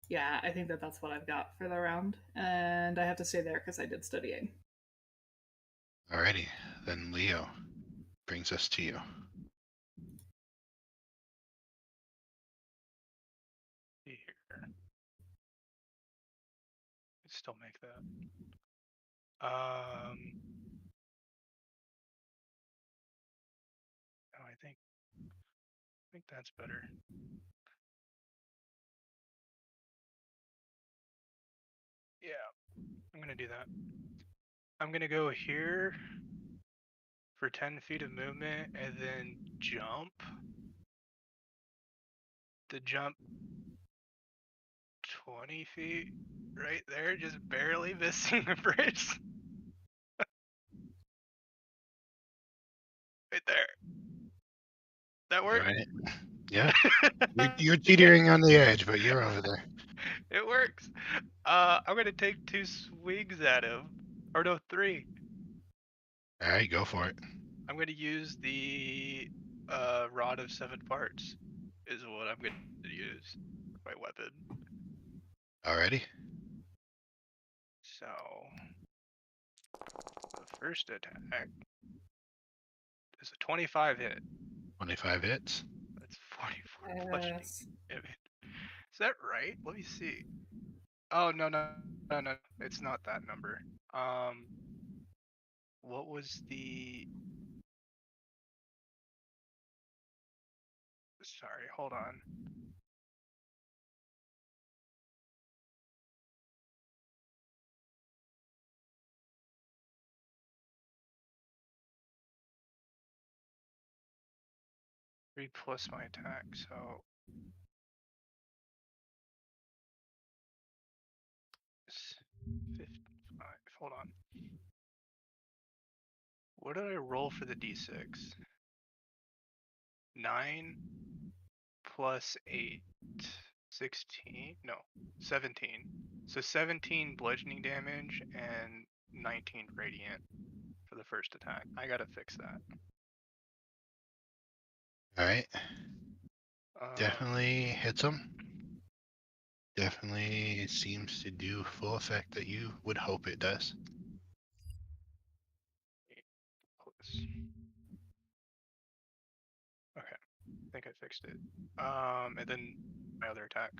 [SPEAKER 1] yeah, I think that's what I've got for the round. And I have to stay there because I did steady aim.
[SPEAKER 3] Alrighty, then Leo brings us to you.
[SPEAKER 5] See here. Let's still make that. No, I think that's better. Yeah, I'm gonna do that. I'm gonna go here for 10 feet of movement and then jump to jump 20 feet right there, just barely missing the bridge. Right there. That work?
[SPEAKER 3] Right. Yeah. You're teetering on the edge, but you're over there.
[SPEAKER 5] It works. I'm gonna take 2 swings at him. Or no, 3.
[SPEAKER 3] All right, go for it.
[SPEAKER 5] I'm gonna use the rod of 7 parts. Is what I'm gonna use for my weapon.
[SPEAKER 3] Alrighty.
[SPEAKER 5] So the first attack is a 25 hit.
[SPEAKER 3] 25 hits.
[SPEAKER 5] That's 44 bludgeoning
[SPEAKER 1] Yes.
[SPEAKER 5] damage. Is that right? Let me see. Oh no. It's not that number. What was the? Sorry, hold on. Three plus my attack, so 55. Hold on. What did I roll for the d6? 9 plus 8, 16. No, 17. So 17 bludgeoning damage and 19 radiant for the first attack. I gotta fix that.
[SPEAKER 3] All right. Definitely hits him. Definitely seems to do full effect that you would hope it does.
[SPEAKER 5] Okay, I think I fixed it. And then my other attack.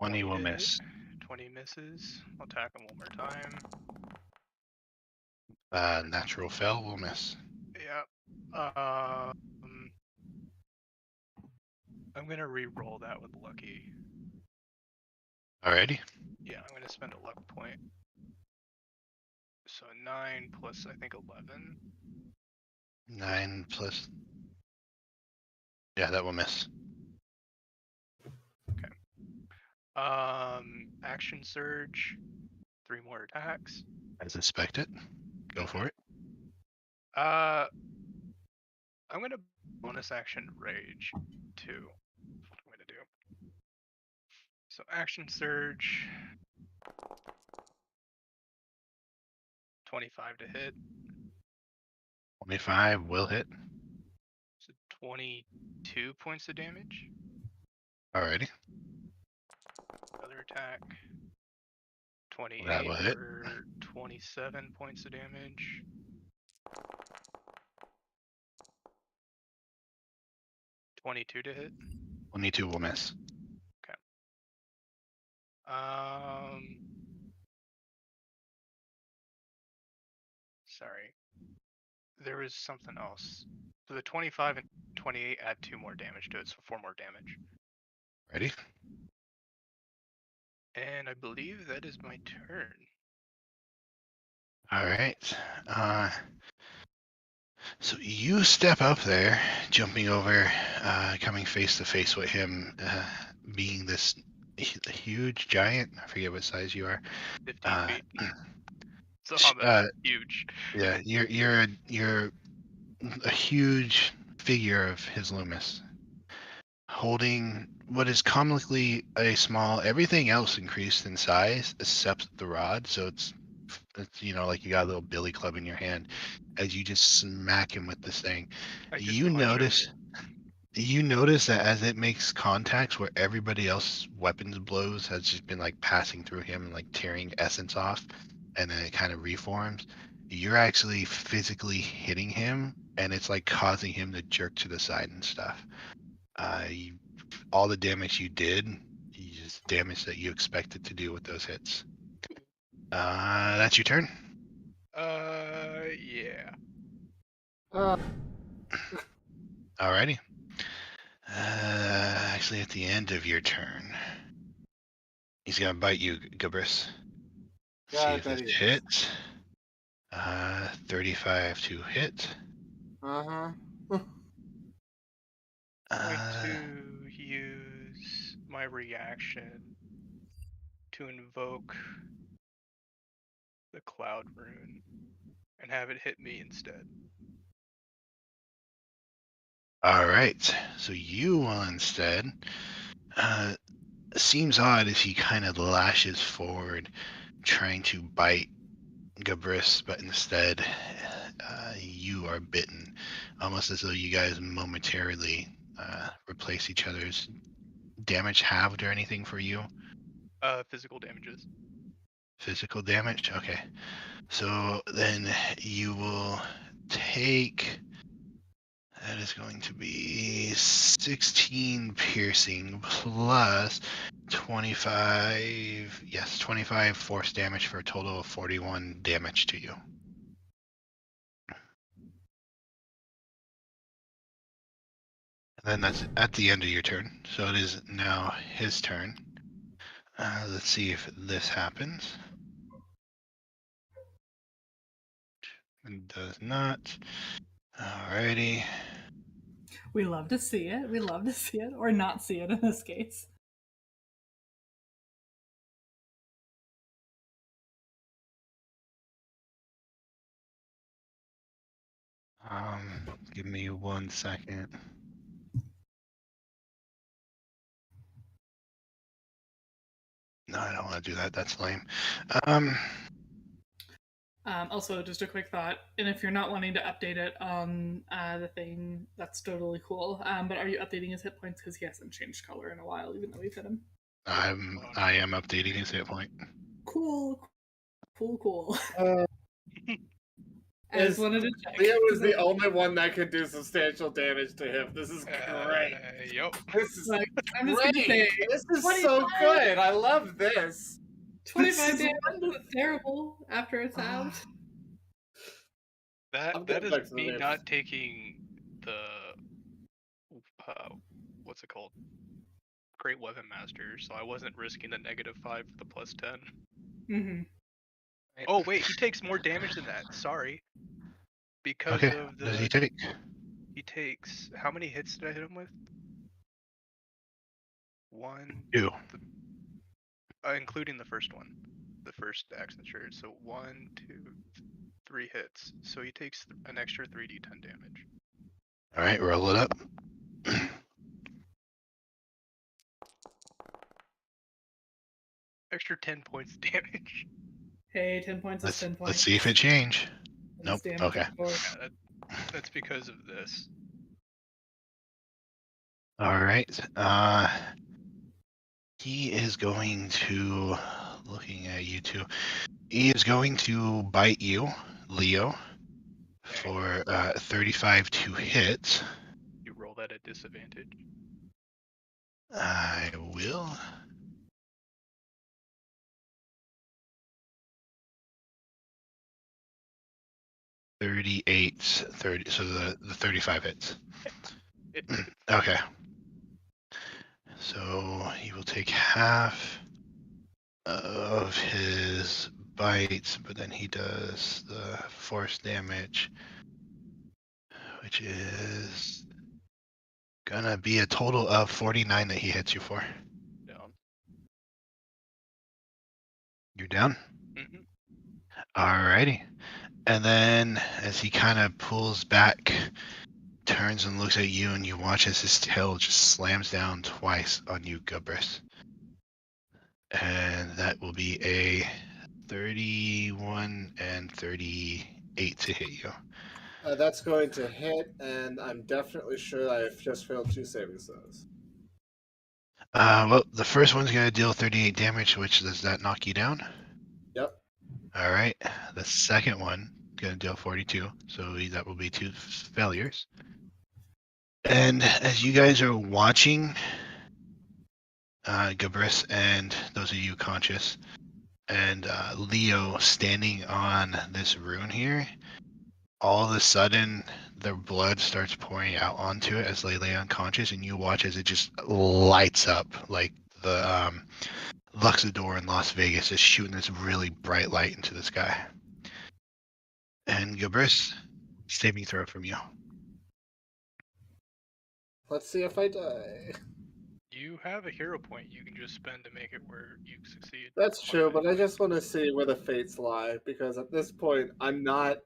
[SPEAKER 3] 20 will
[SPEAKER 5] to hit.
[SPEAKER 3] miss.
[SPEAKER 5] 20 misses. I'll attack him one more time.
[SPEAKER 3] Natural fell will miss.
[SPEAKER 5] Yep. I'm gonna re-roll that with lucky.
[SPEAKER 3] Alrighty.
[SPEAKER 5] Yeah, I'm gonna spend a luck point. So 9 plus I think 11.
[SPEAKER 3] 9 plus. Yeah, that will miss.
[SPEAKER 5] Action surge. 3 more attacks.
[SPEAKER 3] As expected. Go for it.
[SPEAKER 5] I'm gonna bonus action rage too. That's what I'm gonna do. So action surge. 25 to hit.
[SPEAKER 3] 25 will hit.
[SPEAKER 5] So 22 points of damage.
[SPEAKER 3] Alrighty.
[SPEAKER 5] Another attack. 28
[SPEAKER 3] That will hit.
[SPEAKER 5] for 27 points of damage. $22 to hit.
[SPEAKER 3] 22 will miss.
[SPEAKER 5] Sorry. There was something else. So the 25 and 28 add 2 more damage to it, so 4 more damage.
[SPEAKER 3] Ready?
[SPEAKER 5] And I believe that is my turn.
[SPEAKER 3] Alright. So you step up there, jumping over, coming face to face with him, being this huge giant. I forget what size you are.
[SPEAKER 5] 15 feet. So I'm huge.
[SPEAKER 3] Yeah, you're a huge figure of his Loomis, holding what is comically a small. Everything else increased in size except the rod. So it's like you got a little billy club in your hand as you just smack him with this thing. You notice that as it makes contacts where everybody else's weapons blows has just been like passing through him and like tearing essence off, and then it kind of reforms. You're actually physically hitting him, and it's like causing him to jerk to the side and stuff. All the damage you did, you just damage that you expected to do with those hits. That's your turn.
[SPEAKER 5] Yeah.
[SPEAKER 3] Alrighty. Actually, at the end of your turn, he's gonna bite you, Gabris. See if this hits. 35 to hit.
[SPEAKER 5] Going to use my reaction to invoke the Cloud Rune and have it hit me instead.
[SPEAKER 3] All right, so you will instead. Seems odd as he kind of lashes forward, trying to bite Gabris, but instead you are bitten, almost as though you guys momentarily replace each other's damage halved or anything for you.
[SPEAKER 5] Physical damages.
[SPEAKER 3] Physical damage? Okay. So then you will take. That is going to be 16 piercing plus 25. Yes, 25 force damage for a total of 41 damage to you. And then that's at the end of your turn. So it is now his turn. Let's see if this happens. It does not. Alrighty.
[SPEAKER 1] We love to see it. We love to see it, or not see it in this case.
[SPEAKER 3] Give me 1 second. No, I don't want to do that. That's lame.
[SPEAKER 1] Also, just a quick thought, and if you're not wanting to update it on the thing, that's totally cool. But are you updating his hit points because he hasn't changed color in a while, even though we've hit him?
[SPEAKER 3] I am updating his hit point.
[SPEAKER 1] Cool. I
[SPEAKER 2] Is-
[SPEAKER 1] just wanted to check.
[SPEAKER 2] Leo is the only one that could do substantial damage to him. This is great.
[SPEAKER 5] Yup.
[SPEAKER 2] This is
[SPEAKER 1] Like, I'm just gonna
[SPEAKER 2] great.
[SPEAKER 1] say,
[SPEAKER 2] This is
[SPEAKER 1] 25.
[SPEAKER 2] so good. I love this.
[SPEAKER 1] 25
[SPEAKER 2] This is
[SPEAKER 1] damage isn't terrible after it's out.
[SPEAKER 2] I'm
[SPEAKER 5] That
[SPEAKER 2] getting
[SPEAKER 5] is
[SPEAKER 2] back to the
[SPEAKER 5] me
[SPEAKER 2] names.
[SPEAKER 5] not taking the what's it called? Great Weapon Master, so I wasn't risking the -5 for the +10.
[SPEAKER 1] Mm-hmm.
[SPEAKER 5] Oh wait, he takes more damage than that. Sorry. Because
[SPEAKER 3] Okay,
[SPEAKER 5] of
[SPEAKER 3] what does
[SPEAKER 5] the
[SPEAKER 3] he take?
[SPEAKER 5] he takes how many hits did I hit him with? 1,
[SPEAKER 3] 2.
[SPEAKER 5] Including the first one, the first accent shirt. So 1, 2, 3 hits. So he takes an extra 3d10 damage.
[SPEAKER 3] All right, roll it up.
[SPEAKER 5] Extra 10 points damage.
[SPEAKER 1] Hey, 10 points is 10 points.
[SPEAKER 3] Let's see if it changed.
[SPEAKER 1] Bonus
[SPEAKER 3] Nope.
[SPEAKER 1] damage,
[SPEAKER 3] Okay.
[SPEAKER 1] of course.
[SPEAKER 5] Yeah, that's because of this.
[SPEAKER 3] All right. He is going to, looking at you two, he is going to bite you, Leo, for 35 to hit.
[SPEAKER 5] You roll that at disadvantage.
[SPEAKER 3] I will. .38, 30. So the 35 hits. Okay. So he will take half of his bites, but then he does the force damage, which is gonna be a total of 49 that he hits you for.
[SPEAKER 5] Down.
[SPEAKER 3] You're down?
[SPEAKER 5] Mhm.
[SPEAKER 3] Alrighty. And then as he kind of pulls back, turns and looks at you, and you watch as his tail just slams down twice on you, Gubris. And that will be a 31 and 38 to hit you.
[SPEAKER 2] That's going to hit, and I'm definitely sure I've just failed 2 saving throws.
[SPEAKER 3] Well, the first one's going to deal 38 damage, which does that knock you down?
[SPEAKER 2] Yep.
[SPEAKER 3] All right. The second one going to deal 42, so that will be 2 failures. And as you guys are watching, Gabris and those of you conscious, and Leo standing on this rune here, all of a sudden the blood starts pouring out onto it as they lay unconscious, and you watch as it just lights up like the Luxador in Las Vegas is shooting this really bright light into the sky. And Gabris, saving throw from you.
[SPEAKER 2] Let's see if I die.
[SPEAKER 5] You have a hero point you can just spend to make it where you succeed.
[SPEAKER 2] That's
[SPEAKER 5] One of
[SPEAKER 2] true, but I
[SPEAKER 5] any
[SPEAKER 2] just want to see where the fates lie, because at this point, I'm not.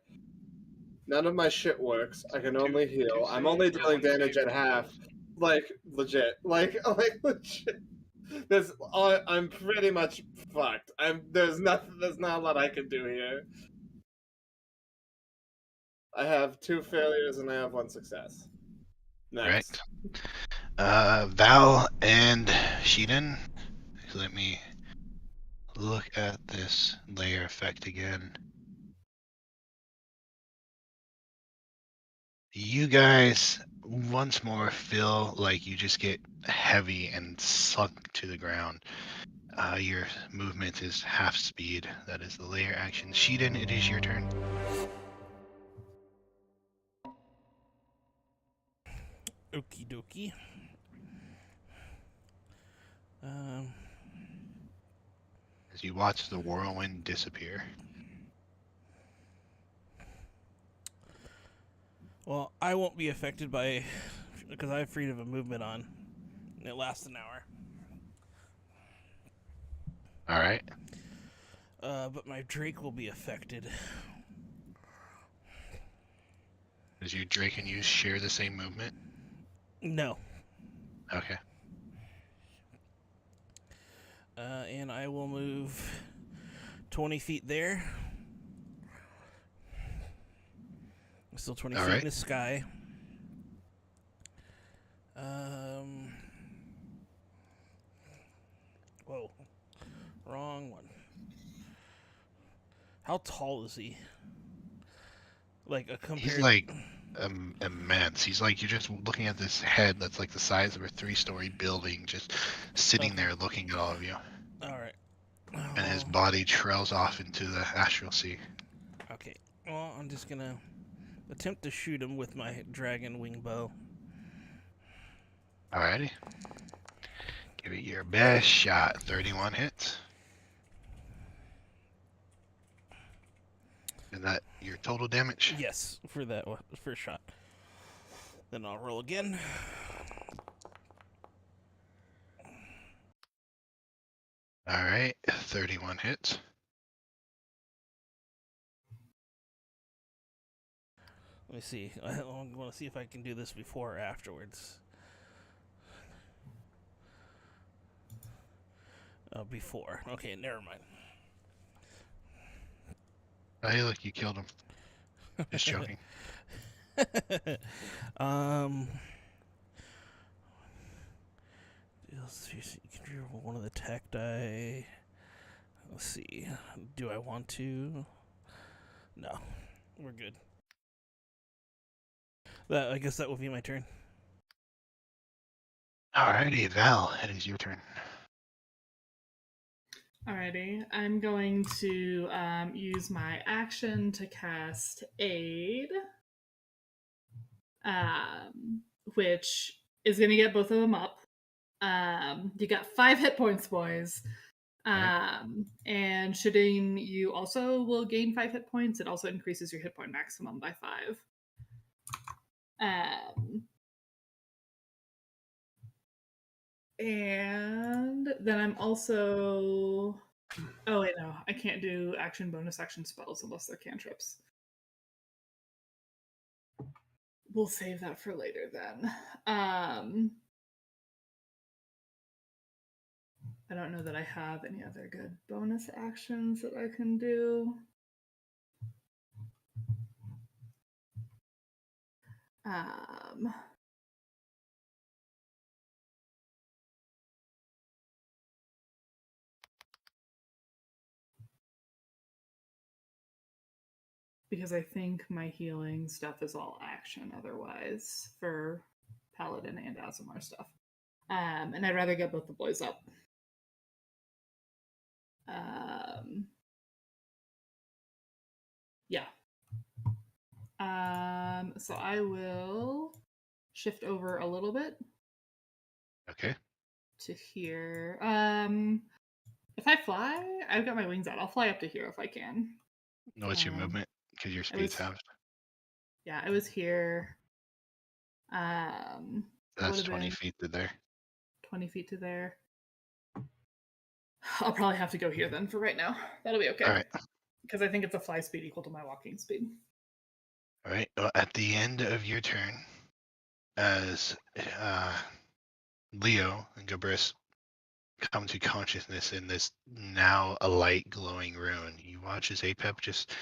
[SPEAKER 2] None of my shit works. I can
[SPEAKER 5] Two-
[SPEAKER 2] only
[SPEAKER 5] two
[SPEAKER 2] heal. I'm only
[SPEAKER 5] saves or
[SPEAKER 2] dealing
[SPEAKER 5] one
[SPEAKER 2] damage
[SPEAKER 5] save,
[SPEAKER 2] at
[SPEAKER 5] two
[SPEAKER 2] half.
[SPEAKER 5] heals?
[SPEAKER 2] Like, legit. Like legit. I'm pretty much fucked. There's nothing. There's not a lot I can do here. I have 2 failures and I have 1 success. Next.
[SPEAKER 3] Right. Val and Sheedan. Let me look at this layer effect again. You guys once more feel like you just get heavy and sunk to the ground. Your movement is half speed. That is the layer action. Sheedan, it is your turn.
[SPEAKER 4] Okie dokie.
[SPEAKER 3] As you watch the whirlwind disappear.
[SPEAKER 4] Well, I won't be affected by because I have freedom of movement on. And it lasts an hour.
[SPEAKER 3] All right.
[SPEAKER 4] But my Drake will be affected.
[SPEAKER 3] Does your Drake and you share the same movement?
[SPEAKER 4] No.
[SPEAKER 3] Okay.
[SPEAKER 4] And I will move 20 feet there. Still 20 feet in the sky. Whoa. Wrong one. How tall is he? Like a compared...
[SPEAKER 3] He's like immense. He's like, you're just looking at this head that's like the size of a 3-story building, just sitting there looking at all of you.
[SPEAKER 4] Alright.
[SPEAKER 3] And his body trails off into the astral sea.
[SPEAKER 4] Okay. Well, I'm just gonna attempt to shoot him with my dragon wing bow.
[SPEAKER 3] Alrighty. Give it your best shot. 31 hits. Is that your total damage?
[SPEAKER 4] Yes, for that first shot. Then I'll roll again.
[SPEAKER 3] Alright, 31 hits.
[SPEAKER 4] Let me see. I want to see if I can do this before or afterwards. Before. Okay, never mind.
[SPEAKER 3] Hey, look, you killed him. Just joking.
[SPEAKER 4] Let's see, you can roll one of the attack die. Let's see. Do I want to? No. We're good. I guess that will be my turn.
[SPEAKER 3] Alrighty, Val, it is your turn.
[SPEAKER 1] Alrighty, I'm going to use my action to cast Aid, which is going to get both of them up. You got 5 hit points, boys. And shooting you also will gain 5 hit points. It also increases your hit point maximum by 5. And then I'm also... Oh, wait, no. I can't do action, bonus action spells unless they're cantrips. We'll save that for later then. I don't know that I have any other good bonus actions that I can do. Because I think my healing stuff is all action otherwise for Paladin and Aasimar stuff. And I'd rather get both the boys up. Yeah. So I will shift over a little bit.
[SPEAKER 3] Okay.
[SPEAKER 1] To here. If I fly, I've got my wings out. I'll fly up to here if I can.
[SPEAKER 3] What's your movement? Because your speed's halved.
[SPEAKER 1] Yeah, I was here.
[SPEAKER 3] That's
[SPEAKER 1] would've
[SPEAKER 3] 20
[SPEAKER 1] been
[SPEAKER 3] feet to there.
[SPEAKER 1] 20 feet to there. I'll probably have to go here then for right now. That'll be okay.
[SPEAKER 3] All right.
[SPEAKER 1] Because I think it's a fly speed equal to my walking speed.
[SPEAKER 3] All right. Well, at the end of your turn, as Leo and Gabris come to consciousness in this now a light glowing ruin, you watch as Apep just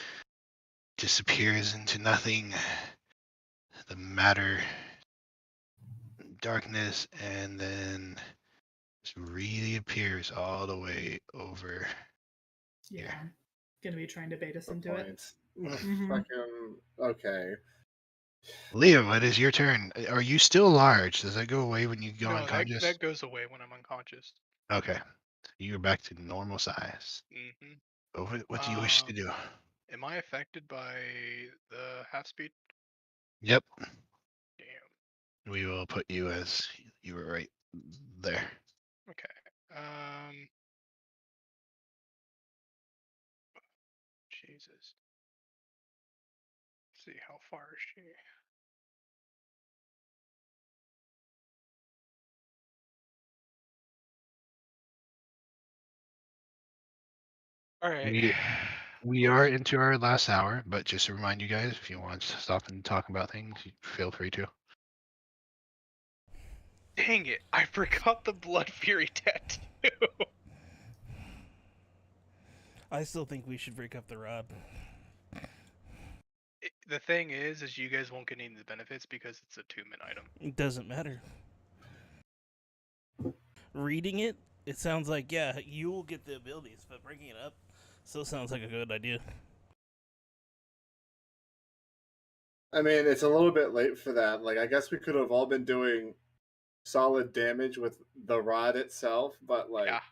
[SPEAKER 3] disappears into nothing. The matter, darkness, and then just really appears all the way over.
[SPEAKER 1] Yeah.
[SPEAKER 3] Here.
[SPEAKER 1] I'm gonna be trying to bait us into it.
[SPEAKER 2] Points.
[SPEAKER 1] Mhm.
[SPEAKER 2] Fucking okay.
[SPEAKER 3] Leo, it is your turn. Are you still large? Does that go away when you go
[SPEAKER 5] No,
[SPEAKER 3] unconscious?
[SPEAKER 5] that goes away when I'm unconscious.
[SPEAKER 3] Okay. You're back to normal size.
[SPEAKER 5] Mm-hmm.
[SPEAKER 3] What do you wish to do?
[SPEAKER 5] Am I affected by the half speed?
[SPEAKER 3] Yep.
[SPEAKER 5] Damn.
[SPEAKER 3] We will put you as you were right there.
[SPEAKER 5] Okay. Jesus. Let's see, how far is she? All right.
[SPEAKER 3] We are into our last hour, but just to remind you guys, if you want to stop and talk about things, feel free to.
[SPEAKER 5] Dang it! I forgot the Blood Fury tattoo.
[SPEAKER 4] I still think we should break up the rod.
[SPEAKER 5] The thing is you guys won't get any of the benefits because it's a 2-min item.
[SPEAKER 4] It doesn't matter. Reading it, it sounds like, yeah, you will get the abilities, but breaking it up still sounds like a good idea.
[SPEAKER 2] I mean, it's a little bit late for that. Like, I guess we could have all been doing solid damage with the rod itself, but like,
[SPEAKER 5] Yeah.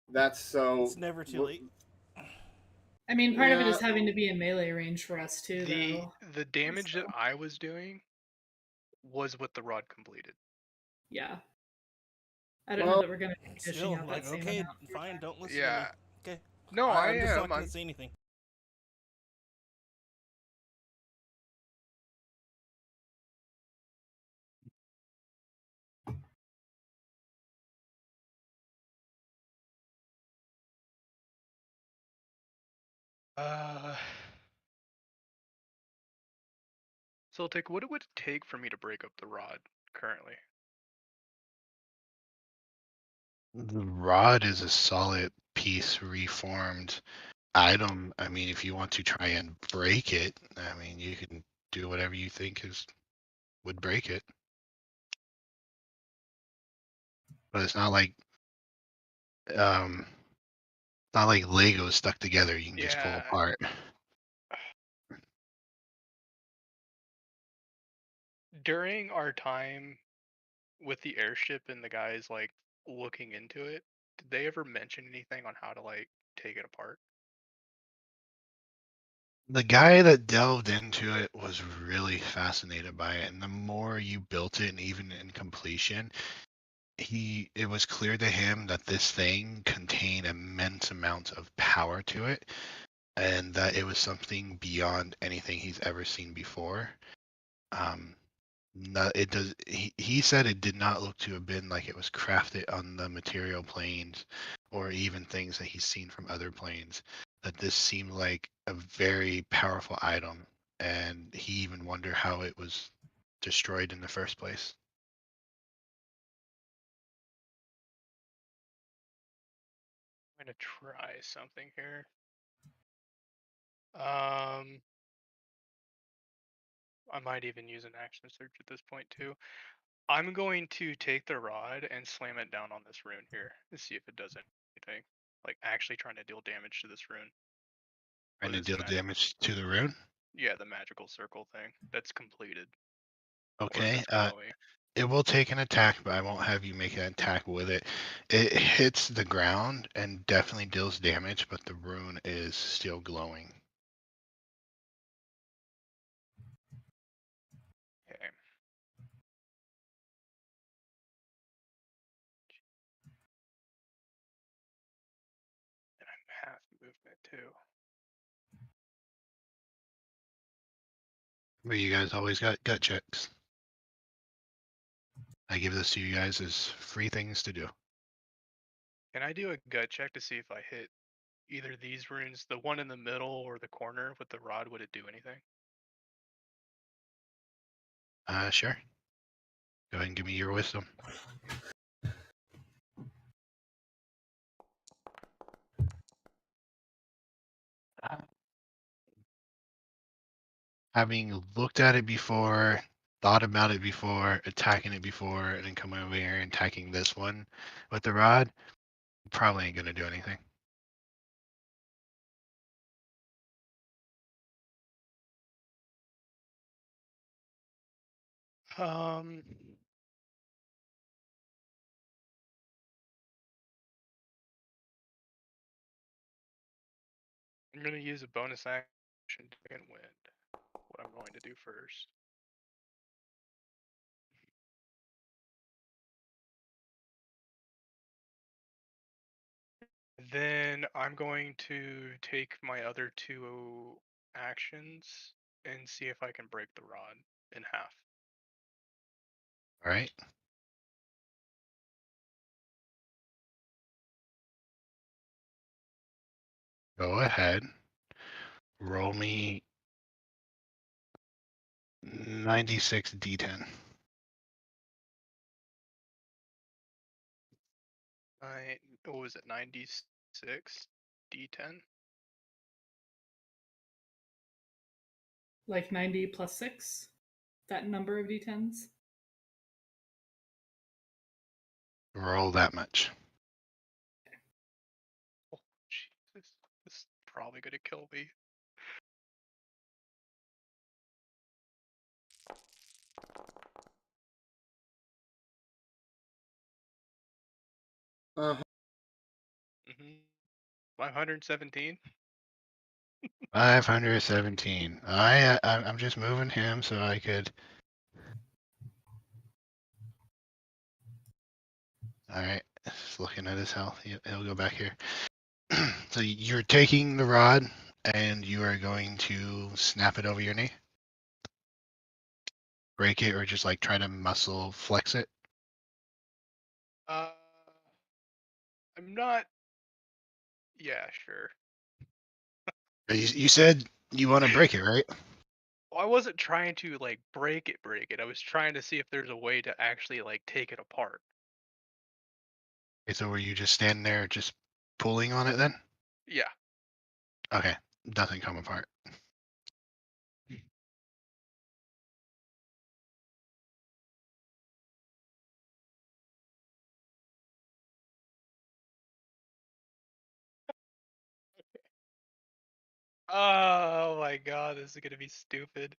[SPEAKER 2] that's so.
[SPEAKER 4] It's never too late.
[SPEAKER 1] I mean, part of it
[SPEAKER 2] Yeah.
[SPEAKER 1] is having to be in melee range for us too, though.
[SPEAKER 5] The damage that
[SPEAKER 1] So.
[SPEAKER 5] I was doing was with the rod completed.
[SPEAKER 1] Yeah. I don't know that we're gonna be dishing
[SPEAKER 4] Still,
[SPEAKER 1] out
[SPEAKER 4] like,
[SPEAKER 1] that same
[SPEAKER 4] okay,
[SPEAKER 1] amount.
[SPEAKER 4] fine, don't listen
[SPEAKER 5] Yeah.
[SPEAKER 4] to me. Okay.
[SPEAKER 5] No,
[SPEAKER 4] I'm just
[SPEAKER 5] am.
[SPEAKER 4] not going to say anything.
[SPEAKER 5] So, what would it take for me to break up the rod currently?
[SPEAKER 3] The rod is a solid piece, reformed item. I mean, if you want to try and break it, I mean, you can do whatever you think would break it. But it's not like Legos stuck together. You can just pull
[SPEAKER 5] Yeah.
[SPEAKER 3] apart.
[SPEAKER 5] During our time with the airship and the guys like looking into it, did they ever mention anything on how to like take it apart?
[SPEAKER 3] The guy that delved into it was really fascinated by it, and the more you built it, and even in completion, it was clear to him that this thing contained immense amounts of power to it, and that it was something beyond anything he's ever seen before. No, it does. He said it did not look to have been like it was crafted on the material planes, or even things that he's seen from other planes. That this seemed like a very powerful item, and he even wondered how it was destroyed in the first place.
[SPEAKER 5] I'm gonna try something here. I might even use an action search at this point too. I'm going to take the rod and slam it down on this rune here and see if it does anything. Like actually trying to deal damage to this rune.
[SPEAKER 3] Trying to
[SPEAKER 5] this
[SPEAKER 3] deal damage to the rune.
[SPEAKER 5] Yeah, the magical circle thing. That's completed.
[SPEAKER 3] Okay. It will take an attack, but I won't have you make an attack with it. It hits the ground and definitely deals damage, but the rune is still glowing.
[SPEAKER 5] Okay. And I'm half movement too.
[SPEAKER 3] But you guys always got gut checks. I give this to you guys as free things to do.
[SPEAKER 5] Can I do a gut check to see if I hit either these runes, the one in the middle or the corner with the rod? Would it do anything?
[SPEAKER 3] Sure. Go ahead and give me your wisdom. Having looked at it before, thought about it before, attacking it before, and then coming over here and attacking this one with the rod, probably ain't gonna do anything.
[SPEAKER 5] I'm gonna use a bonus action to get wind. What I'm going to do first. Then I'm going to take my other 2 actions and see if I can break the rod in half.
[SPEAKER 3] All right. Go ahead. Roll me 96 d10.
[SPEAKER 5] What was it, 96 d10?
[SPEAKER 1] Like 90 plus 6? That number of d10s?
[SPEAKER 3] Roll that much.
[SPEAKER 5] Oh, Jesus. This is probably gonna kill me.
[SPEAKER 2] Uh-huh.
[SPEAKER 5] 517?
[SPEAKER 3] 517. I'm just moving him so I could. All right. Just looking at his health. He'll go back here. So you're taking the rod and you are going to snap it over your knee, break it, or just like try to muscle flex it.
[SPEAKER 5] I'm not. Yeah, sure.
[SPEAKER 3] You said you want to break it, right?
[SPEAKER 5] Well, I wasn't trying to like break it. I was trying to see if there's a way to actually like take it apart.
[SPEAKER 3] Okay, so were you just standing there just pulling on it then?
[SPEAKER 5] Yeah.
[SPEAKER 3] Okay, doesn't come apart.
[SPEAKER 5] Oh my god, this is gonna be stupid.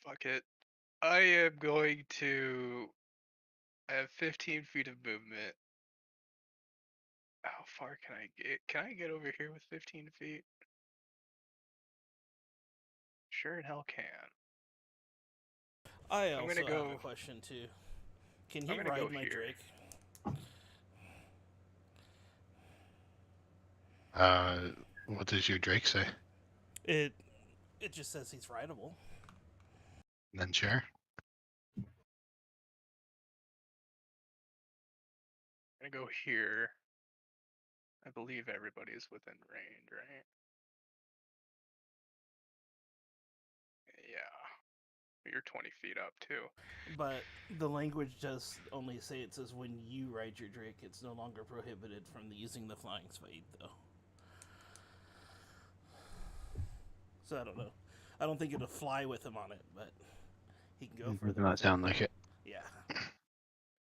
[SPEAKER 5] Fuck it. I am going to have 15 feet of movement. How far can I get? Can I get over here with 15 feet? Sure in hell can.
[SPEAKER 4] I
[SPEAKER 5] I'm
[SPEAKER 4] also
[SPEAKER 5] gonna
[SPEAKER 4] have
[SPEAKER 5] go.
[SPEAKER 4] a question too. Can
[SPEAKER 5] I'm
[SPEAKER 4] he
[SPEAKER 5] gonna
[SPEAKER 4] ride
[SPEAKER 5] go
[SPEAKER 4] my
[SPEAKER 5] here.
[SPEAKER 4] Drake?
[SPEAKER 3] What does your Drake say?
[SPEAKER 4] It just says he's rideable.
[SPEAKER 3] Then sure.
[SPEAKER 5] I'm gonna go here. I believe everybody's within range, right? Yeah. You're 20 feet up too.
[SPEAKER 4] But the language does only say it says when you ride your Drake, it's no longer prohibited from using the flying speed, though. So I don't know. I don't think it'll fly with him on it, but he can go
[SPEAKER 3] Does
[SPEAKER 4] further.
[SPEAKER 3] not sound like it.
[SPEAKER 4] Yeah.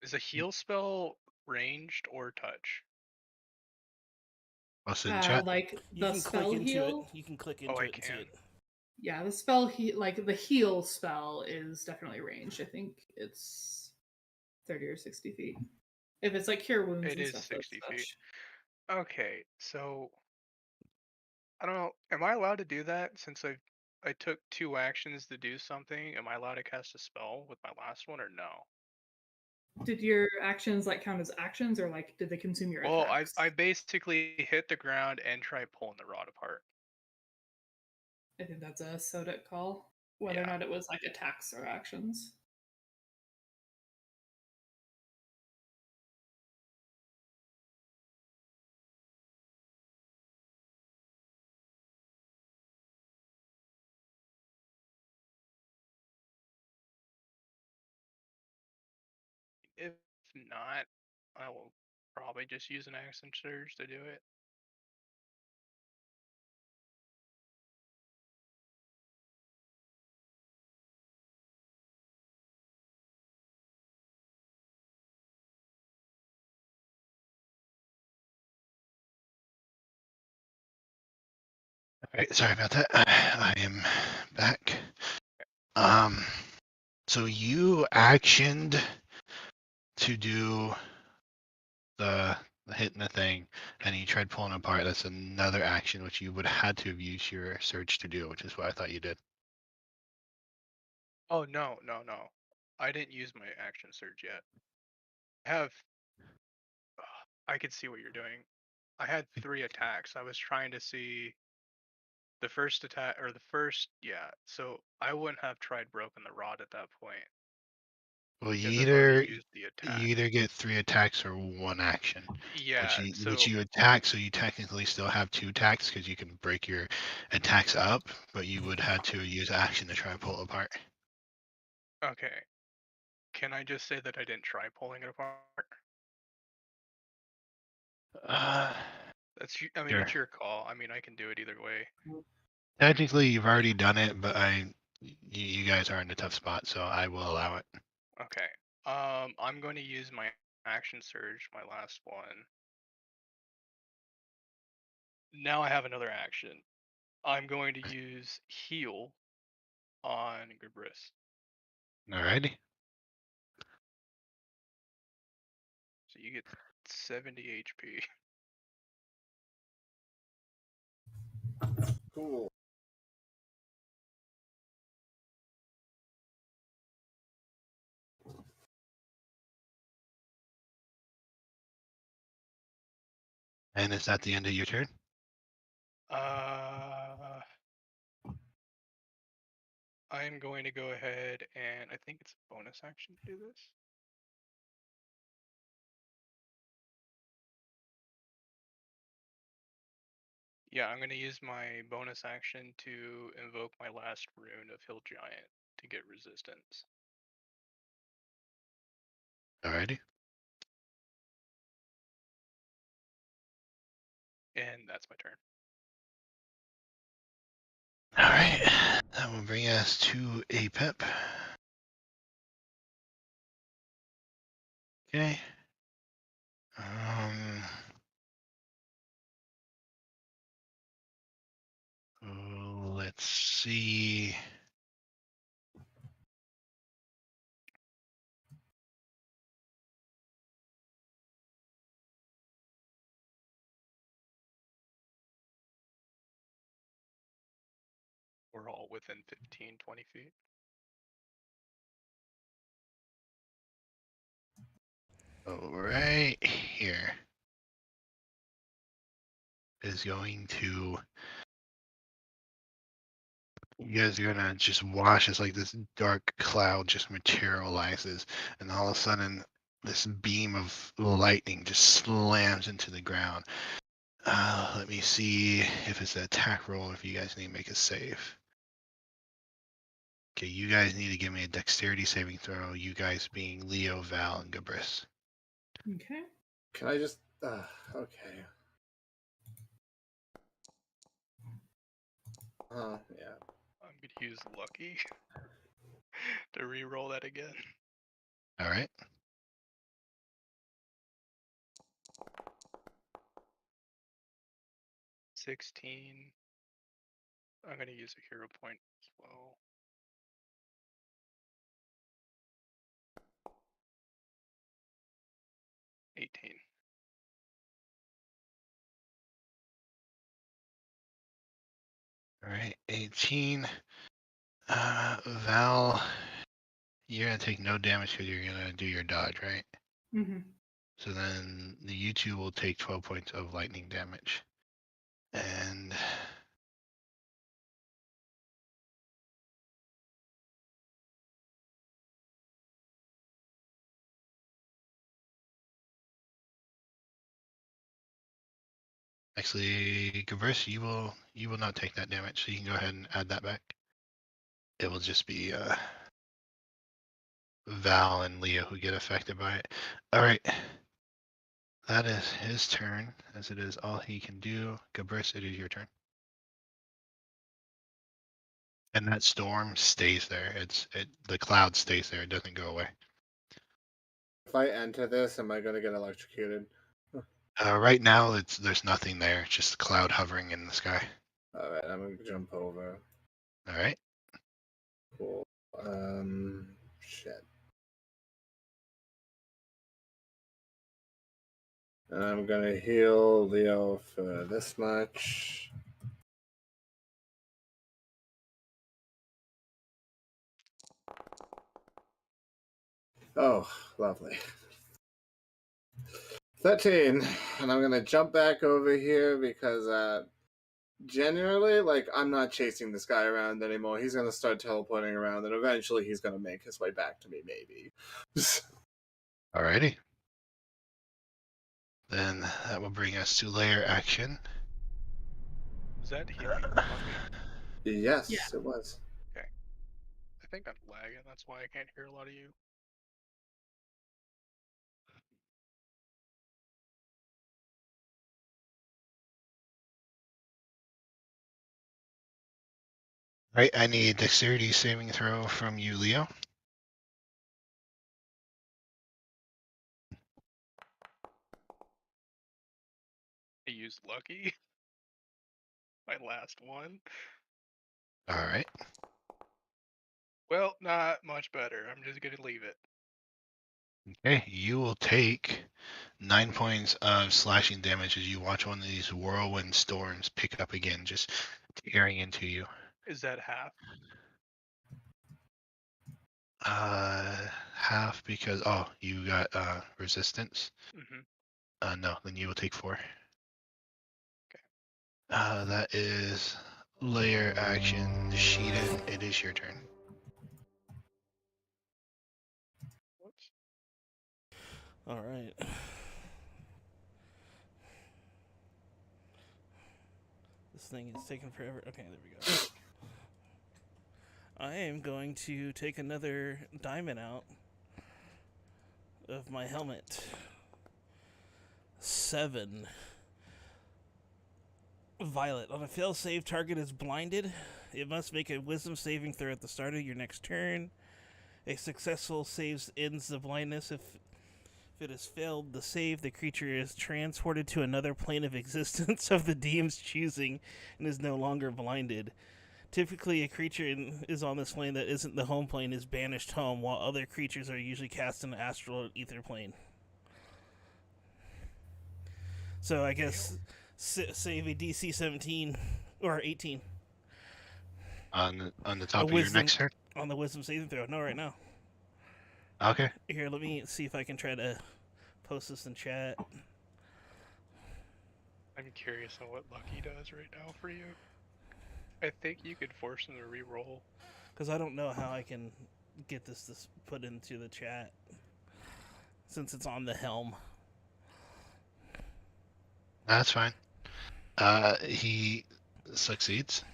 [SPEAKER 5] Is a heal spell ranged or touch?
[SPEAKER 3] What's in chat?
[SPEAKER 1] Like
[SPEAKER 4] You
[SPEAKER 1] the
[SPEAKER 4] can
[SPEAKER 1] spell
[SPEAKER 4] click into
[SPEAKER 1] heal?
[SPEAKER 4] it. You can click into
[SPEAKER 5] Oh, I
[SPEAKER 4] it and see
[SPEAKER 5] can.
[SPEAKER 4] it.
[SPEAKER 1] Yeah, the spell like the heal spell is definitely ranged. I think it's 30 or 60 feet. If it's like cure wounds
[SPEAKER 5] It
[SPEAKER 1] and
[SPEAKER 5] is
[SPEAKER 1] stuff,
[SPEAKER 5] 60
[SPEAKER 1] that's
[SPEAKER 5] feet. Okay, so I don't know. Am I allowed to do that since I took 2 actions to do something? Am I allowed to cast a spell with my last one or no?
[SPEAKER 1] Did your actions like count as actions, or like did they consume your
[SPEAKER 5] Well,
[SPEAKER 1] attacks?
[SPEAKER 5] I basically hit the ground and tried pulling the rod apart.
[SPEAKER 1] I think that's a Sodic call, whether or not it was like attacks or actions.
[SPEAKER 5] If not, I will probably just use an action surge to do it.
[SPEAKER 3] All right, sorry about that. I am back. So you actioned to do the hitting the thing, and you tried pulling apart. That's another action which you would have had to have used your search to do, which is what I thought you did.
[SPEAKER 5] Oh no. I didn't use my action surge yet. I have. I can see what you're doing. I had 3 attacks. I was trying to see the first attack or the first. Yeah. So I wouldn't have tried broken the rod at that point
[SPEAKER 3] Well,
[SPEAKER 5] because I've already used the
[SPEAKER 3] you
[SPEAKER 5] attack.
[SPEAKER 3] either get 3 attacks or 1 action.
[SPEAKER 5] Yeah.
[SPEAKER 3] Which you attack, so you technically still have 2 attacks because you can break your attacks up, but you would have to use action to try and pull it apart.
[SPEAKER 5] Okay. Can I just say that I didn't try pulling it apart? That's. I mean,
[SPEAKER 3] Sure.
[SPEAKER 5] it's your call. I mean, I can do it either way.
[SPEAKER 3] Technically, you've already done it, but you guys are in a tough spot, so I will allow it.
[SPEAKER 5] Okay. I'm going to use my action surge, my last one. Now I have another action. I'm going to use heal on Gabris.
[SPEAKER 3] Alrighty.
[SPEAKER 5] So you get 70 HP.
[SPEAKER 2] Cool.
[SPEAKER 3] And is that the end of your turn?
[SPEAKER 5] I'm going to go ahead and I think it's a bonus action to do this. Yeah, I'm going to use my bonus action to invoke my last rune of Hill Giant to get resistance.
[SPEAKER 3] Alrighty.
[SPEAKER 5] And that's my turn.
[SPEAKER 3] Alright. That will bring us to a pep. Okay. Let's see.
[SPEAKER 5] We're all within 15, 20 feet.
[SPEAKER 3] Right here is going to. You guys are gonna just watch as like this dark cloud just materializes, and all of a sudden, this beam of lightning just slams into the ground. Let me see if it's an attack roll. If you guys need to make a save. Okay, you guys need to give me a dexterity saving throw. You guys being Leo, Val, and Gabris.
[SPEAKER 1] Okay.
[SPEAKER 2] Can I just? Okay. Yeah.
[SPEAKER 5] I'm going to use Lucky to re-roll that again.
[SPEAKER 3] All right.
[SPEAKER 5] 16. I'm going to use a hero point as well. 18.
[SPEAKER 3] All right. 18. Val, you're gonna take no damage because you're gonna do your dodge, right?
[SPEAKER 1] Mm-hmm.
[SPEAKER 3] So then you two will take 12 points of lightning damage. And Actually, Gabrish, you will not take that damage, so you can go ahead and add that back. It will just be Val and Leo who get affected by it. All right. That is his turn, as it is all he can do. Gabrish, it is your turn. And that storm stays there. The cloud stays there. It doesn't go away.
[SPEAKER 2] If I enter this, am I gonna get electrocuted?
[SPEAKER 3] Right now, there's nothing there. It's just a cloud hovering in the sky.
[SPEAKER 2] All right, I'm gonna jump over.
[SPEAKER 3] All right.
[SPEAKER 2] Cool. Shit. And I'm gonna heal Leo for this much. Oh, lovely. 13. And I'm gonna jump back over here because generally, like, I'm not chasing this guy around anymore. He's gonna start teleporting around, and eventually he's gonna make his way back to me, maybe.
[SPEAKER 3] Alrighty. Then that will bring us to layer action.
[SPEAKER 5] Is that healing on me?
[SPEAKER 2] Yes,
[SPEAKER 1] Yeah.
[SPEAKER 2] it was.
[SPEAKER 5] Okay. I think I'm lagging. That's why I can't hear a lot of you.
[SPEAKER 3] Right, I need dexterity saving throw from you, Leo.
[SPEAKER 5] I used lucky. My last one.
[SPEAKER 3] Alright.
[SPEAKER 5] Well, not much better. I'm just gonna leave it.
[SPEAKER 3] Okay, you will take 9 points of slashing damage as you watch one of these whirlwind storms pick up again, just tearing into you.
[SPEAKER 5] Is that half?
[SPEAKER 3] Half because you got resistance.
[SPEAKER 5] Mm-hmm.
[SPEAKER 3] No, then you will take 4.
[SPEAKER 5] Okay.
[SPEAKER 3] That is layer action. Sheetan, it is your turn.
[SPEAKER 5] Whoops.
[SPEAKER 4] All right. This thing is taking forever. Okay, there we go. I am going to take another diamond out of my helmet. 7. Violet. On a fail save, target is blinded. It must make a wisdom saving throw at the start of your next turn. A successful save ends the blindness. If it has failed the save, the creature is transported to another plane of existence of the DM's choosing and is no longer blinded. Typically, a creature is on this plane that isn't the home plane is banished home, while other creatures are usually cast in the astral or ether plane. So I guess save a DC 17 or 18
[SPEAKER 3] On the top of your next turn?
[SPEAKER 4] on the wisdom saving throw. No, right now.
[SPEAKER 3] Okay.
[SPEAKER 4] Here, let me see if I can try to post this in chat.
[SPEAKER 5] I'm curious on what Lucky does right now for you. I think you could force him to re-roll.
[SPEAKER 4] Because I don't know how I can get this put into the chat since it's on the helm.
[SPEAKER 3] That's fine. He succeeds.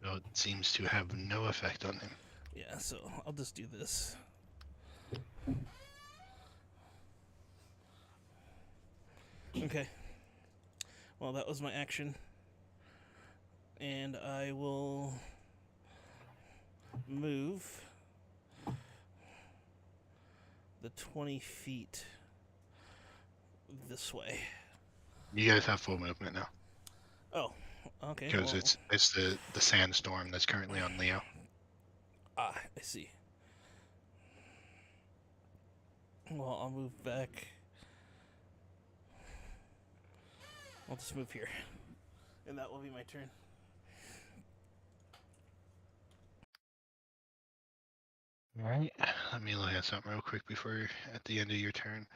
[SPEAKER 3] So it seems to have no effect on him.
[SPEAKER 4] Yeah, so I'll just do this. Okay. Well, that was my action. And I will move the 20 feet this way.
[SPEAKER 3] You guys have full movement now.
[SPEAKER 4] Oh, okay.
[SPEAKER 3] Because
[SPEAKER 4] well,
[SPEAKER 3] it's the sandstorm that's currently on Leo.
[SPEAKER 4] I see. Well, I'll move back. I'll just move here. And that will be my turn.
[SPEAKER 3] Alright. Let me look at something real quick before at the end of your turn.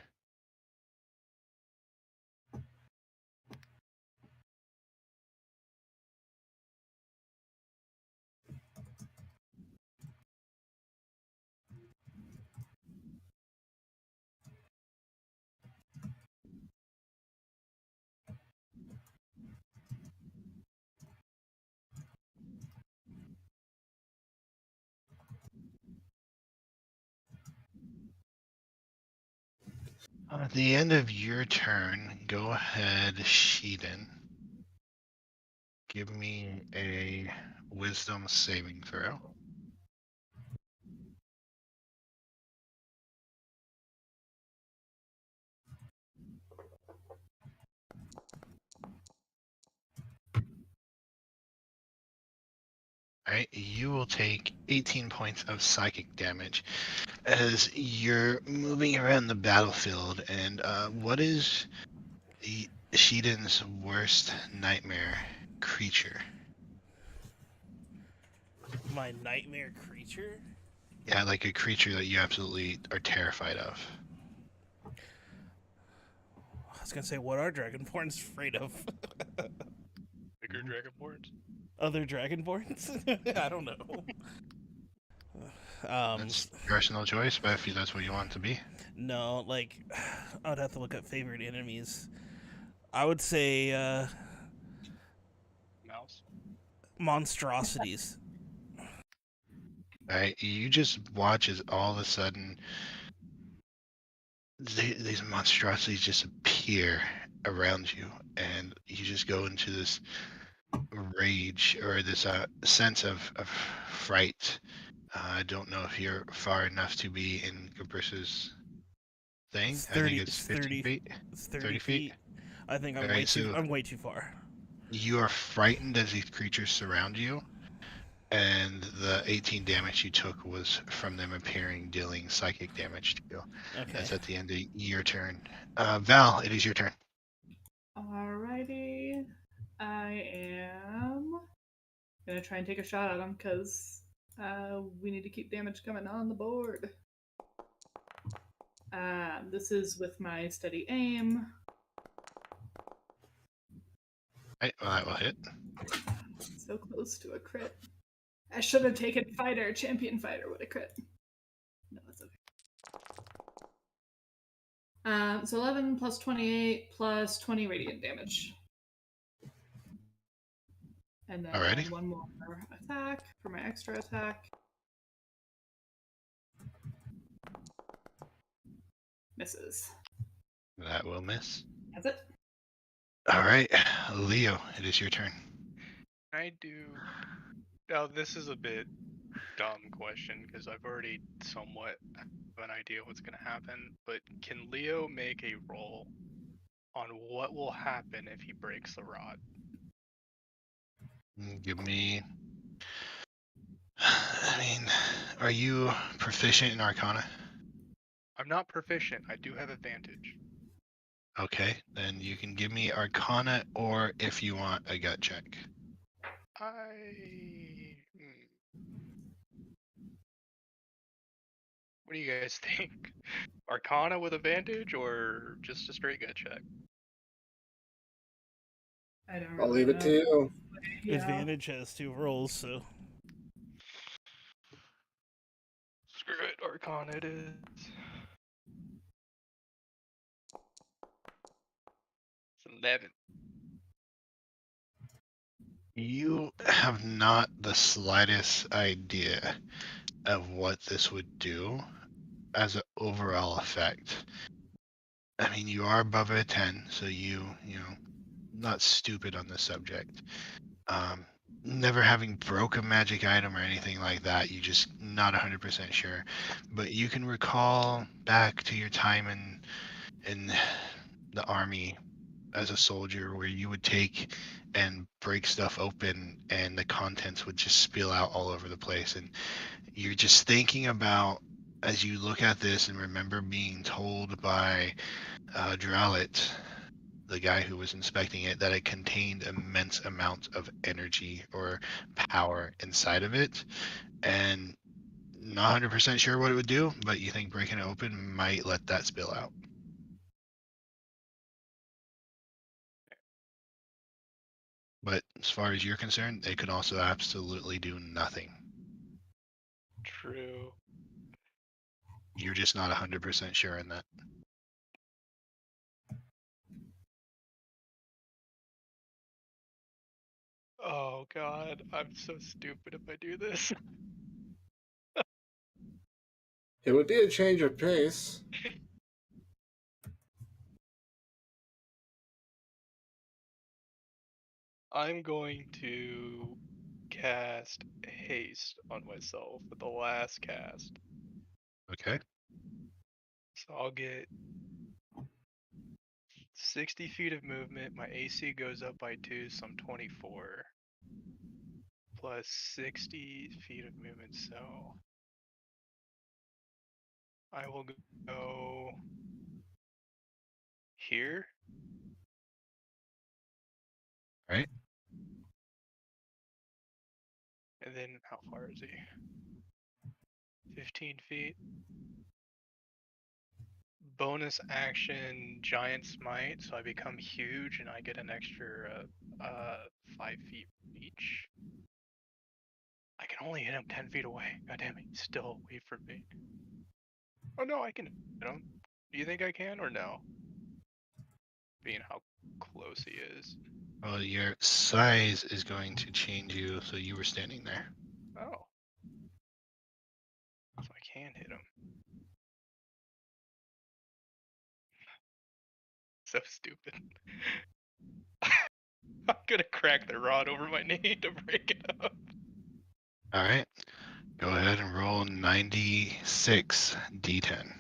[SPEAKER 3] At the end of your turn, go ahead, Sheeden. Give me a wisdom saving throw. All right, you will take 18 points of psychic damage as you're moving around the battlefield. And what is Sheeden's worst nightmare creature?
[SPEAKER 4] My nightmare creature?
[SPEAKER 3] Yeah, like a creature that you absolutely are terrified of.
[SPEAKER 4] I was gonna say, what are Dragonborns afraid of?
[SPEAKER 5] Bigger dragonborns.
[SPEAKER 4] Other Dragonborns? I don't know.
[SPEAKER 3] That's personal choice, but if that's what you want it to be.
[SPEAKER 4] No, like, I would have to look at favorite enemies. I would say
[SPEAKER 5] Mouse.
[SPEAKER 4] monstrosities.
[SPEAKER 3] All right, you just watch as all of a sudden these monstrosities just appear around you, and you just go into this rage or this sense of fright. I don't know if you're far enough to be in Cabrissa's thing.
[SPEAKER 4] It's
[SPEAKER 3] I think
[SPEAKER 4] 30.
[SPEAKER 3] it's 15 feet.
[SPEAKER 4] It's 30 feet. I think I'm
[SPEAKER 3] All right, so
[SPEAKER 4] I'm way too far.
[SPEAKER 3] you are frightened as these creatures surround you, and the 18 damage you took was from them appearing, dealing psychic damage to you.
[SPEAKER 4] Okay.
[SPEAKER 3] That's at the end of your turn. Val, it is your turn.
[SPEAKER 1] Alrighty. I am gonna try and take a shot at him because we need to keep damage coming on the board. This is with my steady aim.
[SPEAKER 3] Right, well, that will hit.
[SPEAKER 1] So close to a crit. I should have taken fighter. Champion fighter would have crit. No, that's okay. So 11 plus 28 plus 20 radiant damage. And then
[SPEAKER 3] Alrighty.
[SPEAKER 1] one more attack for my extra attack. Misses.
[SPEAKER 3] That will miss.
[SPEAKER 1] That's it.
[SPEAKER 3] All right, Leo, it is your turn.
[SPEAKER 5] I do. Now this is a bit dumb question because I've already somewhat have an idea what's gonna happen. But can Leo make a roll on what will happen if he breaks the rod?
[SPEAKER 3] Give me. I mean, are you proficient in Arcana?
[SPEAKER 5] I'm not proficient. I do have advantage.
[SPEAKER 3] Okay, then you can give me Arcana, or if you want, a gut check.
[SPEAKER 5] What do you guys think? Arcana with advantage or just a straight gut check?
[SPEAKER 1] I don't
[SPEAKER 2] I'll
[SPEAKER 1] really
[SPEAKER 2] leave it to
[SPEAKER 1] know.
[SPEAKER 2] you.
[SPEAKER 1] Yeah.
[SPEAKER 4] Advantage has 2 rolls, so
[SPEAKER 5] Screw it, Arcana it is. It's 11.
[SPEAKER 3] You have not the slightest idea of what this would do as an overall effect. I mean, you are above a 10, so you know, not stupid on the subject. Never having broke a magic item or anything like that, you just not 100% sure. But you can recall back to your time in the army as a soldier where you would take and break stuff open and the contents would just spill out all over the place. And you're just thinking about, as you look at this and remember being told by Dralit, the guy who was inspecting it, that it contained immense amounts of energy or power inside of it, and not 100% sure what it would do, but you think breaking it open might let that spill out. But as far as you're concerned, it could also absolutely do nothing.
[SPEAKER 5] True.
[SPEAKER 3] You're just not 100% sure in that.
[SPEAKER 5] Oh god, I'm so stupid if I do this.
[SPEAKER 2] It would be a change of pace.
[SPEAKER 5] I'm going to cast haste on myself with the last cast.
[SPEAKER 3] Okay.
[SPEAKER 5] So I'll get 60 feet of movement. My AC goes up by 2, so I'm 24. Plus 60 feet of movement, so I will go here.
[SPEAKER 3] Right.
[SPEAKER 5] And then how far is he? 15 feet. Bonus action giant smite, so I become huge and I get an extra 5 feet reach. I can only hit him 10 feet away. God damn it, he's still away from me. Oh no, I can hit him. Do you think I can or no? Being how close he is.
[SPEAKER 3] Well, your size is going to change you, so you were standing there.
[SPEAKER 5] Oh. So I can hit him. So stupid. I'm gonna crack the rod over my knee to break it up.
[SPEAKER 3] All right. Go ahead and roll 96 d10.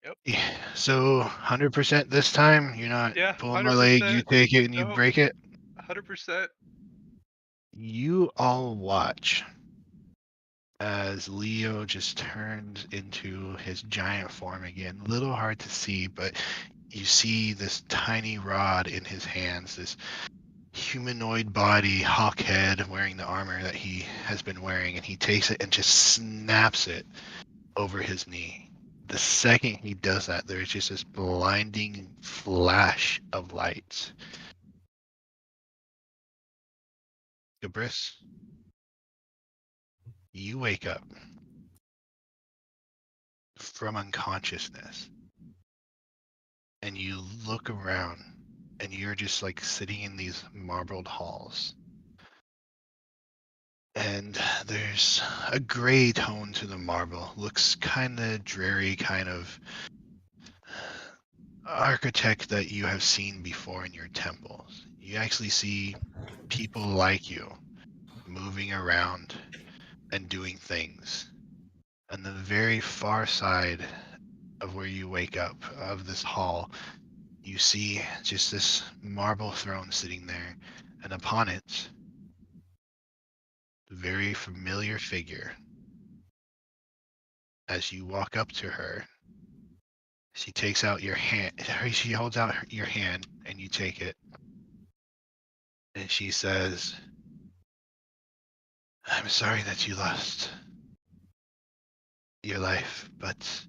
[SPEAKER 5] Yep.
[SPEAKER 3] Yeah, so 100% this time. You're not
[SPEAKER 5] Yeah,
[SPEAKER 3] pulling my leg, you
[SPEAKER 5] 100%.
[SPEAKER 3] take it and you
[SPEAKER 5] No.
[SPEAKER 3] break it.
[SPEAKER 5] 100%.
[SPEAKER 3] You all watch as Leo just turns into his giant form again. A little hard to see, but you see this tiny rod in his hands, this humanoid body, hawk head, wearing the armor that he has been wearing, and he takes it and just snaps it over his knee. The second he does that, there's just this blinding flash of lights. Gabris, you wake up from unconsciousness and you look around and you're just like sitting in these marbled halls. And there's a gray tone to the marble. Looks kind of dreary, kind of architect that you have seen before in your temples. You actually see people like you moving around and doing things. On the very far side of where you wake up, of this hall, you see just this marble throne sitting there, and upon it, a very familiar figure. As you walk up to her, she takes out your hand, she holds out your hand, and you take it. And she says, "I'm sorry that you lost your life, but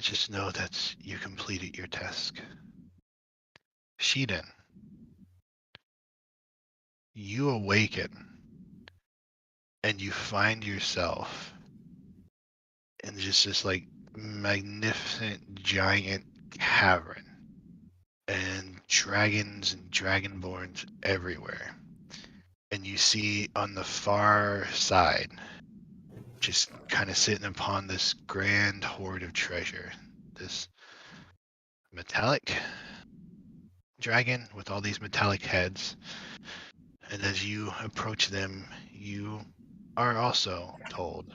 [SPEAKER 3] just know that you completed your task." Shiden, you awaken and you find yourself in just this like magnificent giant cavern and dragons and dragonborns everywhere. And you see on the far side, just kind of sitting upon this grand hoard of treasure, this metallic dragon with all these metallic heads. And as you approach them, you are also told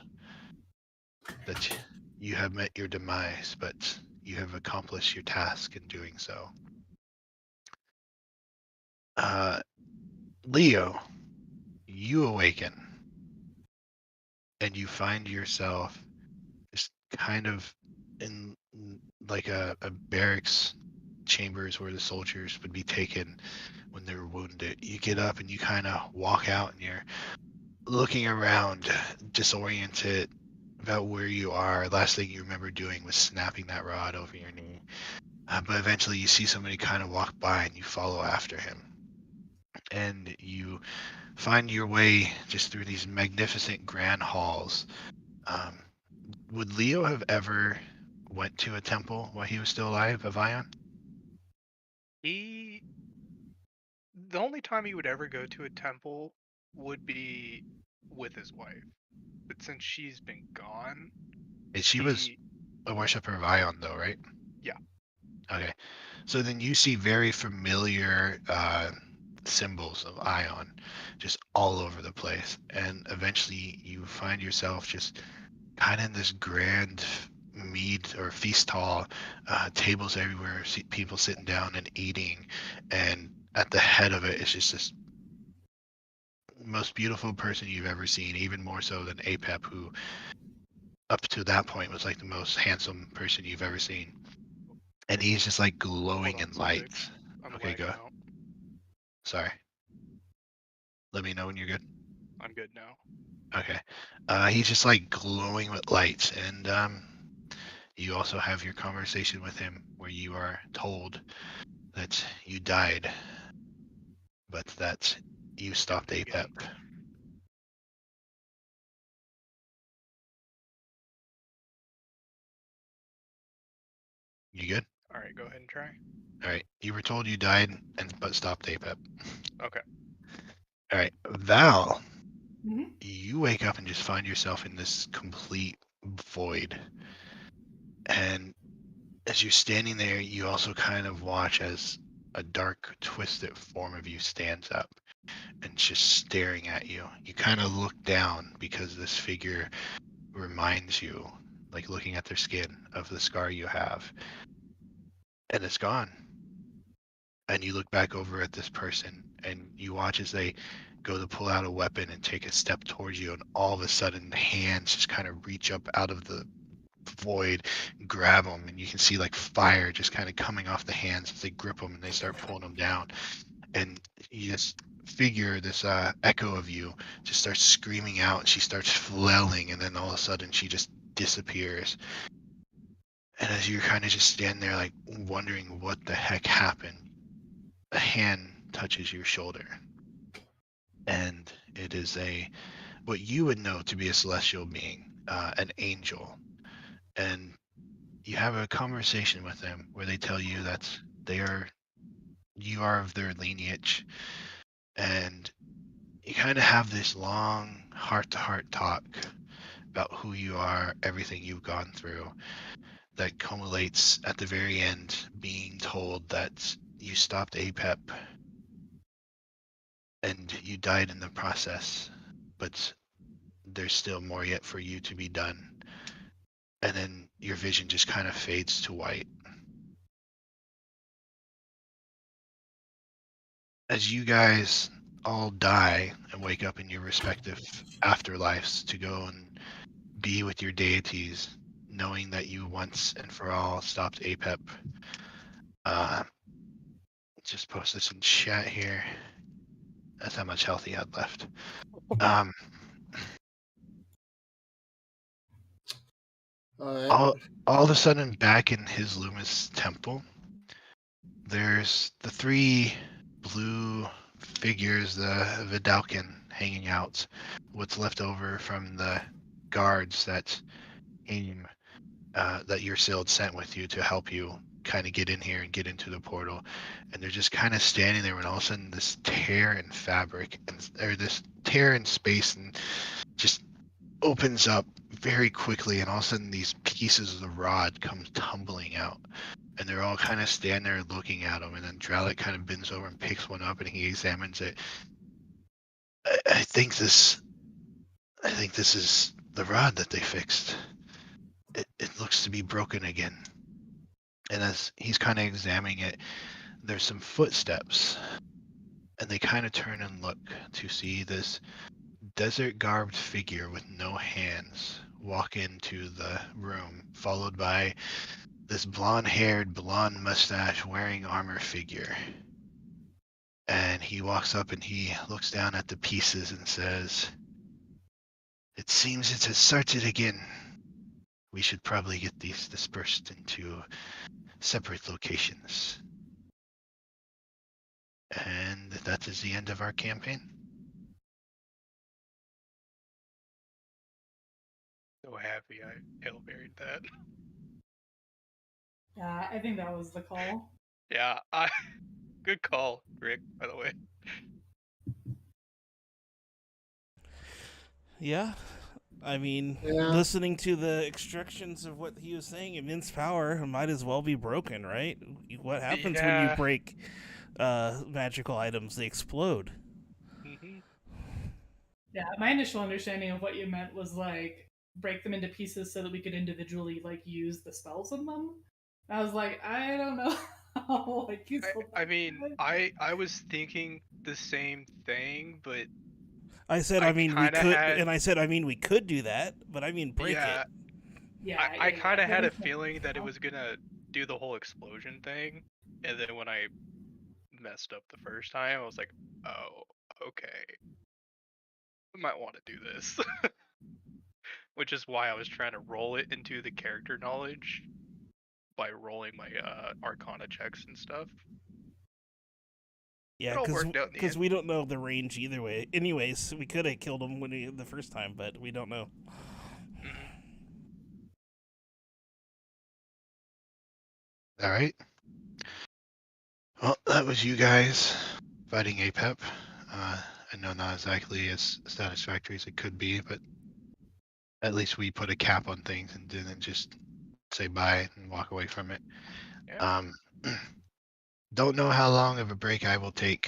[SPEAKER 3] that you have met your demise, but you have accomplished your task in doing so. Leo, you awaken and you find yourself just kind of in like a barracks chambers where the soldiers would be taken when they were wounded. You get up and you kind of walk out and you're looking around, disoriented about where you are. Last thing you remember doing was snapping that rod over your knee. But eventually you see somebody kind of walk by and you follow after him. And you find your way just through these magnificent grand halls. Would Leo have ever went to a temple while he was still alive, of Ion?
[SPEAKER 5] The only time he would ever go to a temple would be with his wife. But since she's been gone,
[SPEAKER 3] She was a worshiper of Ion, though, right?
[SPEAKER 5] Yeah.
[SPEAKER 3] Okay. So then you see very familiar symbols of Ion just all over the place. And eventually you find yourself just kind of in this grand mead or feast hall, tables everywhere, people sitting down and eating. And at the head of it is just this most beautiful person you've ever seen, even more so than Apep, who up to that point was like the most handsome person you've ever seen. And he's just like glowing
[SPEAKER 5] Hold on,
[SPEAKER 3] in
[SPEAKER 5] Subject.
[SPEAKER 3] light.
[SPEAKER 5] I'm
[SPEAKER 3] Okay, go.
[SPEAKER 5] lagging out.
[SPEAKER 3] Sorry. Let me know when you're good.
[SPEAKER 5] I'm good now.
[SPEAKER 3] Okay. He's just like glowing with lights, and you also have your conversation with him where you are told that you died, but that you stopped
[SPEAKER 5] Empty
[SPEAKER 3] Apep.
[SPEAKER 5] again.
[SPEAKER 3] You good?
[SPEAKER 5] All right, go ahead and try.
[SPEAKER 3] All right. You were told you died, but stopped Apep.
[SPEAKER 5] Okay.
[SPEAKER 3] All right. Val,
[SPEAKER 1] Mhm.
[SPEAKER 3] you wake up and just find yourself in this complete void. And as you're standing there, you also kind of watch as a dark, twisted form of you stands up and it's just staring at you. You kind of look down because this figure reminds you, like looking at their skin, of the scar you have. And it's gone. And you look back over at this person and you watch as they go to pull out a weapon and take a step towards you, and all of a sudden the hands just kind of reach up out of the void, grab them, and you can see like fire just kind of coming off the hands as they grip them and they start pulling them down. And you just figure this echo of you just starts screaming out, and she starts flailing, and then all of a sudden she just disappears. And as you're kind of just standing there like wondering what the heck happened, a hand touches your shoulder, and it is what you would know to be a celestial being, an angel. And you have a conversation with them where they tell you that you are of their lineage, and you kind of have this long heart-to-heart talk about who you are, everything you've gone through, that culminates at the very end being told that you stopped Apep and you died in the process, but there's still more yet for you to be done. And then your vision just kind of fades to white. As you guys all die and wake up in your respective afterlives to go and be with your deities, knowing that you once and for all stopped Apep. Just post this in chat here. That's how much health he had left. All of a sudden, back in his Loomis temple, there's the three blue figures, the Vidalcan, hanging out. What's left over from the guards that came, that your Sild sent with you to help you kind of get in here and get into the portal. And they're just kind of standing there when all of a sudden this tear in fabric, or this tear in space, and just opens up very quickly, and all of a sudden these pieces of the rod come tumbling out, and they're all kind of standing there looking at them. And then Dralik kind of bends over and picks one up and he examines it. I think this is the rod that they fixed. It looks to be broken again. And as he's kind of examining it, there's some footsteps, and they kind of turn and look to see this desert garbed figure with no hands walk into the room, followed by this blonde haired, blonde mustache wearing armor figure. And he walks up and he looks down at the pieces and says, "It seems it has started again. We should probably get these dispersed into separate locations." And that is the end of our campaign.
[SPEAKER 5] So happy I hail buried that.
[SPEAKER 1] Yeah, I think that was the call.
[SPEAKER 5] Yeah, good call, Rick, by the way.
[SPEAKER 4] Yeah. I mean,
[SPEAKER 2] Yeah.
[SPEAKER 4] listening to the extractions of what he was saying, immense power might as well be broken, right? What happens when you
[SPEAKER 5] Yeah.
[SPEAKER 4] break magical items? They explode.
[SPEAKER 5] Hmm.
[SPEAKER 1] Yeah, my initial understanding of what you meant was like break them into pieces so that we could individually like use the spells in them. I was like, I don't know how like useful.
[SPEAKER 5] I mean, I was thinking the same thing, but
[SPEAKER 4] I said,
[SPEAKER 5] I
[SPEAKER 4] I mean, we
[SPEAKER 5] kind of
[SPEAKER 4] could,
[SPEAKER 5] had,
[SPEAKER 4] and I said, I mean, we could do that, but I mean, break
[SPEAKER 5] yeah,
[SPEAKER 4] it.
[SPEAKER 1] Yeah,
[SPEAKER 5] I
[SPEAKER 1] yeah,
[SPEAKER 5] kind of
[SPEAKER 1] yeah.
[SPEAKER 5] had a feeling that it was gonna do the whole explosion thing, and then when I messed up the first time, I was like, oh, okay, I might want to do this. Which is why I was trying to roll it into the character knowledge by rolling my Arcana checks and stuff.
[SPEAKER 4] Yeah,
[SPEAKER 5] It all worked out in the
[SPEAKER 4] because
[SPEAKER 5] end.
[SPEAKER 4] we don't know the range either way. Anyways, we could have killed him the first time, but we don't know.
[SPEAKER 5] Mhm.
[SPEAKER 3] All right. Well, that was you guys fighting APEP. I know not exactly as satisfactory as it could be, but at least we put a cap on things and didn't just say bye and walk away from it.
[SPEAKER 5] Yeah.
[SPEAKER 3] Don't know how long of a break I will take.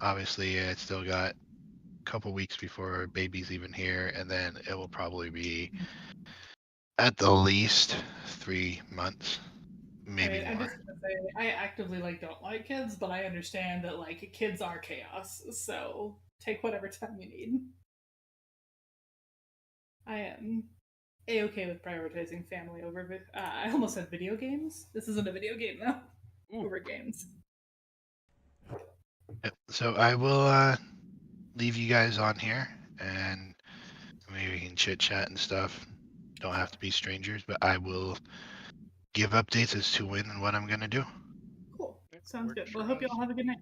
[SPEAKER 3] Obviously, I still got a couple weeks before baby's even here, and then it will probably be at the least 3 months, maybe
[SPEAKER 1] I'm
[SPEAKER 3] more.
[SPEAKER 1] just gonna say I actively like don't like kids, but I understand that like kids are chaos. So take whatever time you need. I am a-okay with prioritizing family over. I almost said video games. This isn't a video game though.
[SPEAKER 5] Ooh.
[SPEAKER 1] Over games.
[SPEAKER 3] Yep. So I will leave you guys on here, and maybe we can chit chat and stuff. Don't have to be strangers, but I will give updates as to when and what I'm gonna do.
[SPEAKER 1] Cool.
[SPEAKER 5] Yep,
[SPEAKER 1] Sounds
[SPEAKER 5] works
[SPEAKER 1] good. Well, I
[SPEAKER 5] for
[SPEAKER 1] hope you
[SPEAKER 5] us.
[SPEAKER 1] all have a good night.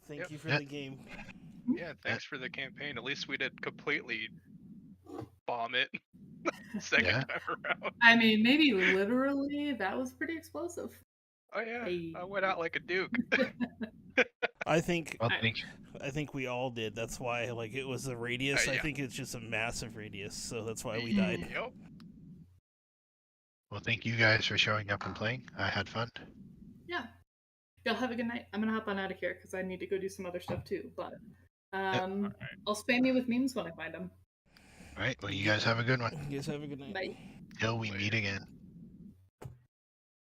[SPEAKER 4] Thank
[SPEAKER 5] Yep.
[SPEAKER 4] you for
[SPEAKER 3] Yeah.
[SPEAKER 4] the game.
[SPEAKER 5] Yeah, thanks for the campaign. At least we did completely bomb it second
[SPEAKER 3] Yeah.
[SPEAKER 5] time around.
[SPEAKER 1] I mean, maybe literally that was pretty explosive.
[SPEAKER 5] Oh yeah,
[SPEAKER 1] Hey.
[SPEAKER 5] I went out like a duke.
[SPEAKER 4] I think
[SPEAKER 3] Well,
[SPEAKER 1] I-
[SPEAKER 4] I think we all did. That's why, like, it was the radius. I
[SPEAKER 5] Yeah.
[SPEAKER 4] think it's just a massive radius, so that's why we died.
[SPEAKER 5] Yep.
[SPEAKER 3] well, thank you guys for showing up and playing. I had fun.
[SPEAKER 1] Yeah. Y'all have a good night. I'm gonna hop on out of here because I need to go do some other stuff too. But I'll spam you with memes when I find them.
[SPEAKER 3] All right. Well, you guys have a good one.
[SPEAKER 4] You guys have a good night.
[SPEAKER 1] Bye.
[SPEAKER 3] Till we
[SPEAKER 5] Later.
[SPEAKER 3] meet again.